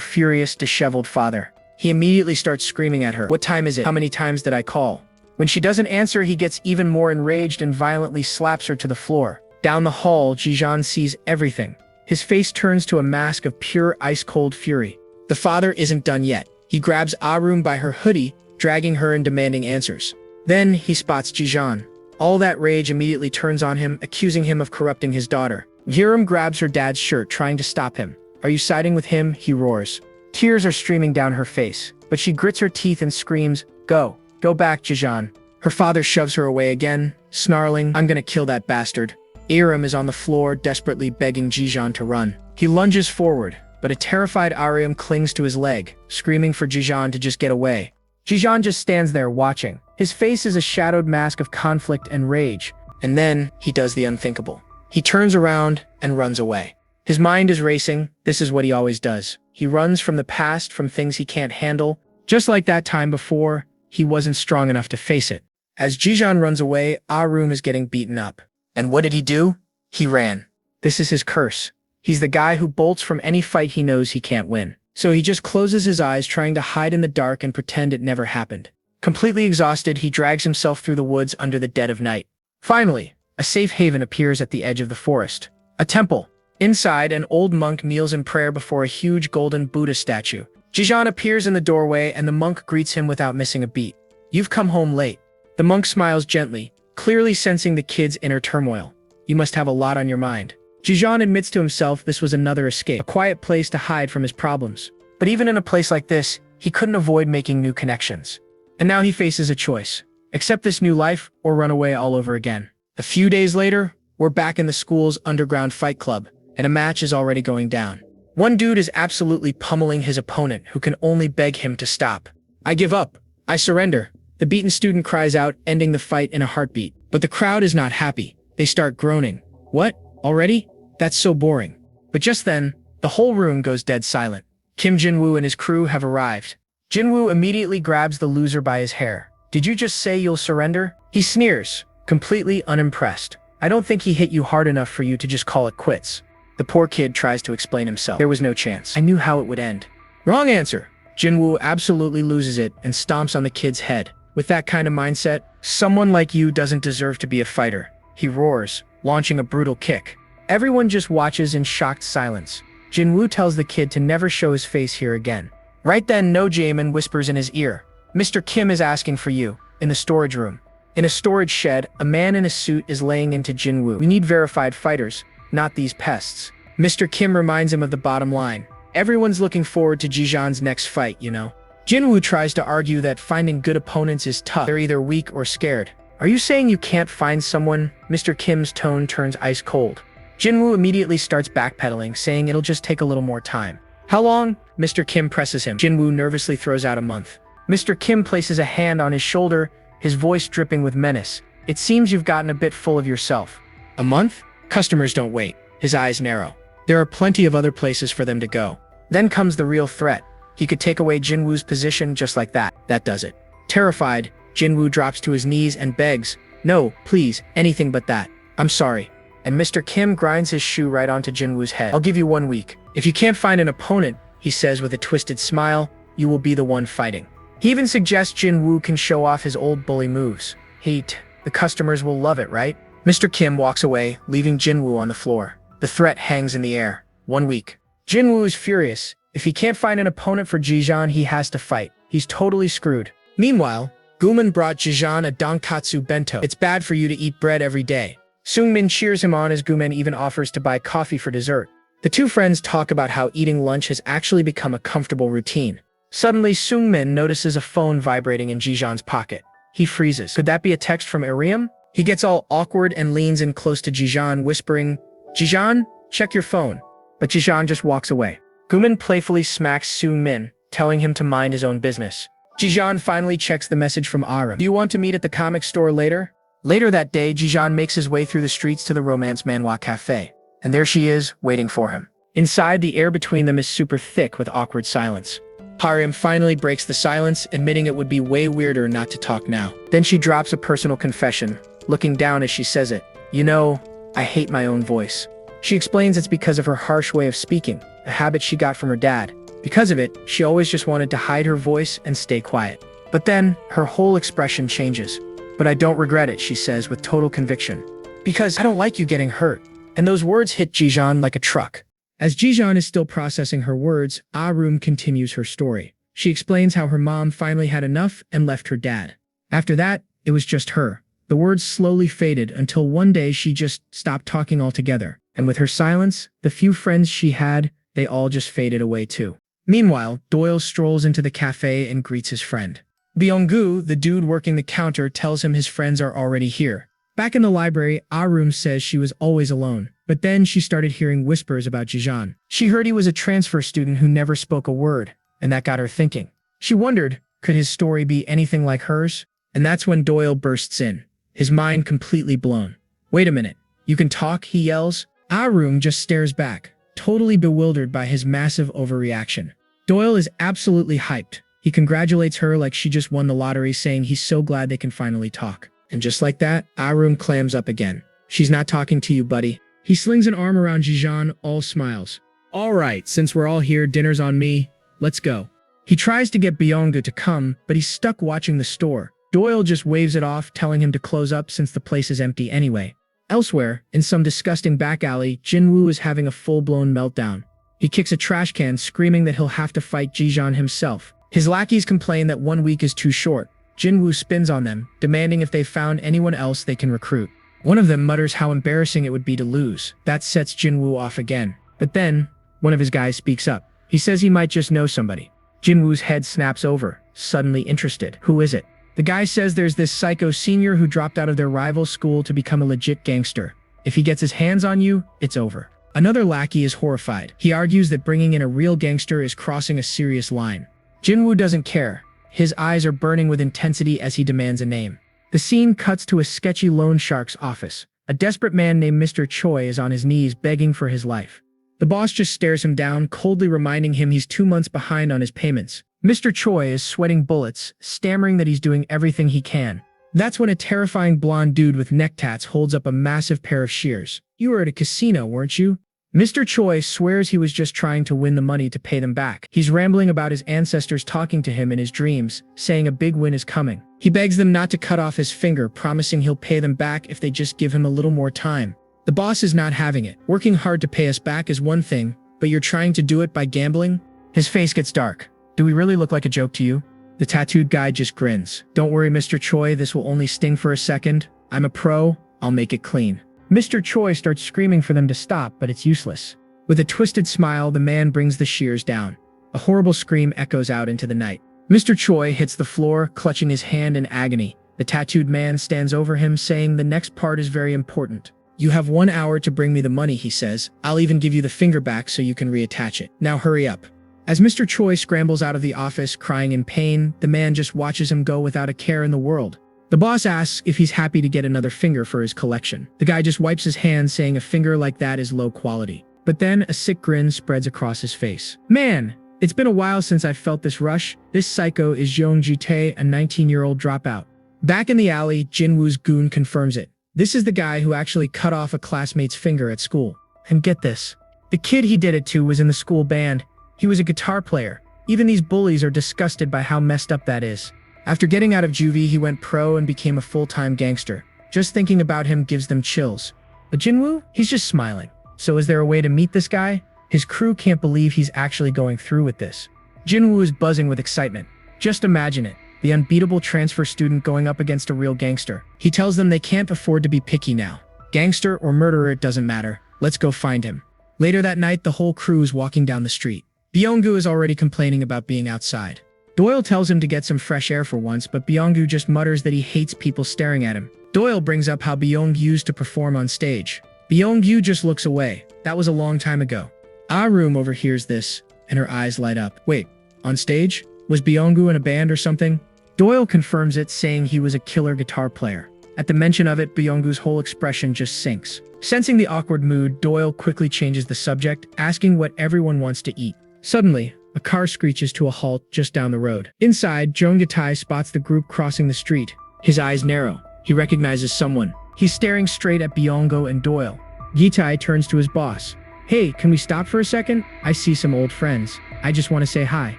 furious, disheveled father. He immediately starts screaming at her. What time is it? How many times did I call? When she doesn't answer, he gets even more enraged and violently slaps her to the floor. Down the hall, Jijan sees everything. His face turns to a mask of pure ice-cold fury. The father isn't done yet. He grabs Ariam by her hoodie, dragging her and demanding answers. Then he spots Jijan. All that rage immediately turns on him, accusing him of corrupting his daughter. Ariam grabs her dad's shirt, trying to stop him. Are you siding with him? He roars. Tears are streaming down her face, but she grits her teeth and screams, Go back, Jijan. Her father shoves her away again, snarling, I'm gonna kill that bastard. Ariam is on the floor, desperately begging Jijan to run. He lunges forward, but a terrified Ariam clings to his leg, screaming for Jijan to just get away. Jijan just stands there watching. His face is a shadowed mask of conflict and rage, and then he does the unthinkable. He turns around and runs away. His mind is racing. This is what he always does. He runs from the past, from things he can't handle. Just like that time before, he wasn't strong enough to face it. As Jijan runs away, Ariam is getting beaten up. And what did he do? He ran. This is his curse. He's the guy who bolts from any fight he knows he can't win. So he just closes his eyes, trying to hide in the dark and pretend it never happened. Completely exhausted, he drags himself through the woods under the dead of night. Finally, a safe haven appears at the edge of the forest. A temple. Inside, an old monk kneels in prayer before a huge golden Buddha statue. Jijan appears in the doorway and the monk greets him without missing a beat. You've come home late. The monk smiles gently, clearly sensing the kid's inner turmoil. You must have a lot on your mind. Jijan admits to himself this was another escape, a quiet place to hide from his problems. But even in a place like this, he couldn't avoid making new connections. And now he faces a choice. Accept this new life or run away all over again. A few days later, we're back in the school's underground fight club, and a match is already going down. One dude is absolutely pummeling his opponent, who can only beg him to stop. I give up. I surrender. The beaten student cries out, ending the fight in a heartbeat. But the crowd is not happy. They start groaning. What? Already? That's so boring. But just then, the whole room goes dead silent. Kim Jinwoo and his crew have arrived. Jinwoo immediately grabs the loser by his hair. Did you just say you'll surrender? He sneers, completely unimpressed. I don't think he hit you hard enough for you to just call it quits. The poor kid tries to explain himself. There was no chance. I knew how it would end. Wrong answer. Jinwoo absolutely loses it and stomps on the kid's head. With that kind of mindset, someone like you doesn't deserve to be a fighter. He roars, launching a brutal kick. Everyone just watches in shocked silence. Jinwoo tells the kid to never show his face here again. Right then, No Jaemin whispers in his ear, Mr. Kim is asking for you, in the storage room. In a storage shed, a man in a suit is laying into Jinwoo. We need verified fighters, not these pests. Mr. Kim reminds him of the bottom line. Everyone's looking forward to Jijan's next fight, you know. Jinwoo tries to argue that finding good opponents is tough. They're either weak or scared. Are you saying you can't find someone? Mr. Kim's tone turns ice cold. Jinwoo immediately starts backpedaling, saying it'll just take a little more time. How long? Mr. Kim presses him. Jinwoo nervously throws out a month. Mr. Kim places a hand on his shoulder, his voice dripping with menace. It seems you've gotten a bit full of yourself. A month? Customers don't wait. His eyes narrow. There are plenty of other places for them to go. Then comes the real threat. He could take away Jinwoo's position just like that. That does it. Terrified, Jinwoo drops to his knees and begs, "No, please, anything but that. I'm sorry." And Mr. Kim grinds his shoe right onto Jinwoo's head. "I'll give you 1 week. If you can't find an opponent," he says with a twisted smile, "you will be the one fighting." He even suggests Jinwoo can show off his old bully moves. The customers will love it, right? Mr. Kim walks away, leaving Jinwoo on the floor. The threat hangs in the air. 1 week. Jinwoo is furious. If he can't find an opponent for Jijan, he has to fight. He's totally screwed. Meanwhile, Guman brought Jijan a donkatsu bento. It's bad for you to eat bread every day. Seungmin cheers him on as Guman even offers to buy coffee for dessert. The two friends talk about how eating lunch has actually become a comfortable routine. Suddenly, Seungmin notices a phone vibrating in Jijan's pocket. He freezes. Could that be a text from Ariam? He gets all awkward and leans in close to Jijan, whispering, "Jijan, check your phone." But Jijan just walks away. Guman playfully smacks Seungmin, telling him to mind his own business. Jijan finally checks the message from Aram. "Do you want to meet at the comic store later?" Later that day, Jijan makes his way through the streets to the romance manhwa cafe. And there she is, waiting for him. Inside, the air between them is super thick with awkward silence. Aram finally breaks the silence, admitting it would be way weirder not to talk now. Then she drops a personal confession, looking down as she says it. "You know, I hate my own voice." She explains it's because of her harsh way of speaking, a habit she got from her dad. Because of it, she always just wanted to hide her voice and stay quiet. But then, her whole expression changes. "But I don't regret it," she says with total conviction. "Because I don't like you getting hurt." And those words hit Jijan like a truck. As Jijan is still processing her words, Arum continues her story. She explains how her mom finally had enough and left her dad. After that, it was just her. The words slowly faded until one day she just stopped talking altogether. And with her silence, the few friends she had, they all just faded away too. Meanwhile, Doyle strolls into the cafe and greets his friend. Byung-gu, the dude working the counter, tells him his friends are already here. Back in the library, Arum says she was always alone, but then she started hearing whispers about Jijan. She heard he was a transfer student who never spoke a word, and that got her thinking. She wondered, could his story be anything like hers? And that's when Doyle bursts in, his mind completely blown. "Wait a minute, you can talk?" he yells. Arum just stares back, totally bewildered by his massive overreaction. Doyle is absolutely hyped. He congratulates her like she just won the lottery, saying he's so glad they can finally talk. And just like that, Arum clams up again. "She's not talking to you, buddy." He slings an arm around Jijan, all smiles. "All right, since we're all here, dinner's on me. Let's go." He tries to get Byung-gu to come, but he's stuck watching the store. Doyle just waves it off, telling him to close up since the place is empty anyway. Elsewhere, in some disgusting back alley, Jinwoo is having a full-blown meltdown. He kicks a trash can, screaming that he'll have to fight Jijan himself. His lackeys complain that 1 week is too short. Jinwoo spins on them, demanding if they've found anyone else they can recruit. One of them mutters how embarrassing it would be to lose. That sets Jinwoo off again. But then, one of his guys speaks up. He says he might just know somebody. Jinwoo's head snaps over, suddenly interested. Who is it? The guy says there's this psycho senior who dropped out of their rival school to become a legit gangster. If he gets his hands on you, it's over. Another lackey is horrified. He argues that bringing in a real gangster is crossing a serious line. Jinwoo doesn't care. His eyes are burning with intensity as he demands a name. The scene cuts to a sketchy loan shark's office. A desperate man named Mr. Choi is on his knees begging for his life. The boss just stares him down, coldly reminding him he's 2 months behind on his payments. Mr. Choi is sweating bullets, stammering that he's doing everything he can. That's when a terrifying blonde dude with neck tats holds up a massive pair of shears. "You were at a casino, weren't you?" Mr. Choi swears he was just trying to win the money to pay them back. He's rambling about his ancestors talking to him in his dreams, saying a big win is coming. He begs them not to cut off his finger, promising he'll pay them back if they just give him a little more time. The boss is not having it. "Working hard to pay us back is one thing, but you're trying to do it by gambling?" His face gets dark. "Do we really look like a joke to you?" The tattooed guy just grins. "Don't worry, Mr. Choi, this will only sting for a second. I'm a pro. I'll make it clean." Mr. Choi starts screaming for them to stop, but it's useless. With a twisted smile, the man brings the shears down. A horrible scream echoes out into the night. Mr. Choi hits the floor, clutching his hand in agony. The tattooed man stands over him, saying the next part is very important. You have 1 hour to bring me the money, he says. I'll even give you the finger back so you can reattach it. Now hurry up. As Mr. Choi scrambles out of the office, crying in pain, the man just watches him go without a care in the world. The boss asks if he's happy to get another finger for his collection. The guy just wipes his hand, saying a finger like that is low quality. But then a sick grin spreads across his face. Man, it's been a while since I felt this rush. This psycho is Young Ji-tae, a 19-year-old dropout. Back in the alley, Jinwoo's goon confirms it. This is the guy who actually cut off a classmate's finger at school. And get this, the kid he did it to was in the school band. He was a guitar player. Even these bullies are disgusted by how messed up that is. After getting out of juvie, he went pro and became a full-time gangster. Just thinking about him gives them chills. But Jinwoo? He's just smiling. So is there a way to meet this guy? His crew can't believe he's actually going through with this. Jinwoo is buzzing with excitement. Just imagine it. The unbeatable transfer student going up against a real gangster. He tells them they can't afford to be picky now. Gangster or murderer, it doesn't matter. Let's go find him. Later that night, the whole crew is walking down the street. Byung-gu is already complaining about being outside. Doyle tells him to get some fresh air for once, but Byung-gu just mutters that he hates people staring at him. Doyle brings up how Byung-gu used to perform on stage. Byung-gu just looks away. That was a long time ago. Ah-room overhears this, and her eyes light up. Wait, on stage? Was Byung-gu in a band or something? Doyle confirms it, saying he was a killer guitar player. At the mention of it, Byung-gu's whole expression just sinks. Sensing the awkward mood, Doyle quickly changes the subject, asking what everyone wants to eat. Suddenly, a car screeches to a halt just down the road. Inside, Jung Gi-tae spots the group crossing the street. His eyes narrow. He recognizes someone. He's staring straight at Byung-gu and Doyle. Gi-tae turns to his boss. Hey, can we stop for a second? I see some old friends. I just want to say hi.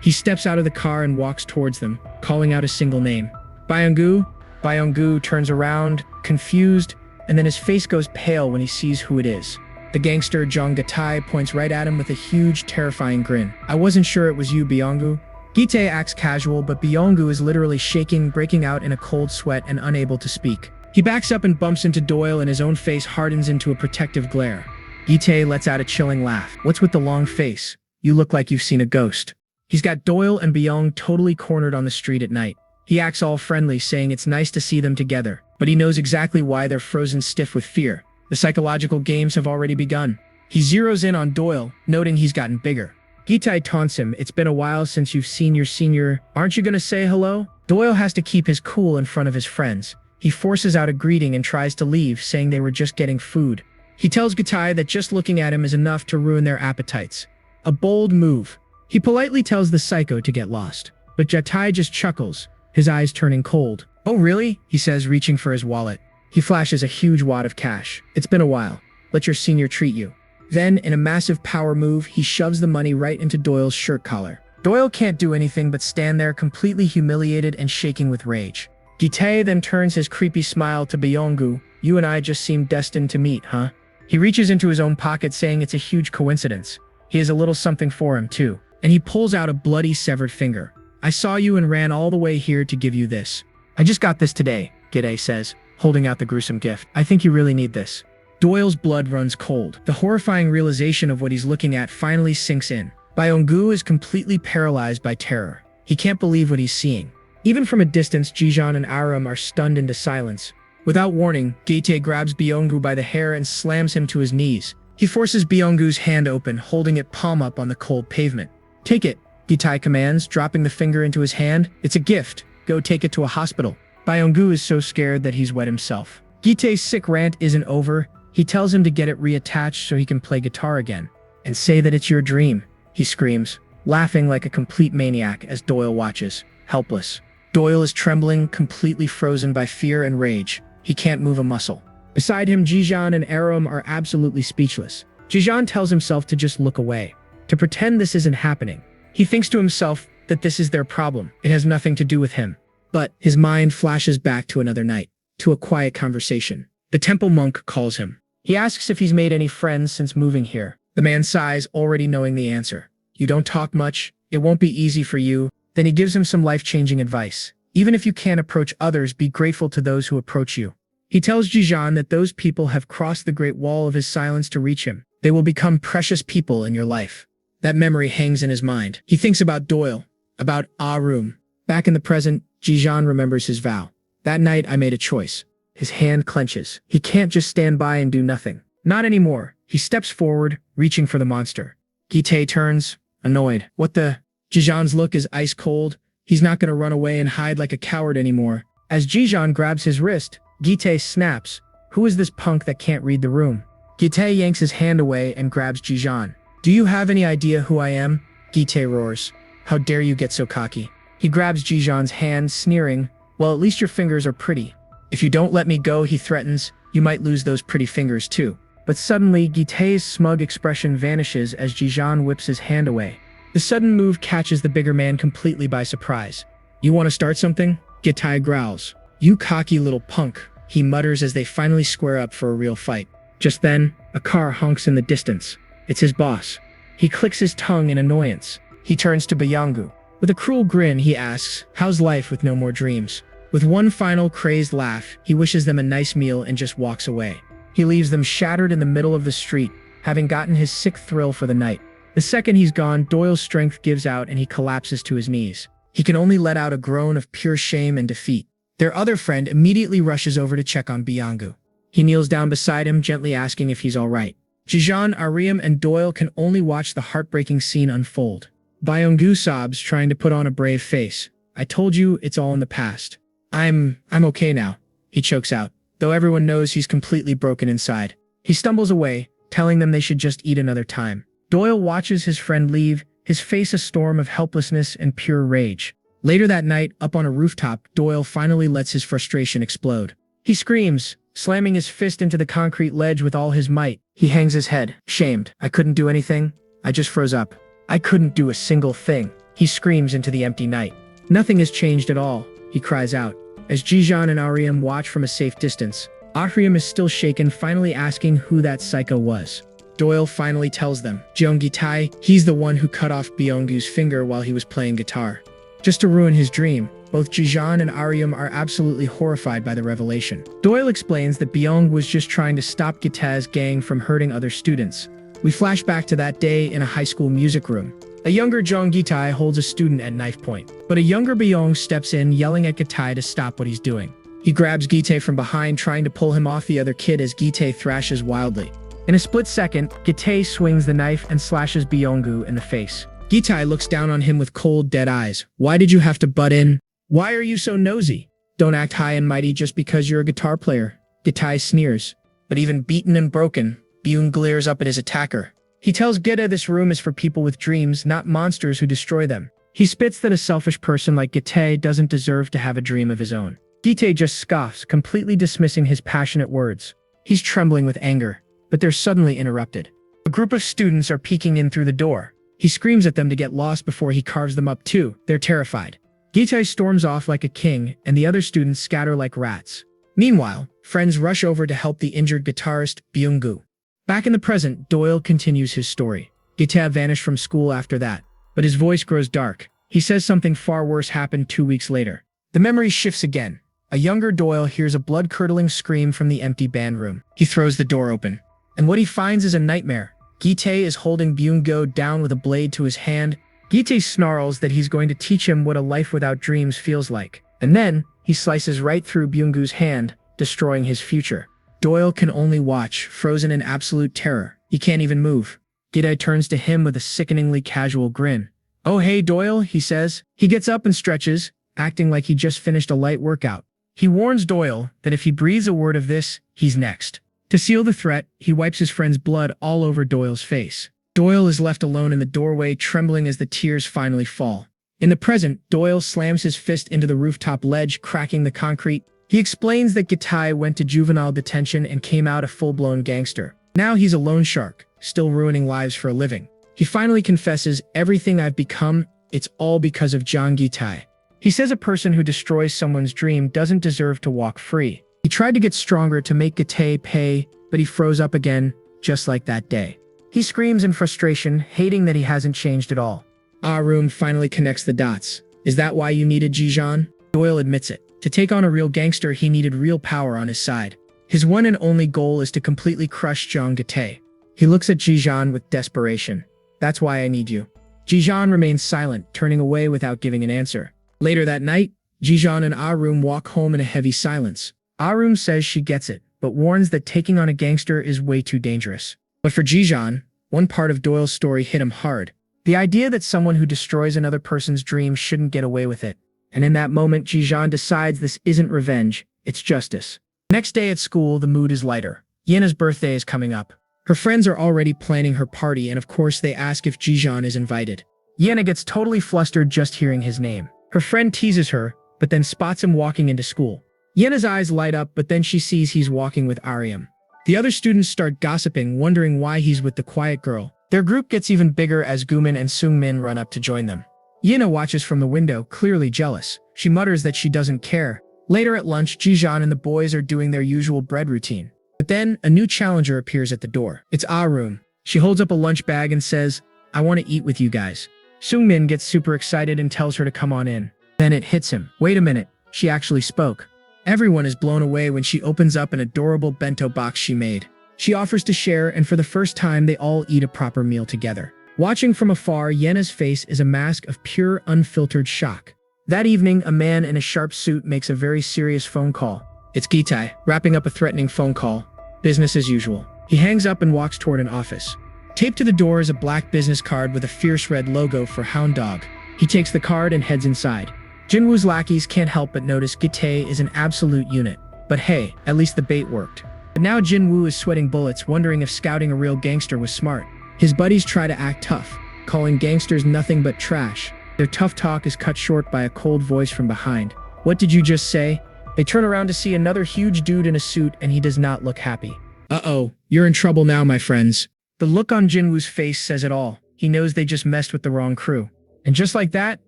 He steps out of the car and walks towards them, calling out a single name. Byung-gu? Byung-gu turns around, confused, and then his face goes pale when he sees who it is. The gangster Jung Gi-tae points right at him with a huge, terrifying grin. I wasn't sure it was you, Byung-gu. Gi-tae acts casual, but Byung-gu is literally shaking, breaking out in a cold sweat and unable to speak. He backs up and bumps into Doyle, and his own face hardens into a protective glare. Gi-tae lets out a chilling laugh. What's with the long face? You look like you've seen a ghost. He's got Doyle and Byung totally cornered on the street at night. He acts all friendly, saying it's nice to see them together, but he knows exactly why they're frozen stiff with fear. The psychological games have already begun. He zeroes in on Doyle, noting he's gotten bigger. Gi-tae taunts him, it's been a while since you've seen your senior. Aren't you gonna say hello? Doyle has to keep his cool in front of his friends. He forces out a greeting and tries to leave, saying they were just getting food. He tells Gi-tae that just looking at him is enough to ruin their appetites. A bold move. He politely tells the psycho to get lost, but Gi-tae just chuckles, his eyes turning cold. Oh really? He says, reaching for his wallet. He flashes a huge wad of cash. It's been a while. Let your senior treat you. Then, in a massive power move, he shoves the money right into Doyle's shirt collar. Doyle can't do anything but stand there completely humiliated and shaking with rage. Gi-tae then turns his creepy smile to Byung-gu. You and I just seem destined to meet, huh? He reaches into his own pocket, saying it's a huge coincidence. He has a little something for him, too. And he pulls out a bloody severed finger. I saw you and ran all the way here to give you this. I just got this today, Gi-tae says, holding out the gruesome gift. I think you really need this. Doyle's blood runs cold. The horrifying realization of what he's looking at finally sinks in. Byung-gu is completely paralyzed by terror. He can't believe what he's seeing. Even from a distance, Jijeon and Aram are stunned into silence. Without warning, Gi-tae grabs Byung-gu by the hair and slams him to his knees. He forces Byung-gu's hand open, holding it palm up on the cold pavement. Take it, Gi-tae commands, dropping the finger into his hand. It's a gift. Go take it to a hospital. Byung-gu is so scared that he's wet himself. Gi-tae's sick rant isn't over. He tells him to get it reattached so he can play guitar again. And say that it's your dream, he screams, laughing like a complete maniac as Doyle watches, helpless. Doyle is trembling, completely frozen by fear and rage. He can't move a muscle. Beside him, Jijeon and Aram are absolutely speechless. Jijeon tells himself to just look away, to pretend this isn't happening. He thinks to himself that this is their problem. It has nothing to do with him. But his mind flashes back to another night, to a quiet conversation. The temple monk calls him. He asks if he's made any friends since moving here. The man sighs, already knowing the answer. You don't talk much. It won't be easy for you. Then he gives him some life-changing advice. Even if you can't approach others, be grateful to those who approach you. He tells Jijeon that those people have crossed the great wall of his silence to reach him. They will become precious people in your life. That memory hangs in his mind. He thinks about Doyle. About room. Back in the present, Jijan remembers his vow. That night I made a choice. His hand clenches. He can't just stand by and do nothing. Not anymore. He steps forward, reaching for the monster. Gitae turns, annoyed. What the? Jijan's look is ice cold. He's not gonna run away and hide like a coward anymore. As Jijan grabs his wrist, Gitae snaps. Who is this punk that can't read the room? Gitae yanks his hand away and grabs Jijan. Do you have any idea who I am? Gitae roars. How dare you get so cocky? He grabs Jijan's hand, sneering. Well, at least your fingers are pretty. If you don't let me go, he threatens, you might lose those pretty fingers too. But suddenly, Gitae's smug expression vanishes as Jijan whips his hand away. The sudden move catches the bigger man completely by surprise. You want to start something? Gitae growls. You cocky little punk, he mutters as they finally square up for a real fight. Just then, a car honks in the distance. It's his boss. He clicks his tongue in annoyance. He turns to Bayangu. With a cruel grin, he asks, how's life with no more dreams? With one final crazed laugh, he wishes them a nice meal and just walks away. He leaves them shattered in the middle of the street, having gotten his sixth thrill for the night. The second he's gone, Doyle's strength gives out and he collapses to his knees. He can only let out a groan of pure shame and defeat. Their other friend immediately rushes over to check on Bayangu. He kneels down beside him, gently asking if he's all right. Jijan, Ariam, and Doyle can only watch the heartbreaking scene unfold. Bayangu sobs, trying to put on a brave face. I told you, it's all in the past. I'm okay now, he chokes out, though everyone knows he's completely broken inside. He stumbles away, telling them they should just eat another time. Doyle watches his friend leave, his face a storm of helplessness and pure rage. Later that night, up on a rooftop, Doyle finally lets his frustration explode. He screams, slamming his fist into the concrete ledge with all his might. He hangs his head, shamed. I couldn't do anything. I just froze up. I couldn't do a single thing. He screams into the empty night. Nothing has changed at all, he cries out. As Jijan and Ariam watch from a safe distance, Ariam is still shaken, finally asking who that psycho was. Doyle finally tells them, Jeonggi-tae, he's the one who cut off Byung-gu's finger while he was playing guitar. Just to ruin his dream, both Jijan and Ariam are absolutely horrified by the revelation. Doyle explains that Byung was just trying to stop Gitae's gang from hurting other students. We flash back to that day in a high school music room. A younger Jeonggi-tae holds a student at knife point, but a younger Byung steps in, yelling at Gitae to stop what he's doing. He grabs Gitae from behind, trying to pull him off the other kid as Gitae thrashes wildly. In a split second, Gitae swings the knife and slashes Byung-gu in the face. Gitae looks down on him with cold, dead eyes. Why did you have to butt in? Why are you so nosy? Don't act high and mighty just because you're a guitar player. Gitae sneers. But even beaten and broken, Byung glares up at his attacker. He tells Gita this room is for people with dreams, not monsters who destroy them. He spits that a selfish person like Gitae doesn't deserve to have a dream of his own. Gitae just scoffs, completely dismissing his passionate words. He's trembling with anger, but they're suddenly interrupted. A group of students are peeking in through the door. He screams at them to get lost before he carves them up too. They're terrified. Gitae storms off like a king, and the other students scatter like rats. Meanwhile, friends rush over to help the injured guitarist, Byung-gu. Back in the present, Doyle continues his story. Gitae vanished from school after that, but his voice grows dark. He says something far worse happened 2 weeks later. The memory shifts again. A younger Doyle hears a blood-curdling scream from the empty band room. He throws the door open, and what he finds is a nightmare. Gitae is holding Byung-gu down with a blade to his hand. Gitae snarls that he's going to teach him what a life without dreams feels like. And then, he slices right through Byung-gu's hand, destroying his future. Doyle can only watch, frozen in absolute terror. He can't even move. Gitae turns to him with a sickeningly casual grin. Oh hey Doyle, he says. He gets up and stretches, acting like he just finished a light workout. He warns Doyle that if he breathes a word of this, he's next. To seal the threat, he wipes his friend's blood all over Doyle's face. Doyle is left alone in the doorway, trembling as the tears finally fall. In the present, Doyle slams his fist into the rooftop ledge, cracking the concrete. He explains that Gitae went to juvenile detention and came out a full-blown gangster. Now he's a loan shark, still ruining lives for a living. He finally confesses, everything I've become, it's all because of Jeonggi-tae. He says a person who destroys someone's dream doesn't deserve to walk free. He tried to get stronger to make Gitae pay, but he froze up again, just like that day. He screams in frustration, hating that he hasn't changed at all. Arun finally connects the dots. Is that why you needed Jijan? Doyle admits it. To take on a real gangster, he needed real power on his side. His one and only goal is to completely crush Jeonggi-tae. He looks at Jijan with desperation. That's why I need you. Jijeon remains silent, turning away without giving an answer. Later that night, Jijeon and Arum walk home in a heavy silence. Arum says she gets it, but warns that taking on a gangster is way too dangerous. But for Jijeon, one part of Doyle's story hit him hard. The idea that someone who destroys another person's dream shouldn't get away with it. And in that moment, Jijeon decides this isn't revenge, it's justice. Next day at school, the mood is lighter. Yena's birthday is coming up. Her friends are already planning her party, and of course they ask if Jijeon is invited. Yena gets totally flustered just hearing his name. Her friend teases her, but then spots him walking into school. Yena's eyes light up, but then she sees he's walking with Aryam. The other students start gossiping, wondering why he's with the quiet girl. Their group gets even bigger as Gumin and Sungmin run up to join them. Yena watches from the window, clearly jealous. She mutters that she doesn't care. Later at lunch, Jijeon and the boys are doing their usual bread routine. But then, a new challenger appears at the door. It's Arum. She holds up a lunch bag and says, "I want to eat with you guys." Sungmin gets super excited and tells her to come on in. Then it hits him. Wait a minute, she actually spoke. Everyone is blown away when she opens up an adorable bento box she made. She offers to share, and for the first time they all eat a proper meal together. Watching from afar, Yena's face is a mask of pure, unfiltered shock. That evening, a man in a sharp suit makes a very serious phone call. It's Gitai, wrapping up a threatening phone call. Business as usual. He hangs up and walks toward an office. Taped to the door is a black business card with a fierce red logo for Hound Dog. He takes the card and heads inside. Jinwoo's lackeys can't help but notice Gitai is an absolute unit. But hey, at least the bait worked. But now Jinwoo is sweating bullets, wondering if scouting a real gangster was smart. His buddies try to act tough, calling gangsters nothing but trash. Their tough talk is cut short by a cold voice from behind. "What did you just say?" They turn around to see another huge dude in a suit, and he does not look happy. "Uh-oh, you're in trouble now, my friends." The look on Jinwoo's face says it all. He knows they just messed with the wrong crew. And just like that,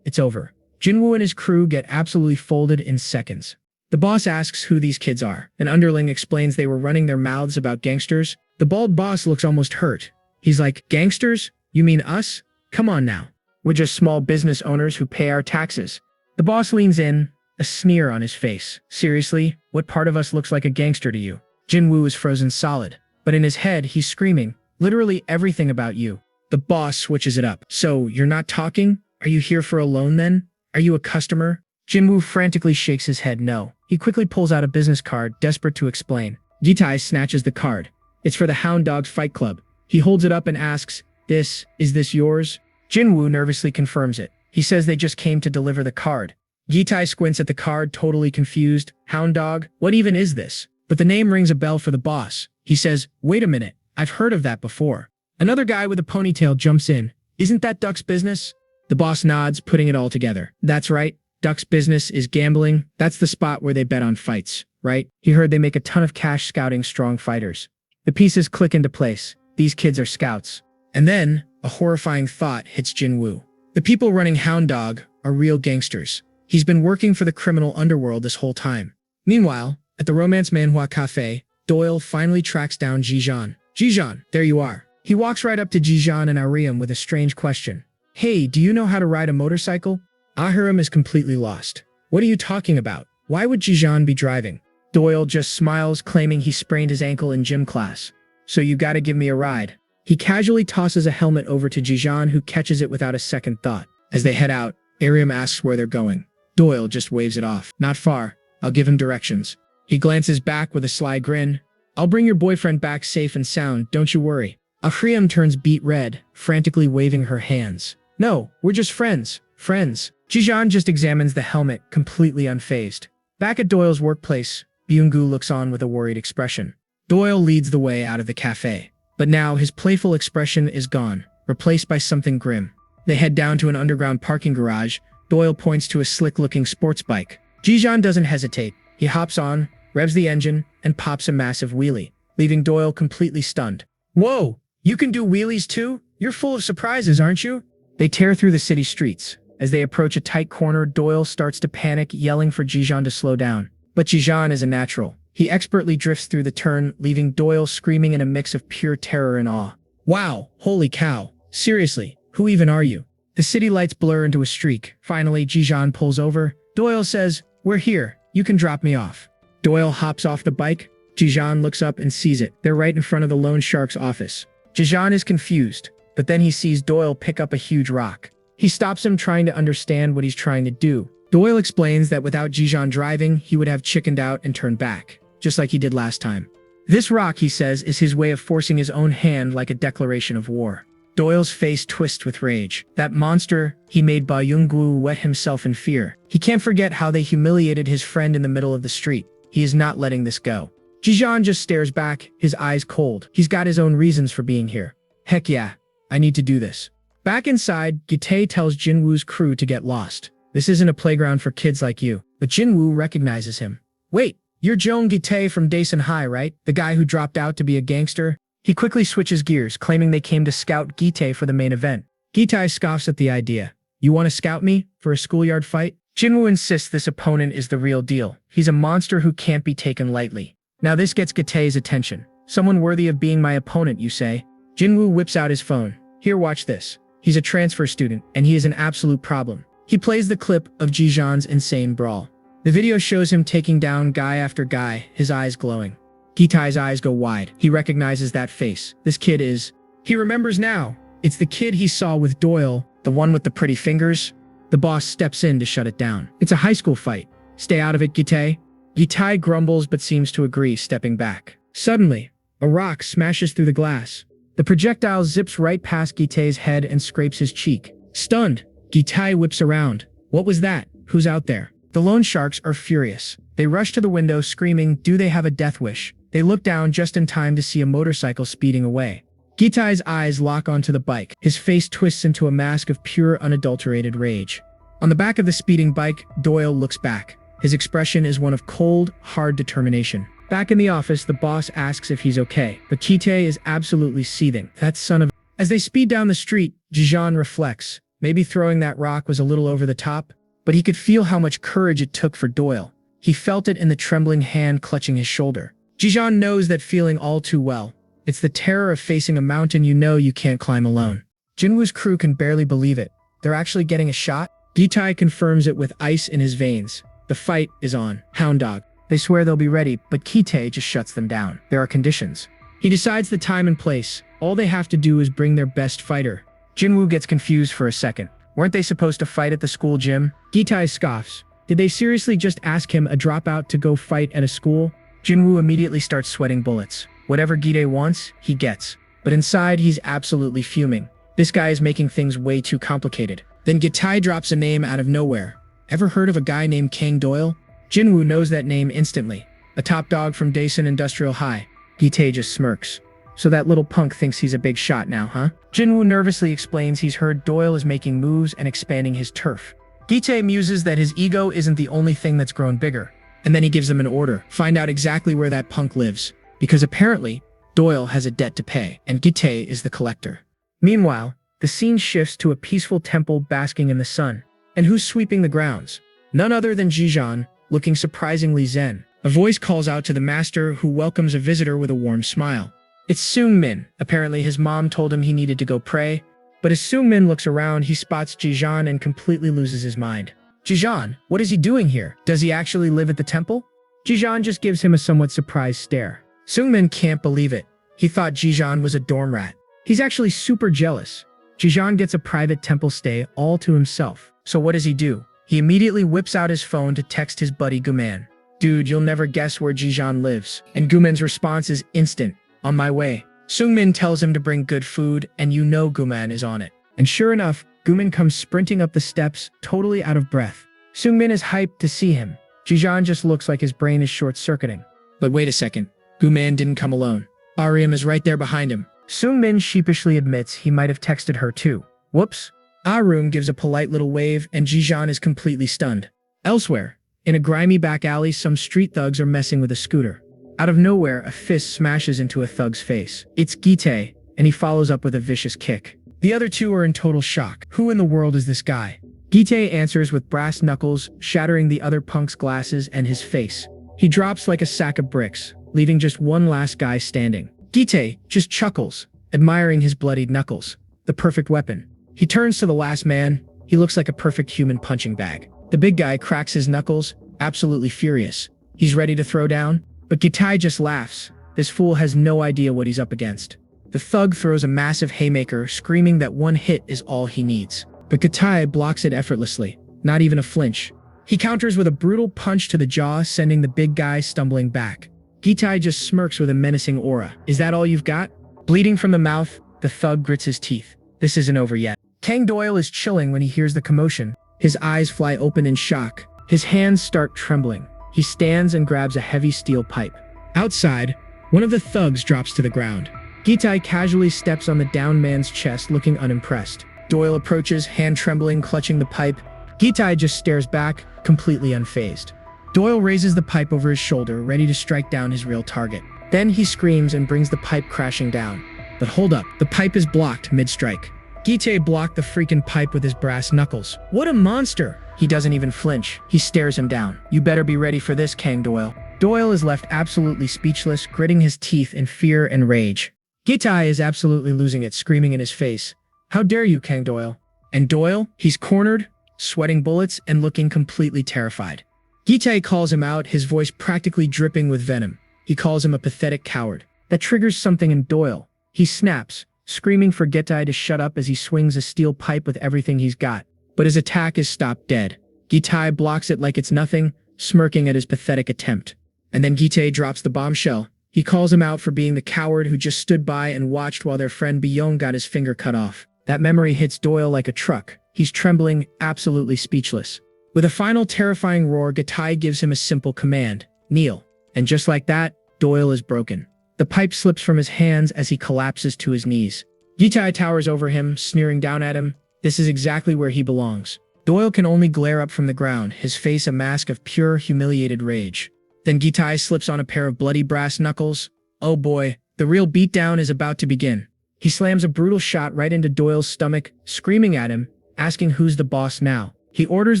it's over. Jinwoo and his crew get absolutely folded in seconds. The boss asks who these kids are. An underling explains they were running their mouths about gangsters. The bald boss looks almost hurt. He's like, "Gangsters? You mean us? Come on now. We're just small business owners who pay our taxes." The boss leans in, a sneer on his face. "Seriously? What part of us looks like a gangster to you?" Jinwoo is frozen solid. But in his head, he's screaming, "Literally everything about you." The boss switches it up. "So, you're not talking? Are you here for a loan then? Are you a customer?" Jinwoo frantically shakes his head no. He quickly pulls out a business card, desperate to explain. Gitai snatches the card. It's for the Hound Dogs Fight Club. He holds it up and asks, Is this yours?" Jinwoo nervously confirms it. He says they just came to deliver the card. Gitai squints at the card, totally confused. "Hound Dog? What even is this?" But the name rings a bell for the boss. He says, "Wait a minute, I've heard of that before." Another guy with a ponytail jumps in. "Isn't that Duck's business?" The boss nods, putting it all together. "That's right. Duck's business is gambling. That's the spot where they bet on fights, right? He heard they make a ton of cash scouting strong fighters." The pieces click into place. These kids are scouts. And then, a horrifying thought hits Jinwoo. The people running Hound Dog are real gangsters. He's been working for the criminal underworld this whole time. Meanwhile, at the Romance Manhwa cafe, Doyle finally tracks down Jijeon. "Jijeon, there you are." He walks right up to Jijeon and Aryam with a strange question. "Hey, do you know how to ride a motorcycle?" Aryam is completely lost. "What are you talking about? Why would Jijeon be driving?" Doyle just smiles, claiming he sprained his ankle in gym class. "So you gotta give me a ride." He casually tosses a helmet over to Jijeon, who catches it without a second thought. As they head out, Aryam asks where they're going. Doyle just waves it off. "Not far. I'll give him directions." He glances back with a sly grin. "I'll bring your boyfriend back safe and sound, don't you worry." Aryam turns beet red, frantically waving her hands. "No, we're just friends. Friends." Jijeon just examines the helmet, completely unfazed. Back at Doyle's workplace, Byung-gu looks on with a worried expression. Doyle leads the way out of the cafe. But now his playful expression is gone, replaced by something grim. They head down to an underground parking garage. Doyle points to a slick-looking sports bike. Jijeon doesn't hesitate. He hops on, revs the engine, and pops a massive wheelie, leaving Doyle completely stunned. "Whoa! You can do wheelies too? You're full of surprises, aren't you?" They tear through the city streets. As they approach a tight corner, Doyle starts to panic, yelling for Jijeon to slow down. But Jijeon is a natural. He expertly drifts through the turn, leaving Doyle screaming in a mix of pure terror and awe. "Wow, holy cow. Seriously, who even are you?" The city lights blur into a streak. Finally, Jijeon pulls over. Doyle says, "We're here. You can drop me off." Doyle hops off the bike. Jijeon looks up and sees it. They're right in front of the loan shark's office. Jijeon is confused. but then he sees Doyle pick up a huge rock. He stops him, trying to understand what he's trying to do. Doyle explains that without Jijan driving, he would have chickened out and turned back, just like he did last time. This rock, he says, is his way of forcing his own hand like a declaration of war. Doyle's face twists with rage. That monster he made Ba Younggu wet himself in fear. He can't forget how they humiliated his friend in the middle of the street. He is not letting this go. Jijan just stares back, his eyes cold. He's got his own reasons for being here. Heck yeah, I need to do this. Back inside, Gitae tells Jinwoo's crew to get lost. This isn't a playground for kids like you. But Jinwoo recognizes him. Wait, you're Joan Gitae from Daesun High, right? The guy who dropped out to be a gangster? He quickly switches gears, claiming they came to scout Gitae for the main event. Gitae scoffs at the idea. You want to scout me for a schoolyard fight? Jinwoo insists this opponent is the real deal. He's a monster who can't be taken lightly. Now this gets Gitae's attention. Someone worthy of being my opponent, you say? Jinwoo whips out his phone. Here, watch this. He's a transfer student, and he is an absolute problem. He plays the clip of Jijan's insane brawl. The video shows him taking down guy after guy, his eyes glowing. Gitae's eyes go wide. He recognizes that face. This kid is... He remembers now. It's the kid he saw with Doyle, the one with the pretty fingers. The boss steps in to shut it down. It's a high school fight. Stay out of it, Gitae. Gitae grumbles but seems to agree, stepping back. Suddenly, a rock smashes through the glass. The projectile zips right past Gitae's head and scrapes his cheek. Stunned, Gitae whips around. What was that? Who's out there? The loan sharks are furious. They rush to the window, screaming, do they have a death wish? They look down just in time to see a motorcycle speeding away. Gitae's eyes lock onto the bike. His face twists into a mask of pure, unadulterated rage. On the back of the speeding bike, Doyle looks back. His expression is one of cold, hard determination. Back in the office, the boss asks if he's okay, but Gitae is absolutely seething. That son of... As they speed down the street, Jijan reflects. Maybe throwing that rock was a little over the top, but he could feel how much courage it took for Doyle. He felt it in the trembling hand clutching his shoulder. Jijan knows that feeling all too well. It's the terror of facing a mountain you know you can't climb alone. Jinwoo's crew can barely believe it. They're actually getting a shot? Gitae confirms it with ice in his veins. The fight is on. Hound dog. They swear they'll be ready, but Gitae just shuts them down. There are conditions. He decides the time and place. All they have to do is bring their best fighter. Jinwoo gets confused for a second. Weren't they supposed to fight at the school gym? Gitae scoffs. Did they seriously just ask him, a dropout, to go fight at a school? Jinwoo immediately starts sweating bullets. Whatever Gitae wants, he gets. But inside, he's absolutely fuming. This guy is making things way too complicated. Then Gitae drops a name out of nowhere. Ever heard of a guy named Kang Doyle? Jinwoo knows that name instantly. A top dog from Daesun Industrial High. Gitae just smirks. So that little punk thinks he's a big shot now, huh? Jinwoo nervously explains he's heard Doyle is making moves and expanding his turf. Gitae muses that his ego isn't the only thing that's grown bigger. And then he gives them an order. Find out exactly where that punk lives. Because apparently, Doyle has a debt to pay, and Gitae is the collector. Meanwhile, the scene shifts to a peaceful temple basking in the sun. And who's sweeping the grounds? None other than Jijan, looking surprisingly zen. A voice calls out to the master, who welcomes a visitor with a warm smile. It's Seung-min. Apparently his mom told him he needed to go pray. But as Seung-min looks around, he spots Jijan and completely loses his mind. Jijan, what is he doing here? Does he actually live at the temple? Jijan just gives him a somewhat surprised stare. Seung-min can't believe it. He thought Jijan was a dorm rat. He's actually super jealous. Jijan gets a private temple stay all to himself. So what does he do? He immediately whips out his phone to text his buddy Guman. Dude, you'll never guess where Jijan lives. And Guman's response is instant. On my way. Seung-min tells him to bring good food, and you know Guman is on it. And sure enough, Guman comes sprinting up the steps, totally out of breath. Seung-min is hyped to see him. Jijan just looks like his brain is short-circuiting. But wait a second. Guman didn't come alone. Ariam is right there behind him. Seung-min sheepishly admits he might have texted her too. Whoops. Arum gives a polite little wave, and Jijan is completely stunned. Elsewhere, in a grimy back alley, some street thugs are messing with a scooter. Out of nowhere, a fist smashes into a thug's face. It's Gitae, and he follows up with a vicious kick. The other two are in total shock. Who in the world is this guy? Gitae answers with brass knuckles, shattering the other punk's glasses and his face. He drops like a sack of bricks, leaving just one last guy standing. Gitae just chuckles, admiring his bloodied knuckles. The perfect weapon. He turns to the last man. He looks like a perfect human punching bag. The big guy cracks his knuckles, absolutely furious. He's ready to throw down, but Gitae just laughs. This fool has no idea what he's up against. The thug throws a massive haymaker, screaming that one hit is all he needs. But Gitai blocks it effortlessly, not even a flinch. He counters with a brutal punch to the jaw, sending the big guy stumbling back. Gitai just smirks with a menacing aura. Is that all you've got? Bleeding from the mouth, the thug grits his teeth. This isn't over yet. Kang Doyle is chilling when he hears the commotion. His eyes fly open in shock. His hands start trembling. He stands and grabs a heavy steel pipe. Outside, one of the thugs drops to the ground. Gitai casually steps on the downed man's chest, looking unimpressed. Doyle approaches, hand trembling, clutching the pipe. Gitai just stares back, completely unfazed. Doyle raises the pipe over his shoulder, ready to strike down his real target. Then he screams and brings the pipe crashing down. But hold up, the pipe is blocked mid-strike. Gitai blocked the freaking pipe with his brass knuckles. What a monster! He doesn't even flinch. He stares him down. You better be ready for this, Kang Doyle. Doyle is left absolutely speechless, gritting his teeth in fear and rage. Gitai is absolutely losing it, screaming in his face. How dare you, Kang Doyle? And Doyle, he's cornered, sweating bullets and looking completely terrified. Gitai calls him out, his voice practically dripping with venom. He calls him a pathetic coward. That triggers something in Doyle. He snaps, screaming for Gitai to shut up as he swings a steel pipe with everything he's got. But his attack is stopped dead. Gitai blocks it like it's nothing, smirking at his pathetic attempt. And then Gitai drops the bombshell. He calls him out for being the coward who just stood by and watched while their friend Byung got his finger cut off. That memory hits Doyle like a truck. He's trembling, absolutely speechless. With a final terrifying roar, Gitai gives him a simple command: kneel. And just like that, Doyle is broken. The pipe slips from his hands as he collapses to his knees. Gitai towers over him, sneering down at him. This is exactly where he belongs. Doyle can only glare up from the ground, his face a mask of pure, humiliated rage. Then Gitai slips on a pair of bloody brass knuckles. Oh boy, the real beatdown is about to begin. He slams a brutal shot right into Doyle's stomach, screaming at him, asking who's the boss now. He orders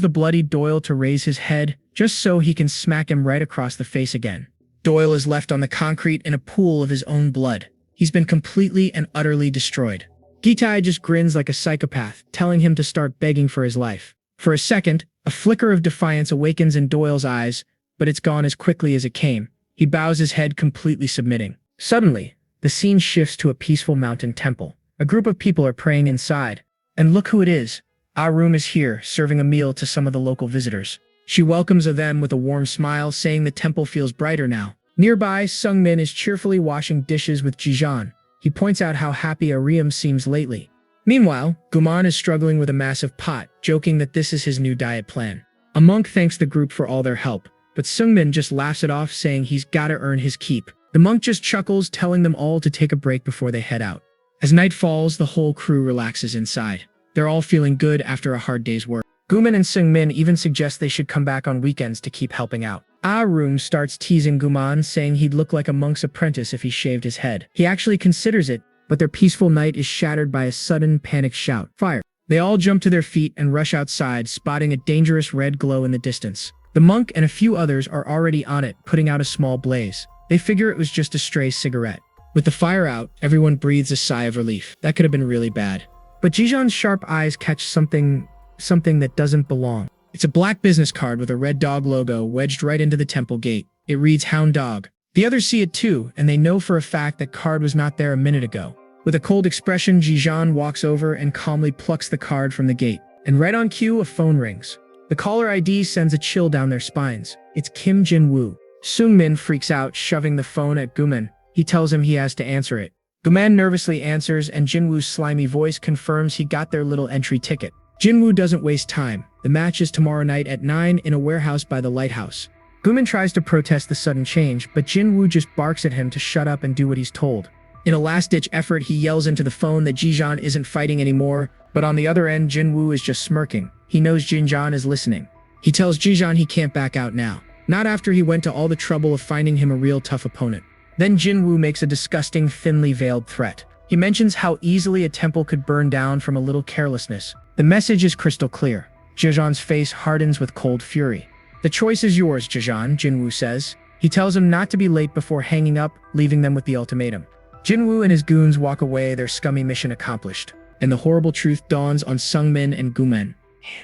the bloodied Doyle to raise his head, just so he can smack him right across the face again. Doyle is left on the concrete in a pool of his own blood. He's been completely and utterly destroyed. Gitai just grins like a psychopath, telling him to start begging for his life. For a second, a flicker of defiance awakens in Doyle's eyes, but it's gone as quickly as it came. He bows his head, completely submitting. Suddenly, the scene shifts to a peaceful mountain temple. A group of people are praying inside. And look who it is. Arum is here, serving a meal to some of the local visitors. She welcomes them with a warm smile, saying the temple feels brighter now. Nearby, Sungmin is cheerfully washing dishes with Jijan. He points out how happy Ariam seems lately. Meanwhile, Guman is struggling with a massive pot, joking that this is his new diet plan. A monk thanks the group for all their help, but Sungmin just laughs it off, saying he's gotta earn his keep. The monk just chuckles, telling them all to take a break before they head out. As night falls, the whole crew relaxes inside. They're all feeling good after a hard day's work. Guman and Sungmin even suggest they should come back on weekends to keep helping out. Arum starts teasing Guman, saying he'd look like a monk's apprentice if he shaved his head. He actually considers it, but their peaceful night is shattered by a sudden panicked shout. Fire! They all jump to their feet and rush outside, spotting a dangerous red glow in the distance. The monk and a few others are already on it, putting out a small blaze. They figure it was just a stray cigarette. With the fire out, everyone breathes a sigh of relief. That could have been really bad. But Jijan's sharp eyes catch something that doesn't belong. It's a black business card with a red dog logo wedged right into the temple gate. It reads Hound Dog. The others see it too, and they know for a fact that card was not there a minute ago. With a cold expression, Jijan walks over and calmly plucks the card from the gate. And right on cue, a phone rings. The caller ID sends a chill down their spines. It's Kim Jin-woo. Sungmin freaks out, shoving the phone at Guman. He tells him he has to answer it. Guman nervously answers, and Jinwoo's slimy voice confirms he got their little entry ticket. Jinwoo doesn't waste time. The match is tomorrow night at 9 in a warehouse by the lighthouse. Guman tries to protest the sudden change, but Jinwoo just barks at him to shut up and do what he's told. In a last-ditch effort, he yells into the phone that Jijan isn't fighting anymore, but on the other end, Jinwoo is just smirking. He knows Jinjan is listening. He tells Jijan he can't back out now. Not after he went to all the trouble of finding him a real tough opponent. Then Jinwoo makes a disgusting, thinly veiled threat. He mentions how easily a temple could burn down from a little carelessness. The message is crystal clear. Jijan's face hardens with cold fury. The choice is yours, Jijan, Jinwoo says. He tells him not to be late before hanging up, leaving them with the ultimatum. Jinwoo and his goons walk away, their scummy mission accomplished. And the horrible truth dawns on Sungmin and Guman.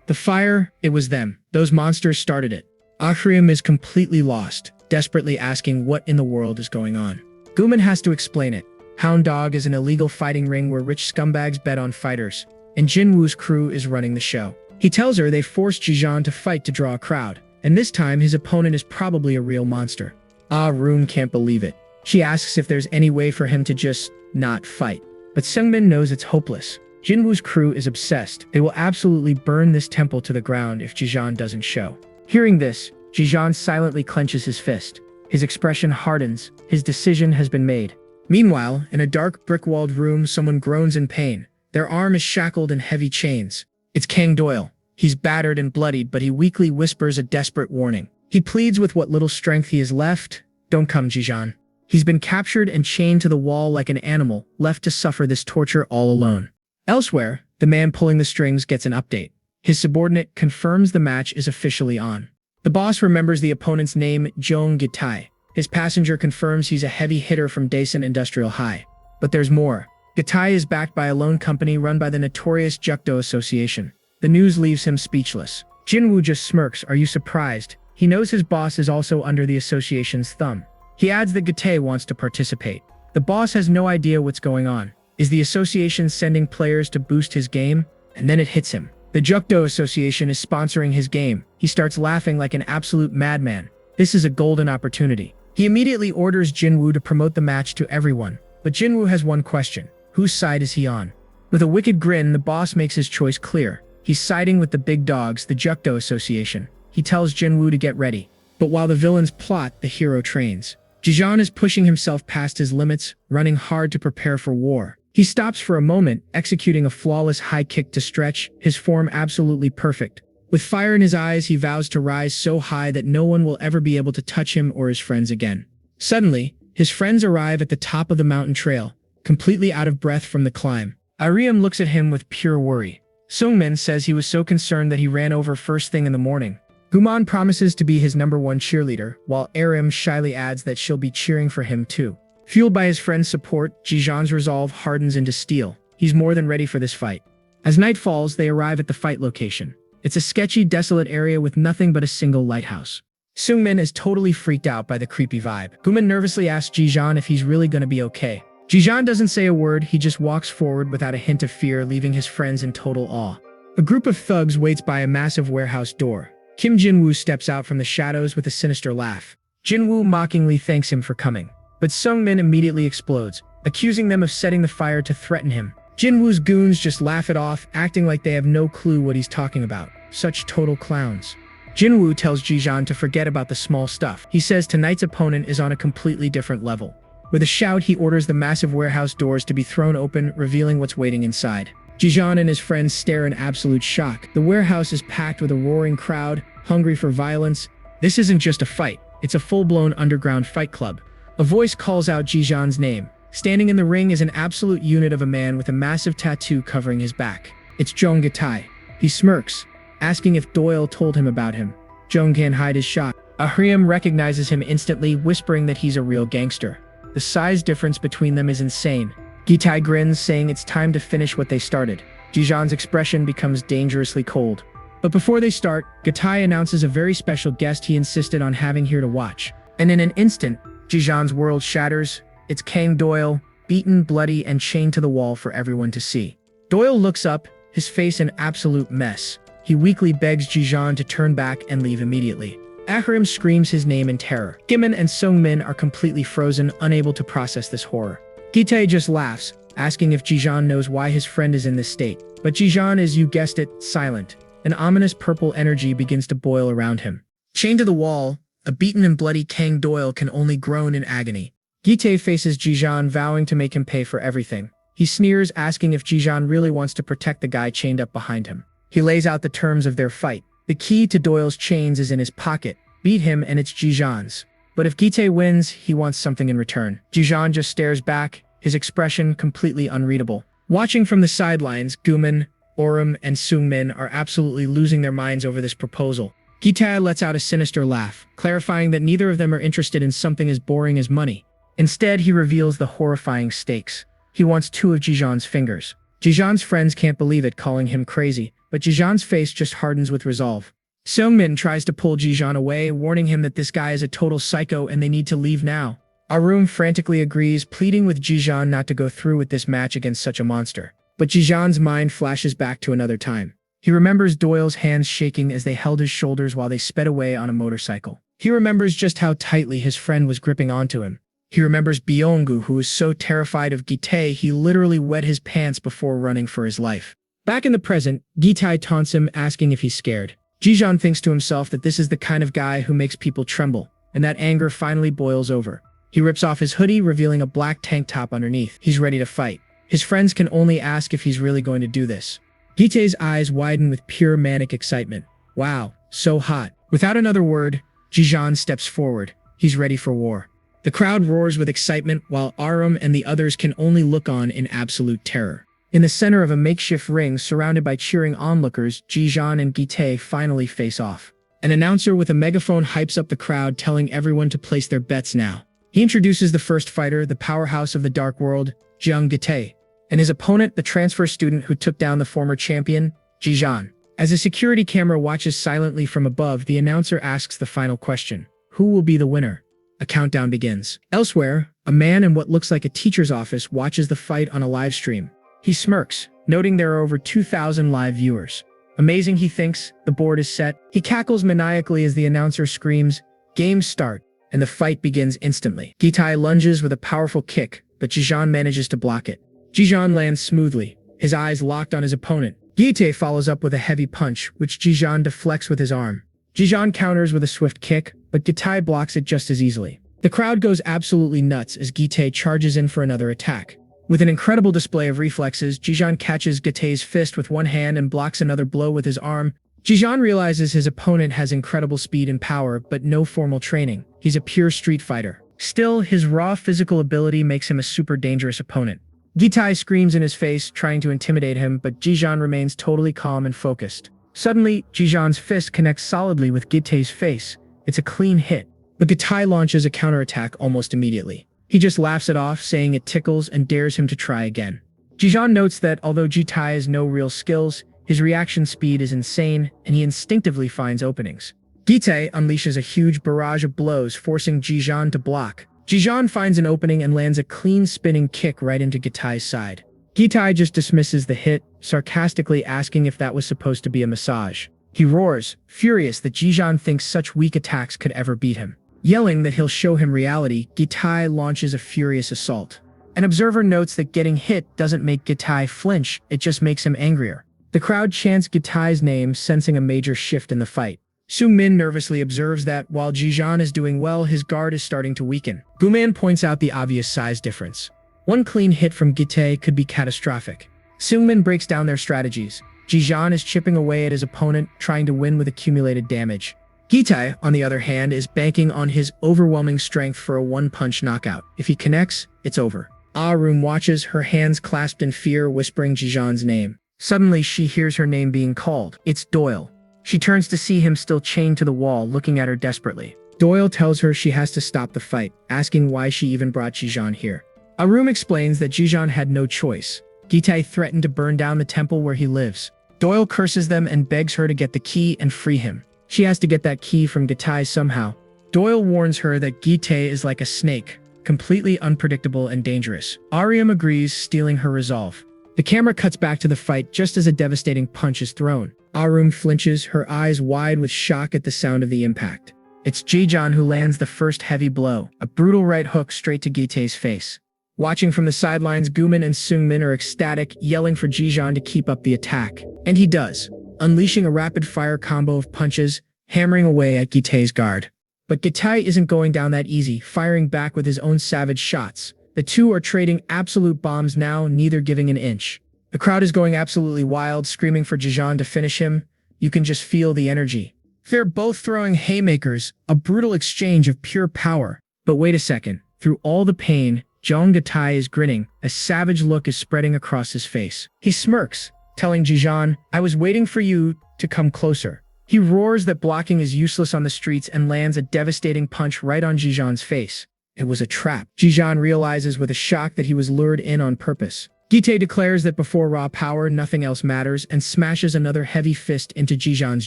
The fire, it was them. Those monsters started it. Ahriam is completely lost, desperately asking what in the world is going on. Guman has to explain it. Hound Dog is an illegal fighting ring where rich scumbags bet on fighters, and Jinwoo's crew is running the show. He tells her they forced Jijan to fight to draw a crowd, and this time his opponent is probably a real monster. Rune can't believe it. She asks if there's any way for him to just not fight. But Seungmin knows it's hopeless. Jinwoo's crew is obsessed. They will absolutely burn this temple to the ground if Jijan doesn't show. Hearing this, Jijan silently clenches his fist. His expression hardens. His decision has been made. Meanwhile, in a dark brick-walled room, someone groans in pain. Their arm is shackled in heavy chains. It's Kang Doyle. He's battered and bloodied, but he weakly whispers a desperate warning. He pleads with what little strength he has left. Don't come, Jijan. He's been captured and chained to the wall like an animal, left to suffer this torture all alone. Elsewhere, the man pulling the strings gets an update. His subordinate confirms the match is officially on. The boss remembers the opponent's name, Jong Gitai. His passenger confirms he's a heavy hitter from Daesan Industrial High. But there's more. Gitai is backed by a loan company run by the notorious Jukdo Association. The news leaves him speechless. Jinwoo just smirks. Are you surprised? He knows his boss is also under the association's thumb. He adds that Gitai wants to participate. The boss has no idea what's going on. Is the association sending players to boost his game? And then it hits him. The Jukdo Association is sponsoring his game. He starts laughing like an absolute madman. This is a golden opportunity. He immediately orders Jinwoo to promote the match to everyone. But Jinwoo has one question. Whose side is he on? With a wicked grin, the boss makes his choice clear. He's siding with the big dogs, the Jukdo Association. He tells Jinwoo to get ready. But while the villains plot, the hero trains. Jijan is pushing himself past his limits, running hard to prepare for war. He stops for a moment, executing a flawless high kick to stretch, his form absolutely perfect. With fire in his eyes, he vows to rise so high that no one will ever be able to touch him or his friends again. Suddenly, his friends arrive at the top of the mountain trail, completely out of breath from the climb. Ariam looks at him with pure worry. Seungmin says he was so concerned that he ran over first thing in the morning. Guman promises to be his #1 cheerleader, while Arim shyly adds that she'll be cheering for him too. Fueled by his friend's support, Jijan's resolve hardens into steel. He's more than ready for this fight. As night falls, they arrive at the fight location. It's a sketchy, desolate area with nothing but a single lighthouse. Seungmin is totally freaked out by the creepy vibe. Guman nervously asks Jijan if he's really gonna be okay. Jijan doesn't say a word, he just walks forward without a hint of fear, leaving his friends in total awe. A group of thugs waits by a massive warehouse door. Kim Jinwoo steps out from the shadows with a sinister laugh. Jinwoo mockingly thanks him for coming. But Seungmin immediately explodes, accusing them of setting the fire to threaten him. Jinwoo's goons just laugh it off, acting like they have no clue what he's talking about. Such total clowns. Jinwoo tells Jijan to forget about the small stuff. He says tonight's opponent is on a completely different level. With a shout, he orders the massive warehouse doors to be thrown open, revealing what's waiting inside. Jijan and his friends stare in absolute shock. The warehouse is packed with a roaring crowd, hungry for violence. This isn't just a fight, it's a full-blown underground fight club. A voice calls out Jijan's name. Standing in the ring is an absolute unit of a man with a massive tattoo covering his back. It's Jong Gitai. He smirks, asking if Doyle told him about him. Jong can't hide his shock. Ahriam recognizes him instantly, whispering that he's a real gangster. The size difference between them is insane. Gitai grins, saying it's time to finish what they started. Jijan's expression becomes dangerously cold. But before they start, Gitai announces a very special guest he insisted on having here to watch. And in an instant, Jijan's world shatters. It's Kang Doyle, beaten, bloody, and chained to the wall for everyone to see. Doyle looks up, his face an absolute mess. He weakly begs Jijan to turn back and leave immediately. Ahrim screams his name in terror. Gimin and Seungmin are completely frozen, unable to process this horror. Gitai just laughs, asking if Jijan knows why his friend is in this state. But Jijan is, you guessed it, silent. An ominous purple energy begins to boil around him. Chained to the wall, a beaten and bloody Kang Doyle can only groan in agony. Gitai faces Jijan, vowing to make him pay for everything. He sneers, asking if Jijan really wants to protect the guy chained up behind him. He lays out the terms of their fight. The key to Doyle's chains is in his pocket. Beat him and it's Jijan's. But if Gitai wins, he wants something in return. Jijan just stares back, his expression completely unreadable. Watching from the sidelines, Guman, Orim, and Seungmin are absolutely losing their minds over this proposal. Gitai lets out a sinister laugh, clarifying that neither of them are interested in something as boring as money. Instead, he reveals the horrifying stakes. He wants 2 of Jijan's fingers. Jijan's friends can't believe it, calling him crazy, but Jijan's face just hardens with resolve. Seungmin tries to pull Jijan away, warning him that this guy is a total psycho and they need to leave now. Arum frantically agrees, pleading with Jijan not to go through with this match against such a monster. But Jijan's mind flashes back to another time. He remembers Doyle's hands shaking as they held his shoulders while they sped away on a motorcycle. He remembers just how tightly his friend was gripping onto him. He remembers Byonggu, who was so terrified of Gitae he literally wet his pants before running for his life. Back in the present, Gitae taunts him, asking if he's scared. Jijan thinks to himself that this is the kind of guy who makes people tremble, and that anger finally boils over. He rips off his hoodie, revealing a black tank top underneath. He's ready to fight. His friends can only ask if he's really going to do this. Gitae's eyes widen with pure manic excitement. Wow, so hot. Without another word, Jijan steps forward. He's ready for war. The crowd roars with excitement, while Arum and the others can only look on in absolute terror. In the center of a makeshift ring, surrounded by cheering onlookers, Jijan and Gitae finally face off. An announcer with a megaphone hypes up the crowd, telling everyone to place their bets now. He introduces the first fighter, the powerhouse of the Dark World, Jiang Gitae, and his opponent, the transfer student who took down the former champion, Jijan. As a security camera watches silently from above, the announcer asks the final question. Who will be the winner? A countdown begins. Elsewhere, a man in what looks like a teacher's office watches the fight on a live stream. He smirks, noting there are over 2,000 live viewers. Amazing, he thinks. The board is set. He cackles maniacally as the announcer screams, "Game start," and the fight begins instantly. Gitae lunges with a powerful kick, but Jijan manages to block it. Jijan lands smoothly, his eyes locked on his opponent. Gitae follows up with a heavy punch, which Jijan deflects with his arm. Jijan counters with a swift kick, but Gitae blocks it just as easily. The crowd goes absolutely nuts as Gitae charges in for another attack. With an incredible display of reflexes, Jijan catches Gitae's fist with one hand and blocks another blow with his arm. Jijan realizes his opponent has incredible speed and power, but no formal training. He's a pure street fighter. Still, his raw physical ability makes him a super dangerous opponent. Gitae screams in his face, trying to intimidate him, but Jijan remains totally calm and focused. Suddenly, Jijan's fist connects solidly with Gitae's face. It's a clean hit, but Gitae launches a counterattack almost immediately. He just laughs it off, saying it tickles, and dares him to try again. Jijan notes that although Gitae has no real skills, his reaction speed is insane, and he instinctively finds openings. Gitae unleashes a huge barrage of blows, forcing Jijan to block. Jijan finds an opening and lands a clean spinning kick right into Gitae's side. Gitae just dismisses the hit, sarcastically asking if that was supposed to be a massage. He roars, furious that Jijan thinks such weak attacks could ever beat him. Yelling that he'll show him reality, Gitae launches a furious assault. An observer notes that getting hit doesn't make Gitae flinch, it just makes him angrier. The crowd chants Gitae's name, sensing a major shift in the fight. Seung-min nervously observes that, while Jijan is doing well, his guard is starting to weaken. Guman points out the obvious size difference. One clean hit from Gitae could be catastrophic. Seung-min breaks down their strategies. Jijan is chipping away at his opponent, trying to win with accumulated damage. Gitae, on the other hand, is banking on his overwhelming strength for a one-punch knockout. If he connects, it's over. Arum watches, her hands clasped in fear, whispering Jijan's name. Suddenly, she hears her name being called. It's Doyle. She turns to see him still chained to the wall, looking at her desperately. Doyle tells her she has to stop the fight, asking why she even brought Jijan here. Arum explains that Jijan had no choice. Gitae threatened to burn down the temple where he lives. Doyle curses them and begs her to get the key and free him. She has to get that key from Gitae somehow. Doyle warns her that Gitae is like a snake, completely unpredictable and dangerous. Arum agrees, stealing her resolve. The camera cuts back to the fight just as a devastating punch is thrown. Arum flinches, her eyes wide with shock at the sound of the impact. It's Jijan who lands the first heavy blow, a brutal right hook straight to Gitae's face. Watching from the sidelines, Guman and Seung-min are ecstatic, yelling for Jijan to keep up the attack. And he does, unleashing a rapid-fire combo of punches, hammering away at Gitae's guard. But Gitae isn't going down that easy, firing back with his own savage shots. The two are trading absolute bombs now, neither giving an inch. The crowd is going absolutely wild, screaming for Jijan to finish him. You can just feel the energy. They're both throwing haymakers, a brutal exchange of pure power. But wait a second. Through all the pain, Jeong Gitae is grinning. A savage look is spreading across his face. He smirks, telling Jijan, "I was waiting for you to come closer." He roars that blocking is useless on the streets and lands a devastating punch right on Jijan's face. It was a trap. Jijan realizes with a shock that he was lured in on purpose. Gitae declares that before raw power, nothing else matters, and smashes another heavy fist into Jijan's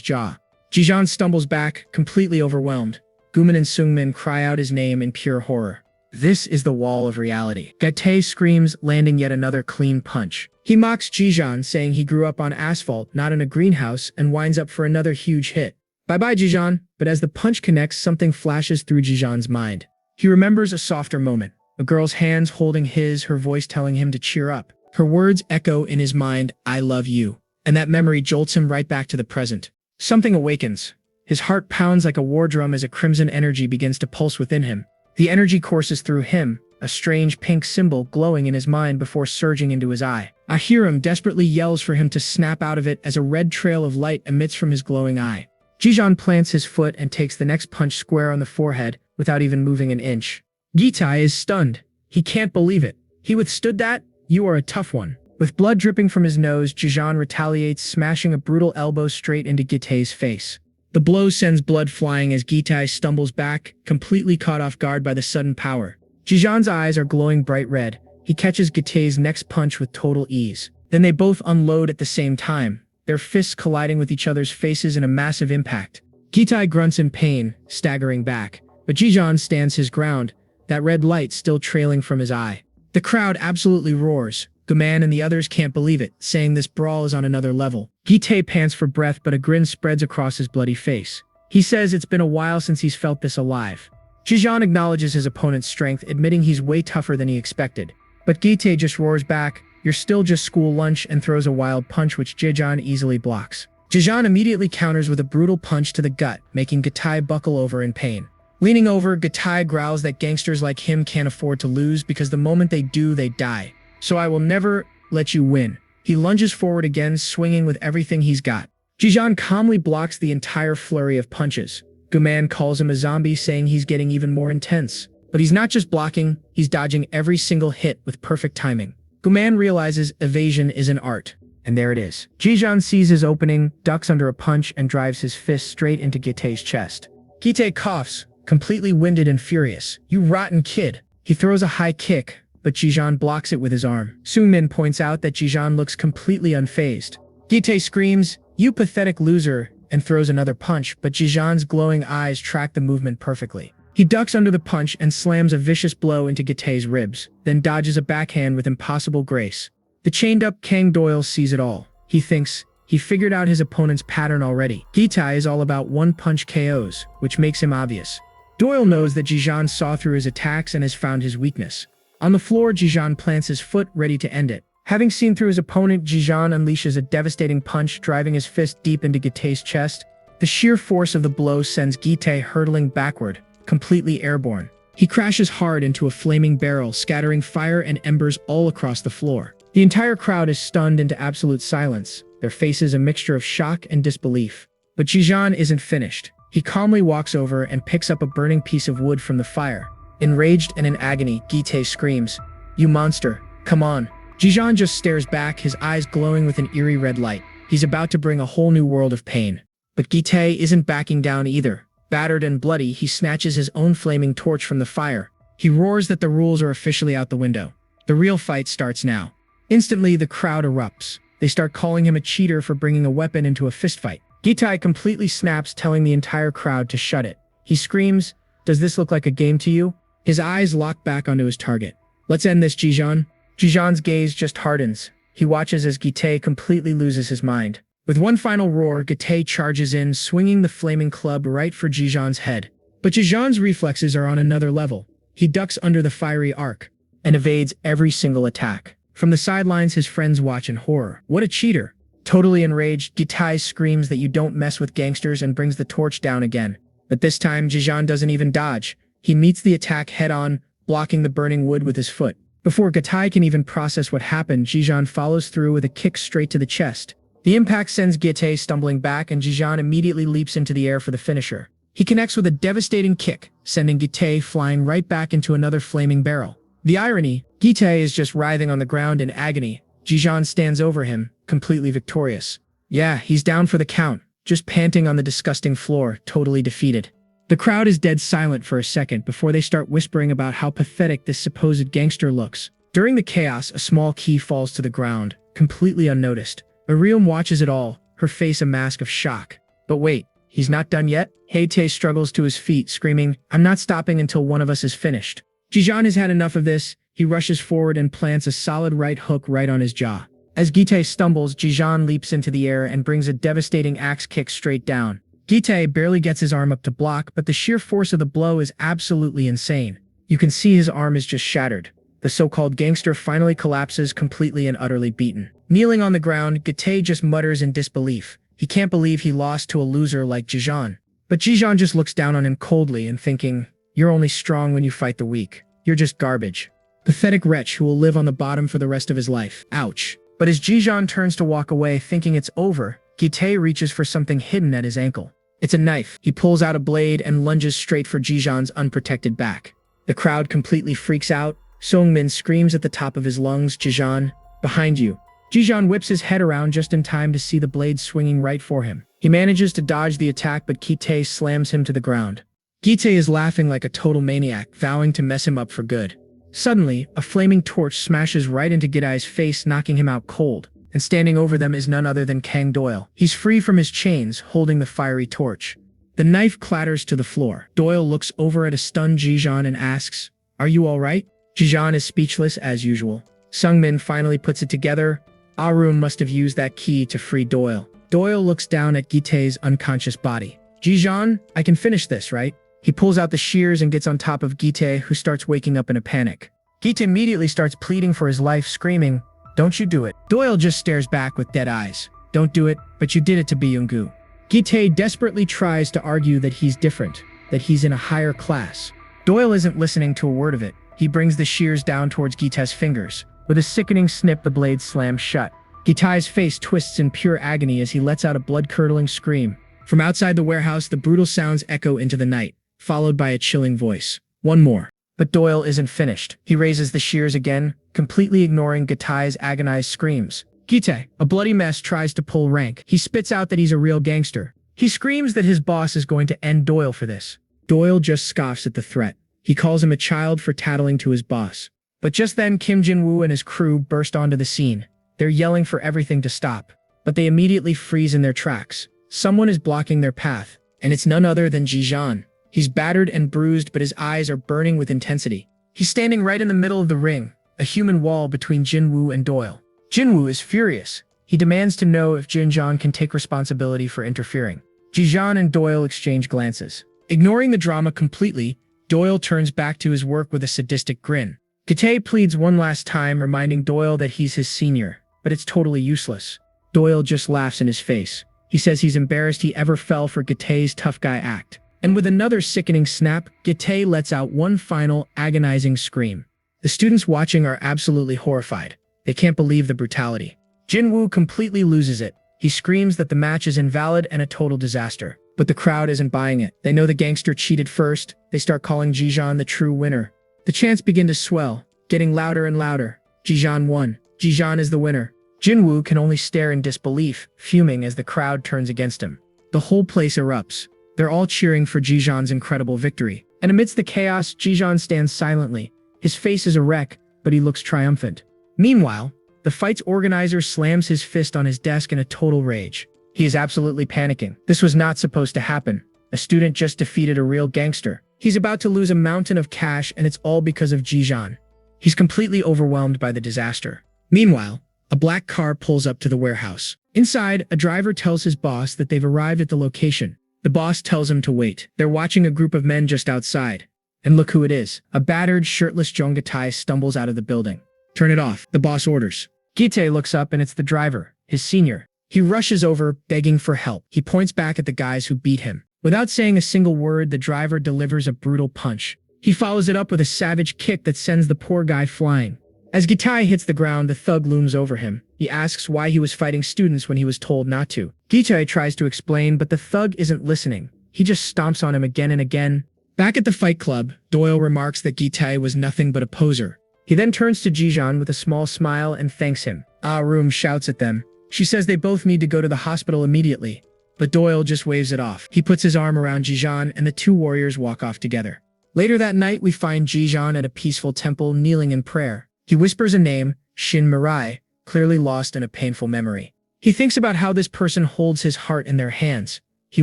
jaw. Jijan stumbles back, completely overwhelmed. Guman and Seung-min cry out his name in pure horror. This is the wall of reality. Gate screams, landing yet another clean punch. He mocks Jijan, saying he grew up on asphalt, not in a greenhouse, and winds up for another huge hit. Bye-bye, Jijan. But as the punch connects, something flashes through Jijan's mind. He remembers a softer moment. A girl's hands holding his, her voice telling him to cheer up. Her words echo in his mind, I love you. And that memory jolts him right back to the present. Something awakens. His heart pounds like a war drum as a crimson energy begins to pulse within him. The energy courses through him, a strange pink symbol glowing in his mind before surging into his eye. Ahiram desperately yells for him to snap out of it as a red trail of light emits from his glowing eye. Jijan plants his foot and takes the next punch square on the forehead without even moving an inch. Gitai is stunned. He can't believe it. He withstood that? You are a tough one. With blood dripping from his nose, Jijan retaliates, smashing a brutal elbow straight into Gitai's face. The blow sends blood flying as Gitai stumbles back, completely caught off guard by the sudden power. Jijan's eyes are glowing bright red. He catches Gitai's next punch with total ease. Then they both unload at the same time, their fists colliding with each other's faces in a massive impact. Gitai grunts in pain, staggering back, but Jijan stands his ground, that red light still trailing from his eye. The crowd absolutely roars. Guman and the others can't believe it, saying this brawl is on another level. Gitai pants for breath, but a grin spreads across his bloody face. He says it's been a while since he's felt this alive. Jijan acknowledges his opponent's strength, admitting he's way tougher than he expected. But Gitai just roars back, you're still just school lunch, and throws a wild punch which Jijan easily blocks. Jijan immediately counters with a brutal punch to the gut, making Gitai buckle over in pain. Leaning over, Gitai growls that gangsters like him can't afford to lose because the moment they do, they die. So I will never let you win. He lunges forward again, swinging with everything he's got. Jijan calmly blocks the entire flurry of punches. Guman calls him a zombie, saying he's getting even more intense. But he's not just blocking, he's dodging every single hit with perfect timing. Guman realizes evasion is an art. And there it is. Jijan sees his opening, ducks under a punch, and drives his fist straight into Gitai's chest. Gitai coughs, completely winded and furious. You rotten kid. He throws a high kick, but Jijan blocks it with his arm. Sungmin points out that Jijan looks completely unfazed. Gitai screams, you pathetic loser, and throws another punch, but Jijan's glowing eyes track the movement perfectly. He ducks under the punch and slams a vicious blow into Gitai's ribs, then dodges a backhand with impossible grace. The chained-up Kang Doyle sees it all. He thinks he figured out his opponent's pattern already. Gitai is all about one-punch KOs, which makes him obvious. Doyle knows that Jijan saw through his attacks and has found his weakness. On the floor, Jijan plants his foot, ready to end it. Having seen through his opponent, Jijan unleashes a devastating punch, driving his fist deep into Gitai's chest. The sheer force of the blow sends Gitai hurtling backward, completely airborne. He crashes hard into a flaming barrel, scattering fire and embers all across the floor. The entire crowd is stunned into absolute silence, their faces a mixture of shock and disbelief. But Jijan isn't finished. He calmly walks over and picks up a burning piece of wood from the fire. Enraged and in agony, Gitai screams, you monster, come on. Jijan just stares back, his eyes glowing with an eerie red light. He's about to bring a whole new world of pain. But Gitai isn't backing down either. Battered and bloody, he snatches his own flaming torch from the fire. He roars that the rules are officially out the window. The real fight starts now. Instantly, the crowd erupts. They start calling him a cheater for bringing a weapon into a fistfight. Gitai completely snaps, telling the entire crowd to shut it. He screams, does this look like a game to you? His eyes lock back onto his target. Let's end this, Jijan. Jijan's gaze just hardens. He watches as Gitai completely loses his mind. With one final roar, Gitai charges in, swinging the flaming club right for Jijan's head. But Jijan's reflexes are on another level. He ducks under the fiery arc and evades every single attack. From the sidelines, his friends watch in horror. What a cheater! Totally enraged, Gitai screams that you don't mess with gangsters and brings the torch down again. But this time, Jijan doesn't even dodge. He meets the attack head-on, blocking the burning wood with his foot. Before Gitai can even process what happened, Jijan follows through with a kick straight to the chest. The impact sends Gitai stumbling back, and Jijan immediately leaps into the air for the finisher. He connects with a devastating kick, sending Gitai flying right back into another flaming barrel. The irony, Gitai is just writhing on the ground in agony. Jijan stands over him, completely victorious. Yeah, he's down for the count, just panting on the disgusting floor, totally defeated. The crowd is dead silent for a second before they start whispering about how pathetic this supposed gangster looks. During the chaos, a small key falls to the ground, completely unnoticed. Miriam watches it all, her face a mask of shock. But wait, he's not done yet? Haite struggles to his feet, screaming, I'm not stopping until one of us is finished. Jijan has had enough of this. He rushes forward and plants a solid right hook right on his jaw. As Gite stumbles, Jijan leaps into the air and brings a devastating axe kick straight down. Gite barely gets his arm up to block, but the sheer force of the blow is absolutely insane. You can see his arm is just shattered. The so-called gangster finally collapses, completely and utterly beaten. Kneeling on the ground, Gite just mutters in disbelief. He can't believe he lost to a loser like Jijan. But Jijan just looks down on him coldly and thinking, "You're only strong when you fight the weak. You're just garbage. Pathetic wretch who will live on the bottom for the rest of his life." Ouch. But as Jijan turns to walk away, thinking it's over, Gite reaches for something hidden at his ankle. It's a knife. He pulls out a blade and lunges straight for Jijan's unprotected back. The crowd completely freaks out. Songmin screams at the top of his lungs, "Jijan, behind you." Jijan whips his head around just in time to see the blade swinging right for him. He manages to dodge the attack, but Gite slams him to the ground. Gite is laughing like a total maniac, vowing to mess him up for good. Suddenly, a flaming torch smashes right into Gite's face, knocking him out cold. And standing over them is none other than Kang Doyle. He's free from his chains, holding the fiery torch. The knife clatters to the floor. Doyle looks over at a stunned Jijan and asks, "Are you all right?" Jijan is speechless as usual. Sungmin finally puts it together. Arun must have used that key to free Doyle. Doyle looks down at Gite's unconscious body. "Jijan, I can finish this, right?" He pulls out the shears and gets on top of Gite, who starts waking up in a panic. Gite immediately starts pleading for his life, screaming, "Don't you do it." Doyle just stares back with dead eyes. "Don't do it, but you did it to Byung-gu." Gite desperately tries to argue that he's different, that he's in a higher class. Doyle isn't listening to a word of it. He brings the shears down towards Gite's fingers. With a sickening snip, the blade slams shut. Gite's face twists in pure agony as he lets out a blood-curdling scream. From outside the warehouse, the brutal sounds echo into the night, followed by a chilling voice. "One more." But Doyle isn't finished. He raises the shears again, completely ignoring Gite's agonized screams. Gite, a bloody mess, tries to pull rank. He spits out that he's a real gangster. He screams that his boss is going to end Doyle for this. Doyle just scoffs at the threat. He calls him a child for tattling to his boss. But just then, Kim Jin-woo and his crew burst onto the scene. They're yelling for everything to stop. But they immediately freeze in their tracks. Someone is blocking their path, and it's none other than Jijan. He's battered and bruised, but his eyes are burning with intensity. He's standing right in the middle of the ring, a human wall between Jin-woo and Doyle. Jin-woo is furious. He demands to know if Jijan can take responsibility for interfering. Jijan and Doyle exchange glances. Ignoring the drama completely, Doyle turns back to his work with a sadistic grin. Gite pleads one last time, reminding Doyle that he's his senior, but it's totally useless. Doyle just laughs in his face. He says he's embarrassed he ever fell for Gite's tough guy act. And with another sickening snap, Gite lets out one final, agonizing scream. The students watching are absolutely horrified. They can't believe the brutality. Jin-woo completely loses it. He screams that the match is invalid and a total disaster. But the crowd isn't buying it. They know the gangster cheated first. They start calling Jijan the true winner. The chants begin to swell, getting louder and louder. Jijan won. Jijan is the winner. Jin-woo can only stare in disbelief, fuming as the crowd turns against him. The whole place erupts. They're all cheering for Jijan's incredible victory. And amidst the chaos, Jijan stands silently. His face is a wreck, but he looks triumphant. Meanwhile, the fight's organizer slams his fist on his desk in a total rage. He is absolutely panicking. This was not supposed to happen. A student just defeated a real gangster. He's about to lose a mountain of cash, and it's all because of Jijan. He's completely overwhelmed by the disaster. Meanwhile, a black car pulls up to the warehouse. Inside, a driver tells his boss that they've arrived at the location. The boss tells him to wait. They're watching a group of men just outside. And look who it is. A battered, shirtless Jong Gite stumbles out of the building. "Turn it off," the boss orders. Gite looks up and it's the driver, his senior. He rushes over, begging for help. He points back at the guys who beat him. Without saying a single word, the driver delivers a brutal punch. He follows it up with a savage kick that sends the poor guy flying. As Gite hits the ground, the thug looms over him. He asks why he was fighting students when he was told not to. Gite tries to explain, but the thug isn't listening. He just stomps on him again and again. Back at the fight club, Doyle remarks that Gite was nothing but a poser. He then turns to Jijan with a small smile and thanks him. Room shouts at them. She says they both need to go to the hospital immediately, but Doyle just waves it off. He puts his arm around Jijan and the two warriors walk off together. Later that night, we find Jijan at a peaceful temple kneeling in prayer. He whispers a name, Shin Mirai, clearly lost in a painful memory. He thinks about how this person holds his heart in their hands. He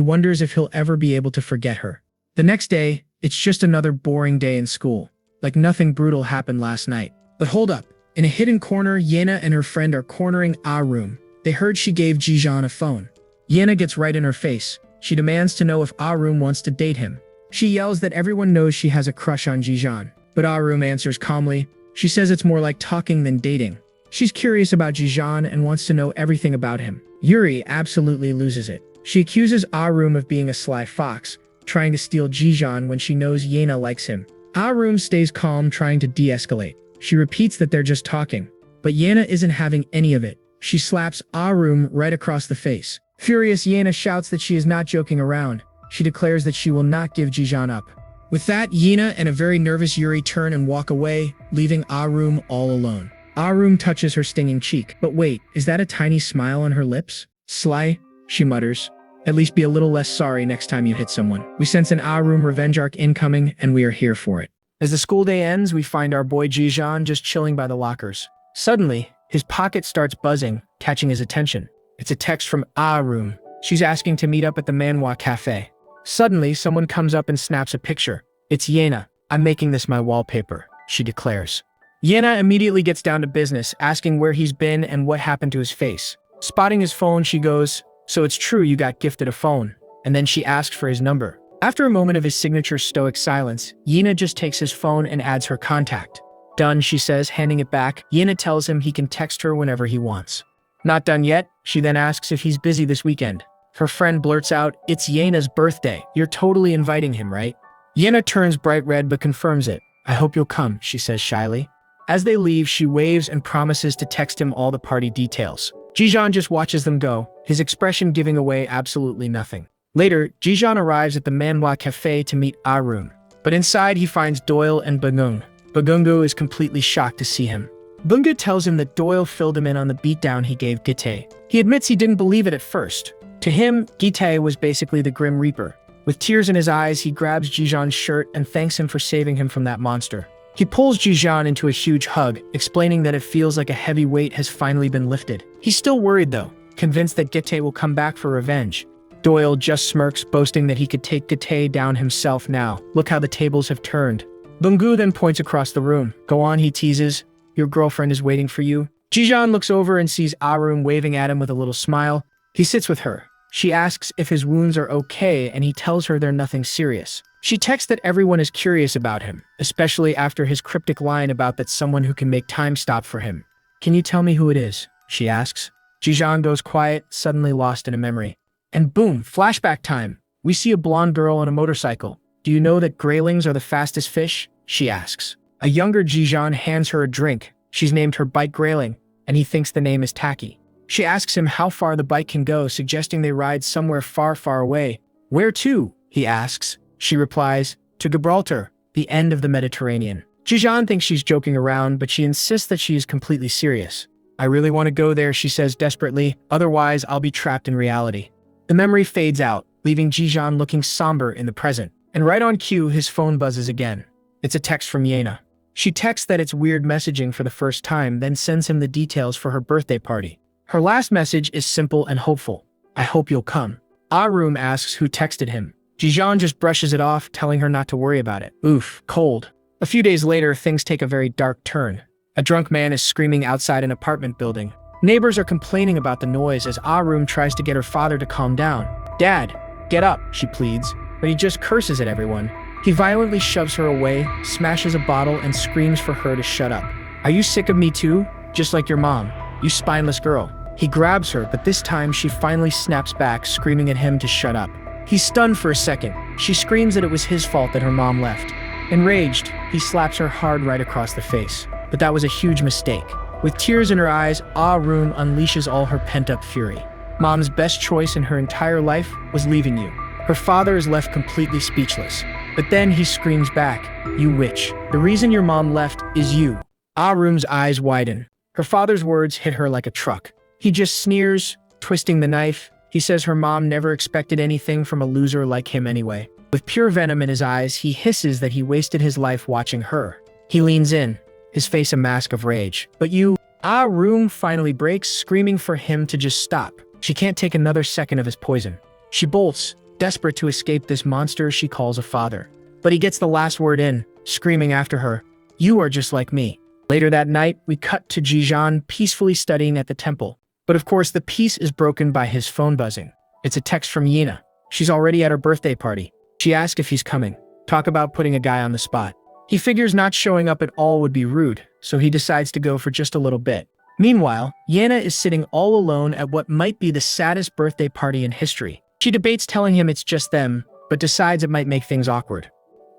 wonders if he'll ever be able to forget her. The next day, it's just another boring day in school. like nothing brutal happened last night. But hold up. In a hidden corner, Yena and her friend are cornering Ah room. They heard she gave Jijan a phone. Yena gets right in her face. She demands to know if Ah room wants to date him. She yells that everyone knows she has a crush on Jijan. But Ah room answers calmly. She says it's more like talking than dating. She's curious about Jijan and wants to know everything about him. Yuri absolutely loses it. She accuses Ah room of being a sly fox, trying to steal Jijan when she knows Yena likes him. Ah room stays calm, trying to de-escalate. She repeats that they're just talking. But Yena isn't having any of it. She slaps Ah room right across the face. Furious, Yena shouts that she is not joking around. She declares that she will not give Jijan up. With that, Yena and a very nervous Yuri turn and walk away, leaving Ah room all alone. Ah room touches her stinging cheek. But wait, is that a tiny smile on her lips? Sly, she mutters. At least be a little less sorry next time you hit someone. We sense an Ah room revenge arc incoming, and we are here for it. As the school day ends, we find our boy Jijan just chilling by the lockers. Suddenly, his pocket starts buzzing, catching his attention. It's a text from Ah room. She's asking to meet up at the Manhwa cafe. Suddenly, someone comes up and snaps a picture. It's Yena. I'm making this my wallpaper, she declares. Yena immediately gets down to business, asking where he's been and what happened to his face. Spotting his phone, she goes, "So it's true you got gifted a phone." And then she asks for his number. After a moment of his signature stoic silence, Yena just takes his phone and adds her contact. Done, she says, handing it back. Yena tells him he can text her whenever he wants. Not done yet, she then asks if he's busy this weekend. Her friend blurts out, "It's Yena's birthday. You're totally inviting him, right?" Yena turns bright red but confirms it. "I hope you'll come," she says shyly. As they leave, she waves and promises to text him all the party details. Jijan just watches them go, his expression giving away absolutely nothing. Later, Jijan arrives at the Manhwa cafe to meet Ah room. But inside, he finds Doyle and Bagung. Bagungu is completely shocked to see him. Bunga tells him that Doyle filled him in on the beatdown he gave Gite. He admits he didn't believe it at first. To him, Gite was basically the Grim Reaper. With tears in his eyes, he grabs Jijan's shirt and thanks him for saving him from that monster. He pulls Jijan into a huge hug, explaining that it feels like a heavy weight has finally been lifted. He's still worried though, convinced that Gite will come back for revenge. Doyle just smirks, boasting that he could take Gite down himself now. Look how the tables have turned. Bungu then points across the room. "Go on," he teases. "Your girlfriend is waiting for you." Jijan looks over and sees Arum waving at him with a little smile. He sits with her. She asks if his wounds are okay, and he tells her they're nothing serious. She texts that everyone is curious about him, especially after his cryptic line about that someone who can make time stop for him. "Can you tell me who it is?" she asks. Jijan goes quiet, suddenly lost in a memory. And boom, flashback time. We see a blonde girl on a motorcycle. "Do you know that graylings are the fastest fish?" she asks. A younger Jijan hands her a drink. She's named her bike grayling, and he thinks the name is tacky. She asks him how far the bike can go, suggesting they ride somewhere far, far away. "Where to?" he asks. She replies, "To Gibraltar, the end of the Mediterranean." Jijan thinks she's joking around, but she insists that she is completely serious. "I really want to go there," she says desperately, "otherwise I'll be trapped in reality." The memory fades out, leaving Jijan looking somber in the present. And right on cue, his phone buzzes again. It's a text from Yena. She texts that it's weird messaging for the first time, then sends him the details for her birthday party. Her last message is simple and hopeful. "I hope you'll come." Arum asks who texted him. Jijan just brushes it off, telling her not to worry about it. Oof, cold. A few days later, things take a very dark turn. A drunk man is screaming outside an apartment building. Neighbors are complaining about the noise as Arum tries to get her father to calm down. "Dad, get up," she pleads, but he just curses at everyone. He violently shoves her away, smashes a bottle, and screams for her to shut up. "Are you sick of me too? Just like your mom, you spineless girl." He grabs her, but this time she finally snaps back, screaming at him to shut up. He's stunned for a second. She screams that it was his fault that her mom left. Enraged, he slaps her hard right across the face. But that was a huge mistake. With tears in her eyes, Arum unleashes all her pent-up fury. Mom's best choice in her entire life was leaving you. Her father is left completely speechless. But then he screams back, "You witch. The reason your mom left is you." Arum's eyes widen. Her father's words hit her like a truck. He just sneers, twisting the knife. He says her mom never expected anything from a loser like him anyway. With pure venom in his eyes, he hisses that he wasted his life watching her. He leans in, his face a mask of rage. "But you..." Arum finally breaks, screaming for him to just stop. She can't take another second of his poison. She bolts, desperate to escape this monster she calls a father. But he gets the last word in, screaming after her, You are just like me. Later that night, we cut to Jijan peacefully studying at the temple. But of course, the peace is broken by his phone buzzing. It's a text from Yena. She's already at her birthday party. She asks if he's coming. Talk about putting a guy on the spot. He figures not showing up at all would be rude, so he decides to go for just a little bit. Meanwhile, Yena is sitting all alone at what might be the saddest birthday party in history. She debates telling him it's just them, but decides it might make things awkward.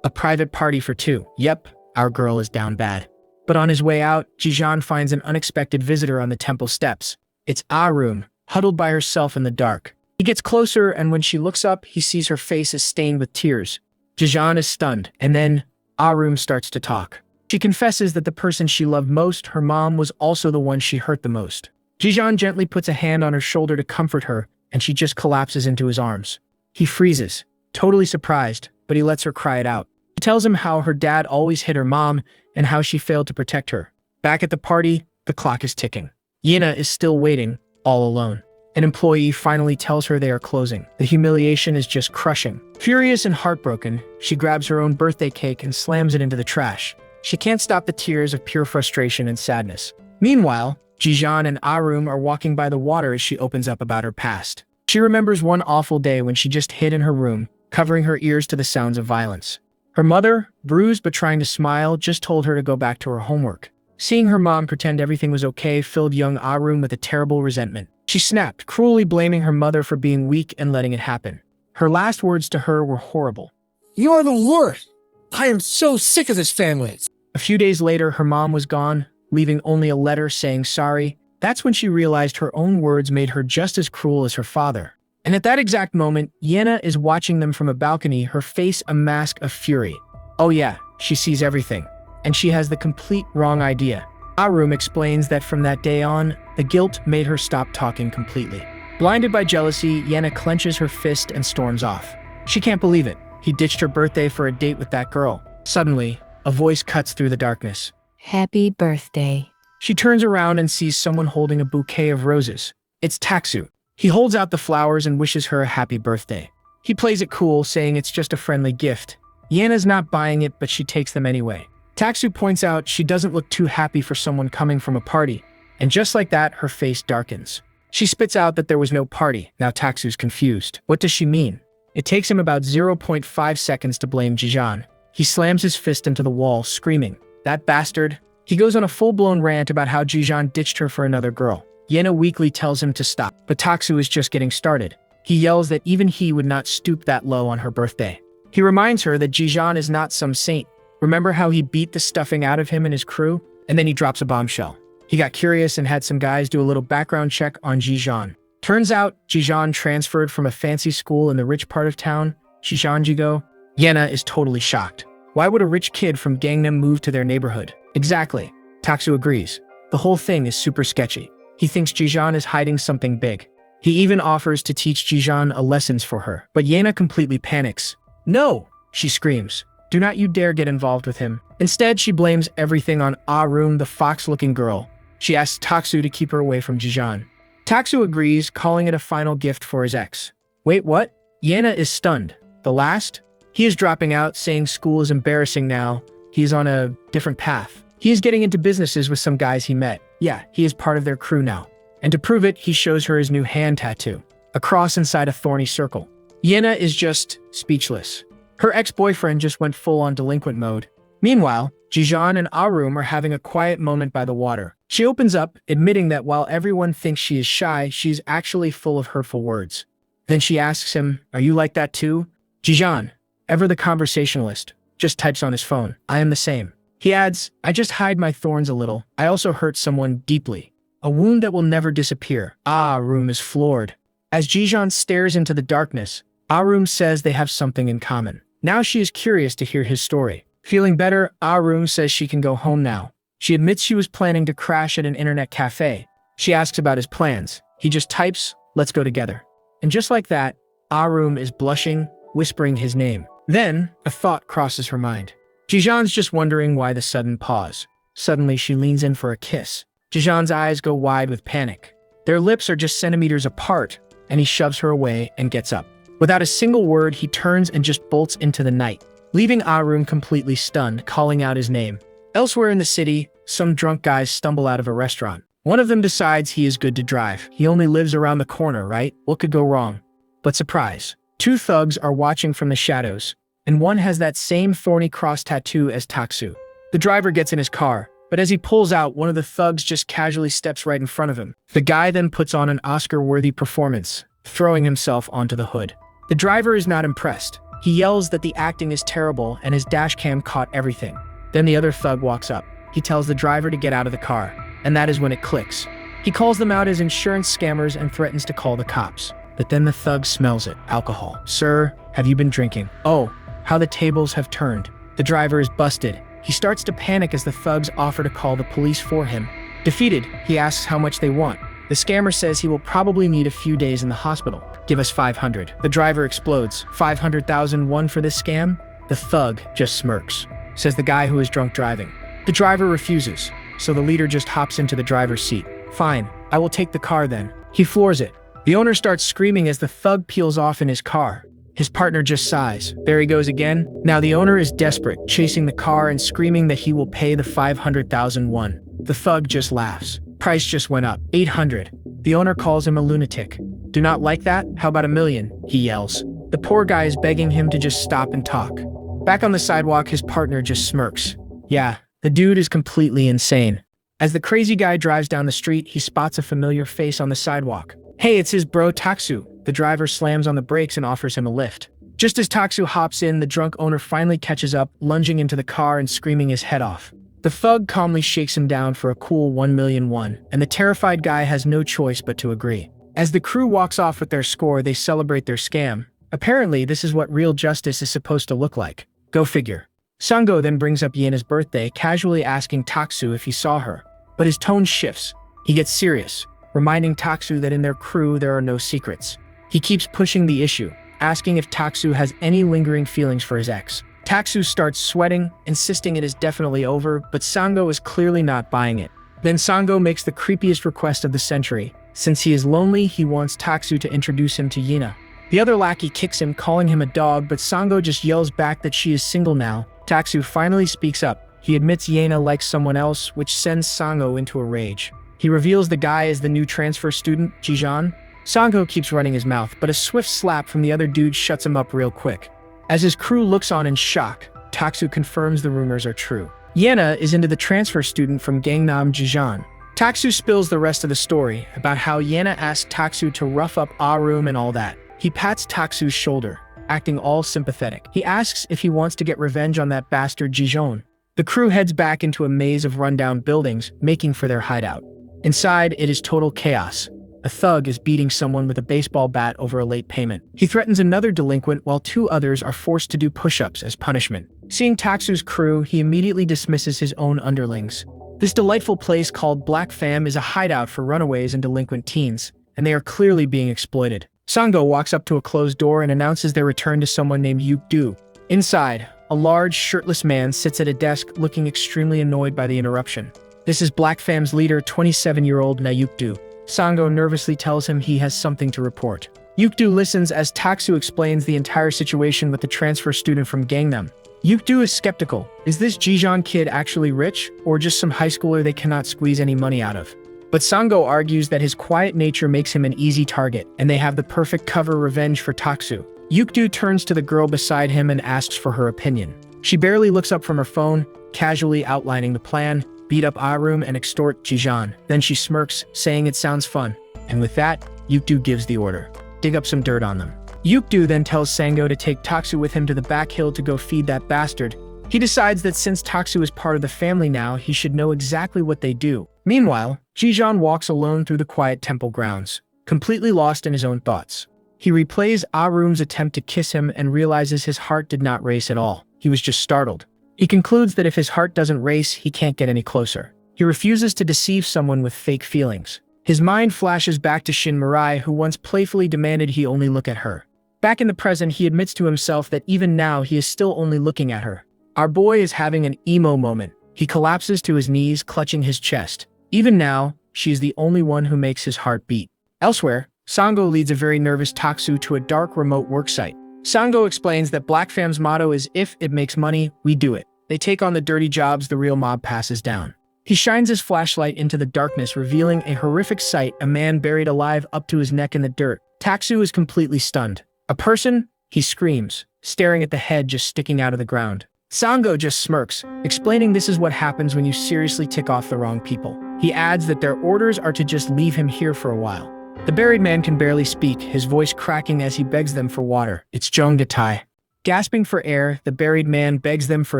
A private party for two. Yep, our girl is down bad. But on his way out, Jijan finds an unexpected visitor on the temple steps. It's Arum, huddled by herself in the dark. He gets closer, and when she looks up, he sees her face is stained with tears. Jijan is stunned, and then Arum starts to talk. She confesses that the person she loved most, her mom, was also the one she hurt the most. Jijan gently puts a hand on her shoulder to comfort her, and she just collapses into his arms. He freezes, totally surprised, but he lets her cry it out. He tells him how her dad always hit her mom and how she failed to protect her. Back at the party, the clock is ticking. Yena is still waiting, all alone. An employee finally tells her they are closing. The humiliation is just crushing. Furious and heartbroken, she grabs her own birthday cake and slams it into the trash. She can't stop the tears of pure frustration and sadness. Meanwhile, Jijan and Arum are walking by the water as she opens up about her past. She remembers one awful day when she just hid in her room, covering her ears to the sounds of violence. Her mother, bruised but trying to smile, just told her to go back to her homework. Seeing her mom pretend everything was okay filled young Arum with a terrible resentment. She snapped, cruelly blaming her mother for being weak and letting it happen. Her last words to her were horrible. You're the worst. I am so sick of this family. A few days later, her mom was gone, leaving only a letter saying sorry. That's when she realized her own words made her just as cruel as her father. And at that exact moment, Yena is watching them from a balcony, her face a mask of fury. Oh yeah, she sees everything. And she has the complete wrong idea. Arum explains that from that day on, the guilt made her stop talking completely. Blinded by jealousy, Yena clenches her fist and storms off. She can't believe it. He ditched her birthday for a date with that girl. Suddenly, a voice cuts through the darkness. Happy birthday. She turns around and sees someone holding a bouquet of roses. It's Taksu. He holds out the flowers and wishes her a happy birthday. He plays it cool, saying it's just a friendly gift. Yena's not buying it, but she takes them anyway. Taksu points out she doesn't look too happy for someone coming from a party, and just like that, her face darkens. She spits out that there was no party. Now Taksu's confused. What does she mean? It takes him about 0.5 seconds to blame Jijan. He slams his fist into the wall, screaming, "That bastard!" He goes on a full-blown rant about how Jijan ditched her for another girl. Yena weakly tells him to stop, but Taksu is just getting started. He yells that even he would not stoop that low on her birthday. He reminds her that Jijan is not some saint. Remember how he beat the stuffing out of him and his crew? And then he drops a bombshell. He got curious and had some guys do a little background check on Jijan. Turns out, Jijan transferred from a fancy school in the rich part of town, Shijanjigo. Yena is totally shocked. Why would a rich kid from Gangnam move to their neighborhood? Exactly. Taksu agrees. The whole thing is super sketchy. He thinks Jijan is hiding something big. He even offers to teach Jijan lessons for her. But Yena completely panics. "No!" she screams. "Do not you dare get involved with him." Instead, she blames everything on Arum, the fox-looking girl. She asks Taksu to keep her away from Jijan. Taksu agrees, calling it a final gift for his ex. Wait, what? Yena is stunned. The last? He is dropping out, saying school is embarrassing now. He is on a different path. He is getting into businesses with some guys he met. Yeah, he is part of their crew now. And to prove it, he shows her his new hand tattoo. A cross inside a thorny circle. Yena is just speechless. Her ex-boyfriend just went full-on delinquent mode. Meanwhile, Jijan and Arum are having a quiet moment by the water. She opens up, admitting that while everyone thinks she is shy, she's actually full of hurtful words. Then she asks him, "Are you like that too?" Jijan, ever the conversationalist, just types on his phone, "I am the same." He adds, "I just hide my thorns a little. I also hurt someone deeply. A wound that will never disappear." Arum is floored. As Jijan stares into the darkness, Arum says they have something in common. Now she is curious to hear his story. Feeling better, Arum says she can go home now. She admits she was planning to crash at an internet cafe. She asks about his plans. He just types, "Let's go together." And just like that, Arum is blushing, whispering his name. Then, a thought crosses her mind. Jijan's just wondering why the sudden pause. Suddenly, she leans in for a kiss. Jijan's eyes go wide with panic. Their lips are just centimeters apart, and he shoves her away and gets up. Without a single word, he turns and just bolts into the night, leaving Arum completely stunned, calling out his name. Elsewhere in the city, some drunk guys stumble out of a restaurant. One of them decides he is good to drive. He only lives around the corner, right? What could go wrong? But surprise, two thugs are watching from the shadows, and one has that same thorny cross tattoo as Taksu. The driver gets in his car, but as he pulls out, one of the thugs just casually steps right in front of him. The guy then puts on an Oscar-worthy performance, throwing himself onto the hood. The driver is not impressed. He yells that the acting is terrible and his dashcam caught everything. Then the other thug walks up. He tells the driver to get out of the car, and that is when it clicks. He calls them out as insurance scammers and threatens to call the cops. But then the thug smells it. Alcohol. Sir, have you been drinking? Oh, how the tables have turned. The driver is busted. He starts to panic as the thugs offer to call the police for him. Defeated, he asks how much they want. The scammer says he will probably need a few days in the hospital. Give us 500. The driver explodes. 500,000 won for this scam? The thug just smirks. Says the guy who is drunk driving. The driver refuses, so the leader just hops into the driver's seat. Fine, I will take the car then. He floors it. The owner starts screaming as the thug peels off in his car. His partner just sighs. There he goes again. Now the owner is desperate, chasing the car and screaming that he will pay the 500,000 won. The thug just laughs. Price just went up. 800. The owner calls him a lunatic. Do not like that? How about 1 million? He yells. The poor guy is begging him to just stop and talk. Back on the sidewalk, his partner just smirks. Yeah, the dude is completely insane. As the crazy guy drives down the street, he spots a familiar face on the sidewalk. Hey, it's his bro Taksu. The driver slams on the brakes and offers him a lift. Just as Taksu hops in, the drunk owner finally catches up, lunging into the car and screaming his head off. The thug calmly shakes him down for a cool 1 million won, and the terrified guy has no choice but to agree. As the crew walks off with their score, they celebrate their scam. Apparently, this is what real justice is supposed to look like. Go figure. Sango then brings up Yena's birthday, casually asking Taksu if he saw her. But his tone shifts. He gets serious, reminding Taksu that in their crew there are no secrets. He keeps pushing the issue, asking if Taksu has any lingering feelings for his ex. Taksu starts sweating, insisting it is definitely over, but Sango is clearly not buying it. Then Sango makes the creepiest request of the century. Since he is lonely, he wants Taksu to introduce him to Yena. The other lackey kicks him, calling him a dog, but Sango just yells back that she is single now. Taksu finally speaks up. He admits Yena likes someone else, which sends Sango into a rage. He reveals the guy is the new transfer student, Jijan. Sango keeps running his mouth, but a swift slap from the other dude shuts him up real quick. As his crew looks on in shock, Taksu confirms the rumors are true. Yena is into the transfer student from Gangnam Jijan. Taksu spills the rest of the story about how Yena asked Taksu to rough up A-room and all that. He pats Taksu's shoulder, acting all sympathetic. He asks if he wants to get revenge on that bastard Jijon. The crew heads back into a maze of rundown buildings, making for their hideout. Inside, it is total chaos. A thug is beating someone with a baseball bat over a late payment. He threatens another delinquent while 2 others are forced to do push-ups as punishment. Seeing Taksu's crew, he immediately dismisses his own underlings. This delightful place called Black Fam is a hideout for runaways and delinquent teens, and they are clearly being exploited. Sango walks up to a closed door and announces their return to someone named Yukdu. Inside, a large, shirtless man sits at a desk looking extremely annoyed by the interruption. This is Black Fam's leader, 27-year-old Nayukdu. Sango nervously tells him he has something to report. Yukdu listens as Taksu explains the entire situation with the transfer student from Gangnam. Yukdu is skeptical. Is this Jijan kid actually rich, or just some high schooler they cannot squeeze any money out of? But Sango argues that his quiet nature makes him an easy target, and they have the perfect cover revenge for Taksu. Yukdu turns to the girl beside him and asks for her opinion. She barely looks up from her phone, casually outlining the plan: beat up A-room and extort Jijan. Then she smirks, saying it sounds fun. And with that, Yukdu gives the order. Dig up some dirt on them. Yukdu then tells Sango to take Taksu with him to the back hill to go feed that bastard. He decides that since Taksu is part of the family now, he should know exactly what they do. Meanwhile, Jijan walks alone through the quiet temple grounds, completely lost in his own thoughts. He replays A-room's attempt to kiss him and realizes his heart did not race at all. He was just startled. He concludes that if his heart doesn't race, he can't get any closer. He refuses to deceive someone with fake feelings. His mind flashes back to Shin Mirai, who once playfully demanded he only look at her. Back in the present, he admits to himself that even now he is still only looking at her. Our boy is having an emo moment. He collapses to his knees, clutching his chest. Even now, she is the only one who makes his heart beat. Elsewhere, Sango leads a very nervous Taksu to a dark remote worksite. Sango explains that Black Fam's motto is, if it makes money, we do it. They take on the dirty jobs the real mob passes down. He shines his flashlight into the darkness, revealing a horrific sight, a man buried alive up to his neck in the dirt. Taksu is completely stunned. A person? He screams, staring at the head just sticking out of the ground. Sango just smirks, explaining this is what happens when you seriously tick off the wrong people. He adds that their orders are to just leave him here for a while. The buried man can barely speak, his voice cracking as he begs them for water. It's Jongdatai. Gasping for air, the buried man begs them for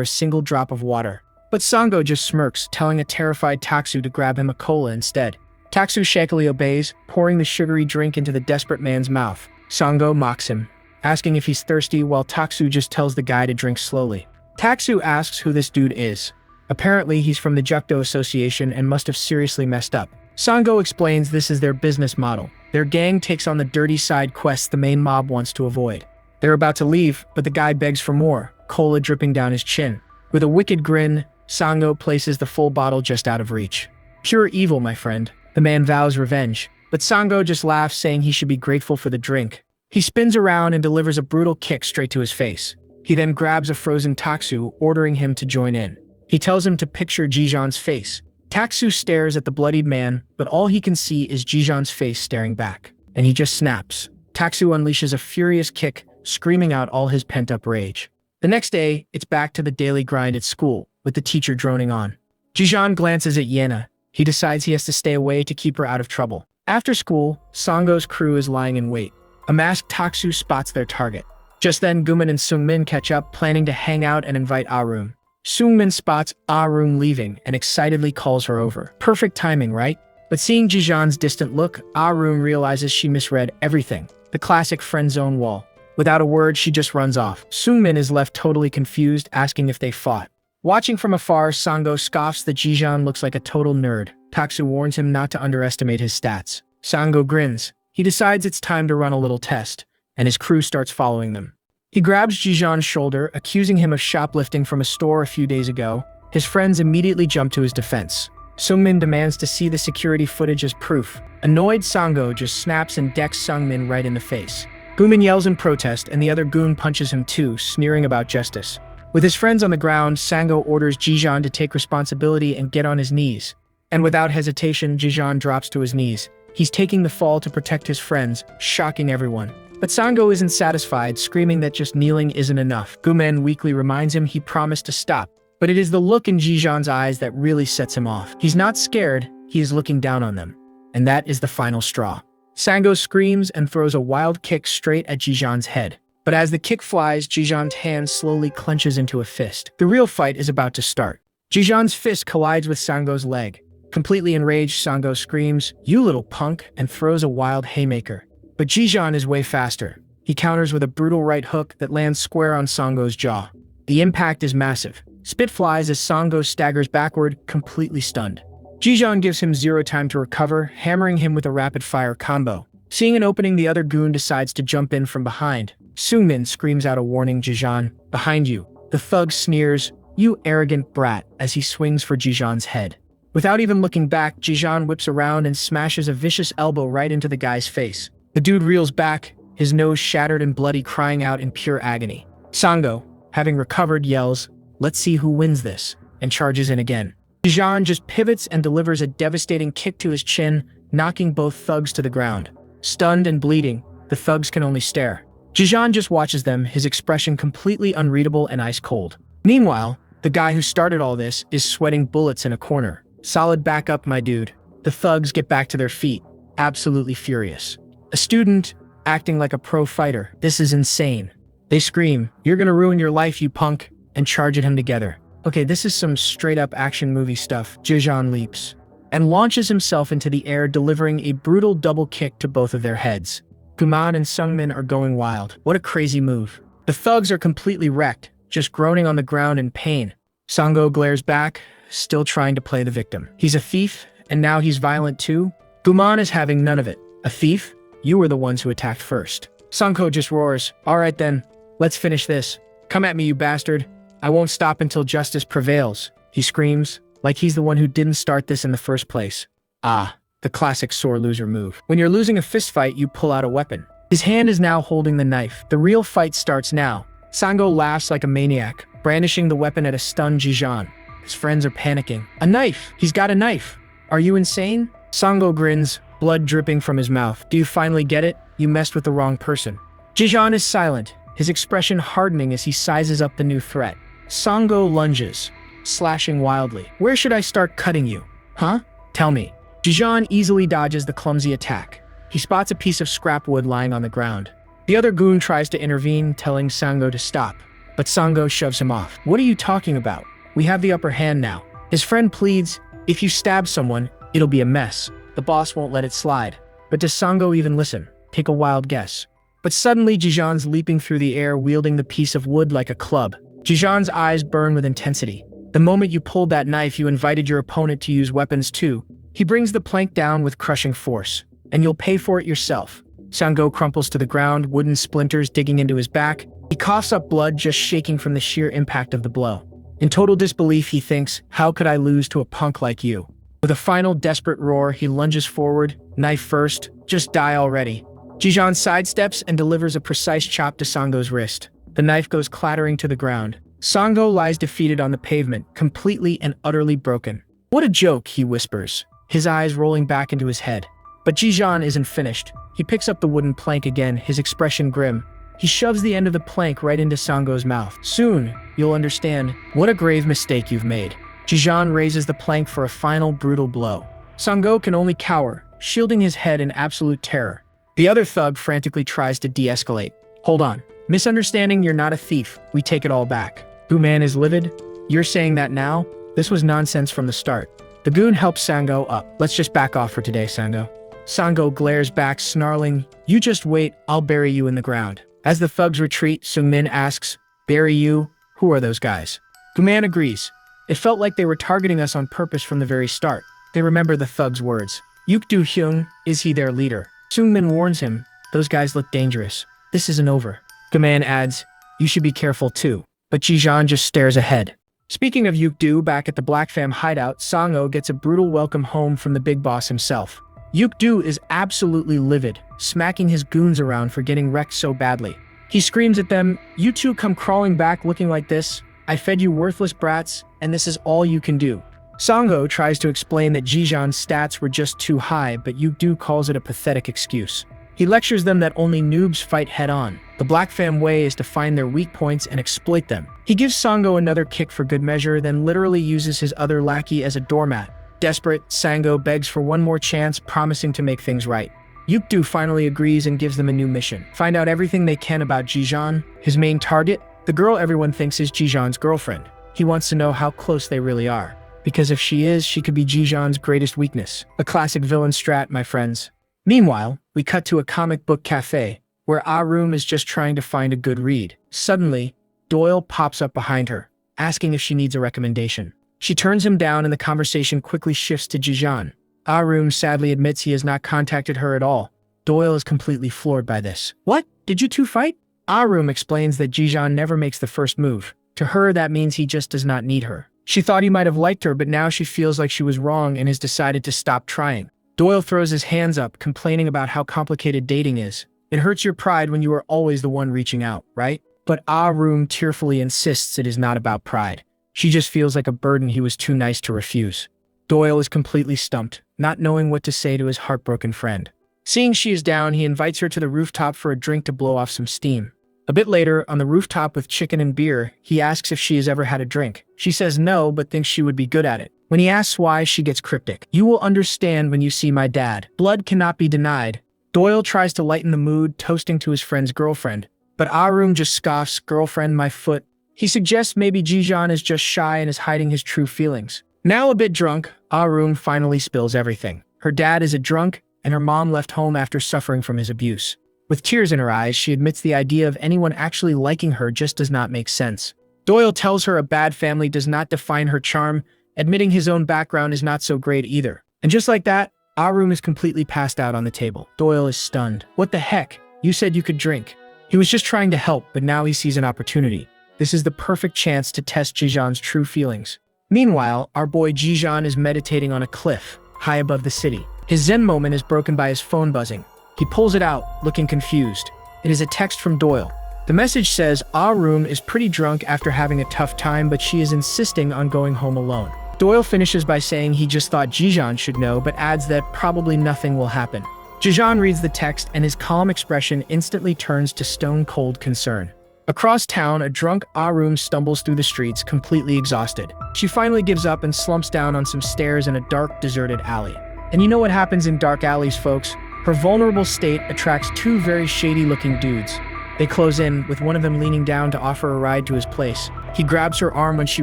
a single drop of water. But Sango just smirks, telling a terrified Taksu to grab him a cola instead. Taksu shakily obeys, pouring the sugary drink into the desperate man's mouth. Sango mocks him, asking if he's thirsty, while Taksu just tells the guy to drink slowly. Taksu asks who this dude is. Apparently, he's from the Jukdo Association and must have seriously messed up. Sango explains this is their business model. Their gang takes on the dirty side quests the main mob wants to avoid. They're about to leave, but the guy begs for more, cola dripping down his chin. With a wicked grin, Sango places the full bottle just out of reach. Pure evil, my friend. The man vows revenge, but Sango just laughs, saying he should be grateful for the drink. He spins around and delivers a brutal kick straight to his face. He then grabs a frozen Taksu, ordering him to join in. He tells him to picture Jijan's face. Taksu stares at the bloodied man, but all he can see is Jijan's face staring back. And he just snaps. Taksu unleashes a furious kick, screaming out all his pent-up rage. The next day, it's back to the daily grind at school, with the teacher droning on. Jijan glances at Yena. He decides he has to stay away to keep her out of trouble. After school, Sango's crew is lying in wait. A masked Taksu spots their target. Just then, Gumin and Sungmin catch up, planning to hang out and invite Arun. Sungmin spots Arun leaving and excitedly calls her over. Perfect timing, right? But seeing Jijan's distant look, Arun realizes she misread everything. The classic friend zone wall. Without a word, she just runs off. Sungmin is left totally confused, asking if they fought. Watching from afar, Sango scoffs that Jijan looks like a total nerd. Taksu warns him not to underestimate his stats. Sango grins. He decides it's time to run a little test, and his crew starts following them. He grabs Jijan's shoulder, accusing him of shoplifting from a store a few days ago. His friends immediately jump to his defense. Sungmin demands to see the security footage as proof. Annoyed, Sango just snaps and decks Sungmin right in the face. Gumin yells in protest, and the other goon punches him too, sneering about justice. With his friends on the ground, Sango orders Jijan to take responsibility and get on his knees. And without hesitation, Jijan drops to his knees. He's taking the fall to protect his friends, shocking everyone. But Sango isn't satisfied, screaming that just kneeling isn't enough. Gumen weakly reminds him he promised to stop. But it is the look in Jijan's eyes that really sets him off. He's not scared, he is looking down on them. And that is the final straw. Sango screams and throws a wild kick straight at Jijan's head. But as the kick flies, Jijan's hand slowly clenches into a fist. The real fight is about to start. Jijan's fist collides with Sango's leg. Completely enraged, Sango screams, "You little punk," and throws a wild haymaker. But Jijan is way faster. He counters with a brutal right hook that lands square on Sango's jaw. The impact is massive. Spit flies as Sango staggers backward, completely stunned. Jijan gives him zero time to recover, hammering him with a rapid-fire combo. Seeing an opening, the other goon decides to jump in from behind. Sungmin screams out a warning, "Jijan, behind you." The thug sneers, "You arrogant brat," as he swings for Jijan's head. Without even looking back, Jijan whips around and smashes a vicious elbow right into the guy's face. The dude reels back, his nose shattered and bloody, crying out in pure agony. Sango, having recovered, yells, "Let's see who wins this," and charges in again. Jijan just pivots and delivers a devastating kick to his chin, knocking both thugs to the ground. Stunned and bleeding, the thugs can only stare. Jijan just watches them, his expression completely unreadable and ice cold. Meanwhile, the guy who started all this is sweating bullets in a corner. "Solid backup, my dude." The thugs get back to their feet, absolutely furious. A student, acting like a pro fighter. This is insane. They scream, "You're gonna ruin your life, you punk," and charge at him together. Okay, this is some straight-up action movie stuff. Jijan leaps and launches himself into the air, delivering a brutal double kick to both of their heads. Guman and Sungmin are going wild. What a crazy move. The thugs are completely wrecked, just groaning on the ground in pain. Sango glares back, still trying to play the victim. He's a thief, and now he's violent too? Guman is having none of it. A thief? You were the ones who attacked first. Sango just roars, "All right then, let's finish this. Come at me, you bastard. I won't stop until justice prevails," he screams, like he's the one who didn't start this in the first place. Ah, the classic sore loser move. When you're losing a fistfight, you pull out a weapon. His hand is now holding the knife. The real fight starts now. Sango laughs like a maniac, brandishing the weapon at a stunned Jijan. His friends are panicking. A knife! He's got a knife! Are you insane? Sango grins, blood dripping from his mouth. Do you finally get it? You messed with the wrong person. Jijan is silent, his expression hardening as he sizes up the new threat. Sango lunges, slashing wildly. Where should I start cutting you? Huh? Tell me. Jijan easily dodges the clumsy attack. He spots a piece of scrap wood lying on the ground. The other goon tries to intervene, telling Sango to stop, but Sango shoves him off. What are you talking about? We have the upper hand now. His friend pleads, if you stab someone, it'll be a mess. The boss won't let it slide. But does Sango even listen? Take a wild guess. But suddenly Jijan's leaping through the air, wielding the piece of wood like a club. Jijan's eyes burn with intensity. The moment you pulled that knife, you invited your opponent to use weapons too. He brings the plank down with crushing force, and you'll pay for it yourself. Sango crumples to the ground, wooden splinters digging into his back. He coughs up blood, just shaking from the sheer impact of the blow. In total disbelief, he thinks, how could I lose to a punk like you? With a final desperate roar, he lunges forward, knife first, just die already. Jijan sidesteps and delivers a precise chop to Sango's wrist. The knife goes clattering to the ground. Sango lies defeated on the pavement, completely and utterly broken. What a joke, he whispers, his eyes rolling back into his head. But Jijan isn't finished. He picks up the wooden plank again, his expression grim. He shoves the end of the plank right into Sango's mouth. Soon, you'll understand what a grave mistake you've made. Jijan raises the plank for a final brutal blow. Sango can only cower, shielding his head in absolute terror. The other thug frantically tries to de-escalate. Hold on. Misunderstanding, you're not a thief. We take it all back. Goon is livid? You're saying that now? This was nonsense from the start. The goon helps Sango up. Let's just back off for today, Sango. Sango glares back, snarling, you just wait, I'll bury you in the ground. As the thugs retreat, Sungmin asks, bury you? Who are those guys? Guman agrees. It felt like they were targeting us on purpose from the very start. They remember the thug's words. Yukdu Hyung, is he their leader? Sungmin warns him, those guys look dangerous. This isn't over. Guman adds, you should be careful too. But Jijan just stares ahead. Speaking of Yukdu, back at the Black Fam hideout, Sango gets a brutal welcome home from the big boss himself. Yukdu is absolutely livid, smacking his goons around for getting wrecked so badly. He screams at them, you two come crawling back looking like this? I fed you worthless brats, and this is all you can do. Sango tries to explain that Jijan's stats were just too high, but Yukdu calls it a pathetic excuse. He lectures them that only noobs fight head-on. The Black Fam way is to find their weak points and exploit them. He gives Sango another kick for good measure, then literally uses his other lackey as a doormat. Desperate, Sango begs for one more chance, promising to make things right. Yukdu finally agrees and gives them a new mission. Find out everything they can about Jijan, his main target, the girl everyone thinks is Jijan's girlfriend. He wants to know how close they really are. Because if she is, she could be Jijan's greatest weakness. A classic villain strat, my friends. Meanwhile, we cut to a comic book cafe, where Arum is just trying to find a good read. Suddenly, Doyle pops up behind her, asking if she needs a recommendation. She turns him down and the conversation quickly shifts to Jijan. Arum sadly admits he has not contacted her at all. Doyle is completely floored by this. What? Did you two fight? Arum explains that Jijan never makes the first move. To her, that means he just does not need her. She thought he might have liked her, but now she feels like she was wrong and has decided to stop trying. Doyle throws his hands up, complaining about how complicated dating is. It hurts your pride when you are always the one reaching out, right? But Arum tearfully insists it is not about pride. She just feels like a burden he was too nice to refuse. Doyle is completely stumped, not knowing what to say to his heartbroken friend. Seeing she is down, he invites her to the rooftop for a drink to blow off some steam. A bit later, on the rooftop with chicken and beer, he asks if she has ever had a drink. She says no, but thinks she would be good at it. When he asks why, she gets cryptic. You will understand when you see my dad. Blood cannot be denied. Doyle tries to lighten the mood, toasting to his friend's girlfriend. But Arum just scoffs, girlfriend, my foot. He suggests maybe Jijan is just shy and is hiding his true feelings. Now a bit drunk, Arum finally spills everything. Her dad is a drunk, and her mom left home after suffering from his abuse. With tears in her eyes, she admits the idea of anyone actually liking her just does not make sense. Doyle tells her a bad family does not define her charm, admitting his own background is not so great either. And just like that, Arum is completely passed out on the table. Doyle is stunned. What the heck? You said you could drink. He was just trying to help, but now he sees an opportunity. This is the perfect chance to test Jijan's true feelings. Meanwhile, our boy Jijan is meditating on a cliff, high above the city. His zen moment is broken by his phone buzzing. He pulls it out, looking confused. It is a text from Doyle. The message says Ah-room is pretty drunk after having a tough time, but she is insisting on going home alone. Doyle finishes by saying he just thought Jijan should know, but adds that probably nothing will happen. Jijan reads the text and his calm expression instantly turns to stone-cold concern. Across town, a drunk Ah-room stumbles through the streets, completely exhausted. She finally gives up and slumps down on some stairs in a dark, deserted alley. And you know what happens in dark alleys, folks? Her vulnerable state attracts two very shady-looking dudes. They close in, with one of them leaning down to offer a ride to his place. He grabs her arm when she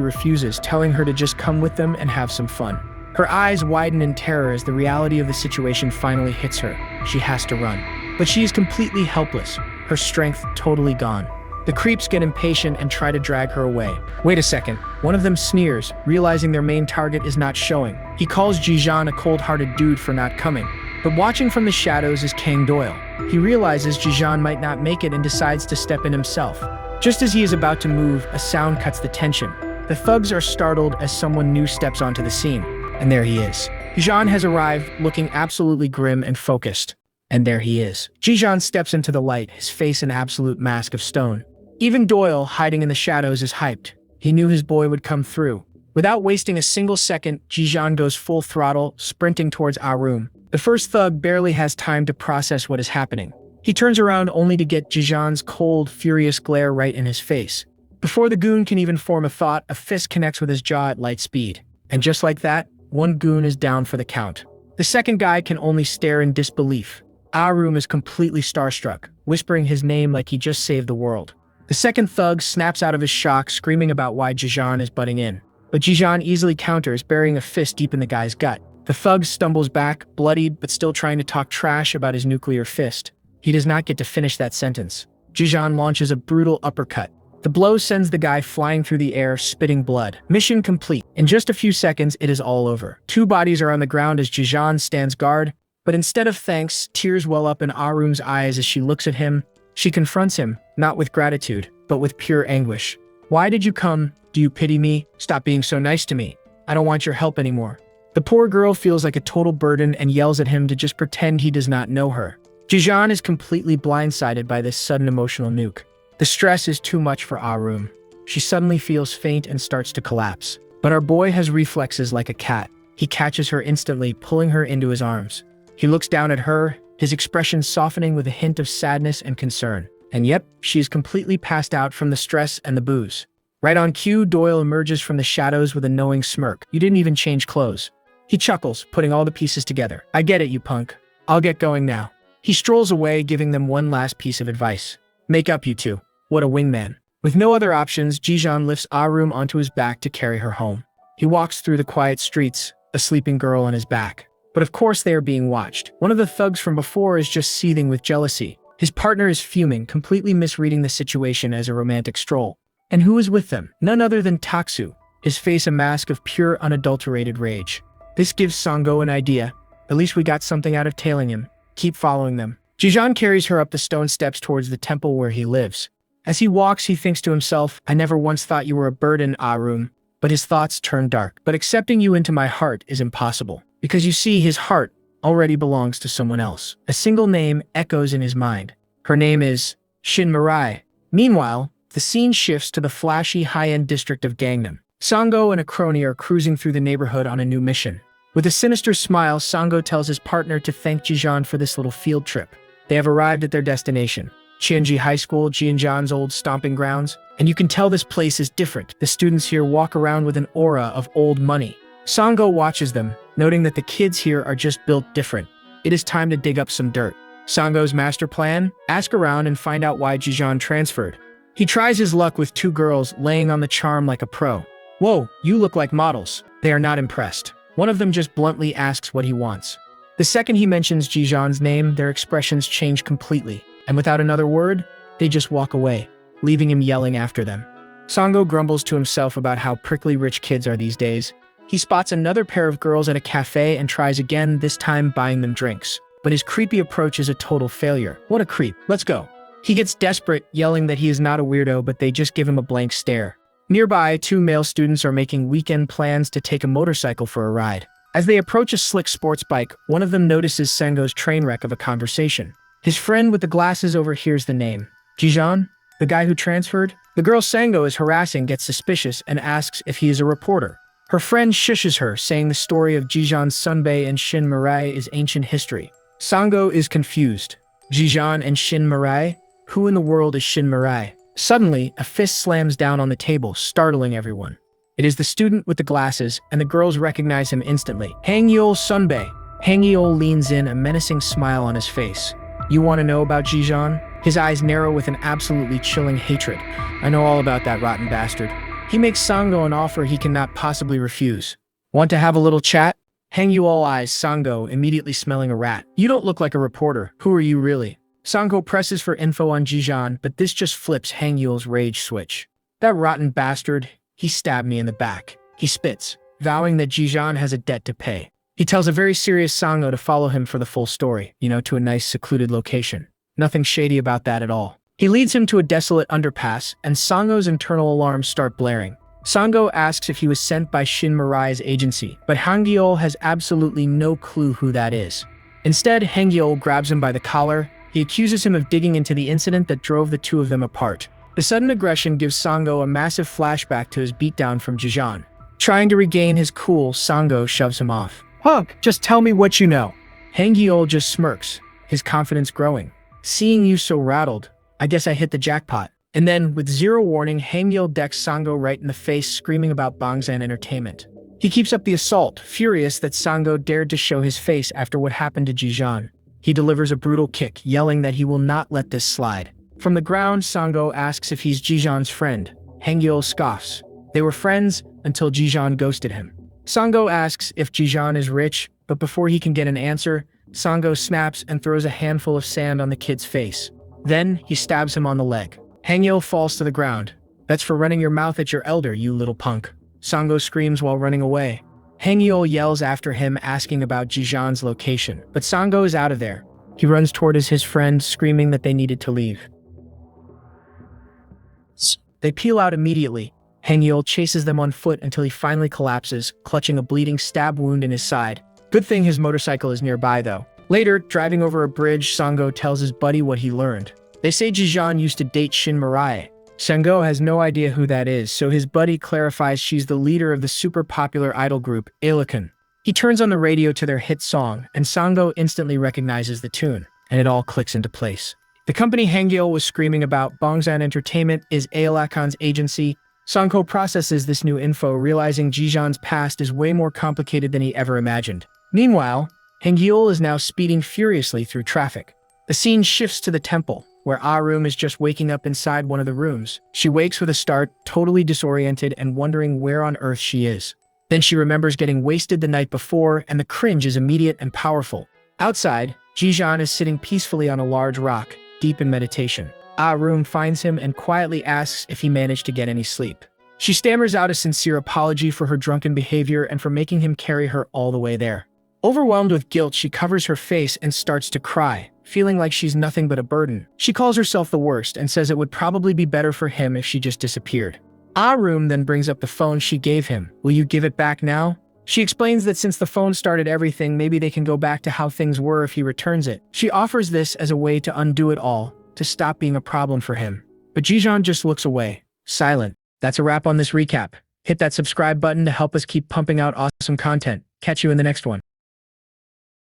refuses, telling her to just come with them and have some fun. Her eyes widen in terror as the reality of the situation finally hits her. She has to run. But she is completely helpless, her strength totally gone. The creeps get impatient and try to drag her away. Wait a second. One of them sneers, realizing their main target is not showing. He calls Jijan a cold-hearted dude for not coming. But watching from the shadows is Kang Doyle. He realizes Jijan might not make it and decides to step in himself. Just as he is about to move, a sound cuts the tension. The thugs are startled as someone new steps onto the scene. And there he is. Jijan has arrived, looking absolutely grim and focused. And there he is. Jijan steps into the light, his face an absolute mask of stone. Even Doyle, hiding in the shadows, is hyped. He knew his boy would come through. Without wasting a single second, Jijan goes full throttle, sprinting towards our room. The first thug barely has time to process what is happening. He turns around only to get Jijan's cold, furious glare right in his face. Before the goon can even form a thought, a fist connects with his jaw at light speed. And just like that, one goon is down for the count. The second guy can only stare in disbelief. Arum is completely starstruck, whispering his name like he just saved the world. The second thug snaps out of his shock, screaming about why Jijan is butting in. But Jijan easily counters, burying a fist deep in the guy's gut. The thug stumbles back, bloodied but still trying to talk trash about his nuclear fist. He does not get to finish that sentence. Jijan launches a brutal uppercut. The blow sends the guy flying through the air, spitting blood. Mission complete. In just a few seconds, it is all over. Two bodies are on the ground as Jijan stands guard, but instead of thanks, tears well up in Arum's eyes as she looks at him. She confronts him, not with gratitude, but with pure anguish. Why did you come? Do you pity me? Stop being so nice to me. I don't want your help anymore. The poor girl feels like a total burden and yells at him to just pretend he does not know her. Jijan is completely blindsided by this sudden emotional nuke. The stress is too much for Arum. She suddenly feels faint and starts to collapse. But our boy has reflexes like a cat. He catches her instantly, pulling her into his arms. He looks down at her, his expression softening with a hint of sadness and concern. And yep, she is completely passed out from the stress and the booze. Right on cue, Doyle emerges from the shadows with a knowing smirk. You didn't even change clothes. He chuckles, putting all the pieces together. I get it, you punk. I'll get going now. He strolls away, giving them one last piece of advice. Make up, you two. What a wingman. With no other options, Jijan lifts Arum onto his back to carry her home. He walks through the quiet streets, a sleeping girl on his back. But of course they are being watched. One of the thugs from before is just seething with jealousy. His partner is fuming, completely misreading the situation as a romantic stroll. And who is with them? None other than Taksu, his face a mask of pure, unadulterated rage. This gives Sango an idea. At least we got something out of tailing him. Keep following them. Jijan carries her up the stone steps towards the temple where he lives. As he walks, he thinks to himself, I never once thought you were a burden, Arum. But his thoughts turn dark. But accepting you into my heart is impossible. Because you see, his heart already belongs to someone else. A single name echoes in his mind. Her name is Shin Mirai. Meanwhile, the scene shifts to the flashy high-end district of Gangnam. Sango and a crony are cruising through the neighborhood on a new mission. With a sinister smile, Sango tells his partner to thank Jijan for this little field trip. They have arrived at their destination, Chianji High School, Jianjan's old stomping grounds. And you can tell this place is different. The students here walk around with an aura of old money. Sango watches them, noting that the kids here are just built different. It is time to dig up some dirt. Sango's master plan? Ask around and find out why Jijan transferred. He tries his luck with two girls, laying on the charm like a pro. Whoa, you look like models. They are not impressed. One of them just bluntly asks what he wants. The second he mentions Jijan's name, their expressions change completely. And without another word, they just walk away, leaving him yelling after them. Sango grumbles to himself about how prickly rich kids are these days. He spots another pair of girls at a cafe and tries again, this time buying them drinks. But his creepy approach is a total failure. What a creep. Let's go. He gets desperate, yelling that he is not a weirdo, but they just give him a blank stare. Nearby, two male students are making weekend plans to take a motorcycle for a ride. As they approach a slick sports bike, one of them notices Sango's train wreck of a conversation. His friend with the glasses overhears the name. Jijan? The guy who transferred? The girl Sango is harassing gets suspicious and asks if he is a reporter. Her friend shushes her, saying the story of Jijan Sunbae and Shin Mirai is ancient history. Sango is confused. Jijan and Shin Mirai? Who in the world is Shin Mirai? Suddenly, a fist slams down on the table, startling everyone. It is the student with the glasses, and the girls recognize him instantly. Hangyul Sunbae. Hangyul leans in, a menacing smile on his face. You want to know about Jijan? His eyes narrow with an absolutely chilling hatred. I know all about that rotten bastard. He makes Sango an offer he cannot possibly refuse. Want to have a little chat? Hangyul eyes Sango, immediately smelling a rat. You don't look like a reporter. Who are you really? Sango presses for info on Jijan, but this just flips Hangyul's rage switch. That rotten bastard, he stabbed me in the back. He spits, vowing that Jijan has a debt to pay. He tells a very serious Sango to follow him for the full story, to a nice secluded location. Nothing shady about that at all. He leads him to a desolate underpass, and Sango's internal alarms start blaring. Sango asks if he was sent by Shin Mirai's agency, but Hangyul has absolutely no clue who that is. Instead, Hangyul grabs him by the collar. He accuses him of digging into the incident that drove the two of them apart. The sudden aggression gives Sango a massive flashback to his beatdown from Jijan. Trying to regain his cool, Sango shoves him off. Hunk, just tell me what you know. Hangyul just smirks, his confidence growing. Seeing you so rattled, I guess I hit the jackpot. And then, with zero warning, Hangyul decks Sango right in the face, screaming about Bangsan Entertainment. He keeps up the assault, furious that Sango dared to show his face after what happened to Jijan. He delivers a brutal kick, yelling that he will not let this slide. From the ground, Sango asks if he's Jijan's friend. Hangyul scoffs. They were friends until Jijan ghosted him. Sango asks if Jijan is rich, but before he can get an answer, Sango snaps and throws a handful of sand on the kid's face. Then, he stabs him on the leg. Hangyul falls to the ground. That's for running your mouth at your elder, you little punk. Sango screams while running away. Hangyul yells after him, asking about Jijan's location, but Sango is out of there. He runs toward his friend, screaming that they needed to leave. They peel out immediately. Hangyul chases them on foot until he finally collapses, clutching a bleeding stab wound in his side. Good thing his motorcycle is nearby, though. Later, driving over a bridge, Sango tells his buddy what he learned. They say Jijan used to date Shin Mirai. Sango has no idea who that is, so his buddy clarifies she's the leader of the super popular idol group, Alicon. He turns on the radio to their hit song, and Sango instantly recognizes the tune, and it all clicks into place. The company Hangyul was screaming about, Bangsan Entertainment, is Ailicon's agency. Sango processes this new info, realizing Jijan's past is way more complicated than he ever imagined. Meanwhile, Hangyul is now speeding furiously through traffic. The scene shifts to the temple, where Arum is just waking up inside one of the rooms. She wakes with a start, totally disoriented and wondering where on earth she is. Then she remembers getting wasted the night before, and the cringe is immediate and powerful. Outside, Jijan is sitting peacefully on a large rock, deep in meditation. Arum finds him and quietly asks if he managed to get any sleep. She stammers out a sincere apology for her drunken behavior and for making him carry her all the way there. Overwhelmed with guilt, she covers her face and starts to cry, feeling like she's nothing but a burden. She calls herself the worst and says it would probably be better for him if she just disappeared. Arum then brings up the phone she gave him. Will you give it back now? She explains that since the phone started everything, maybe they can go back to how things were if he returns it. She offers this as a way to undo it all, to stop being a problem for him. But Jijan just looks away, silent. That's a wrap on this recap. Hit that subscribe button to help us keep pumping out awesome content. Catch you in the next one.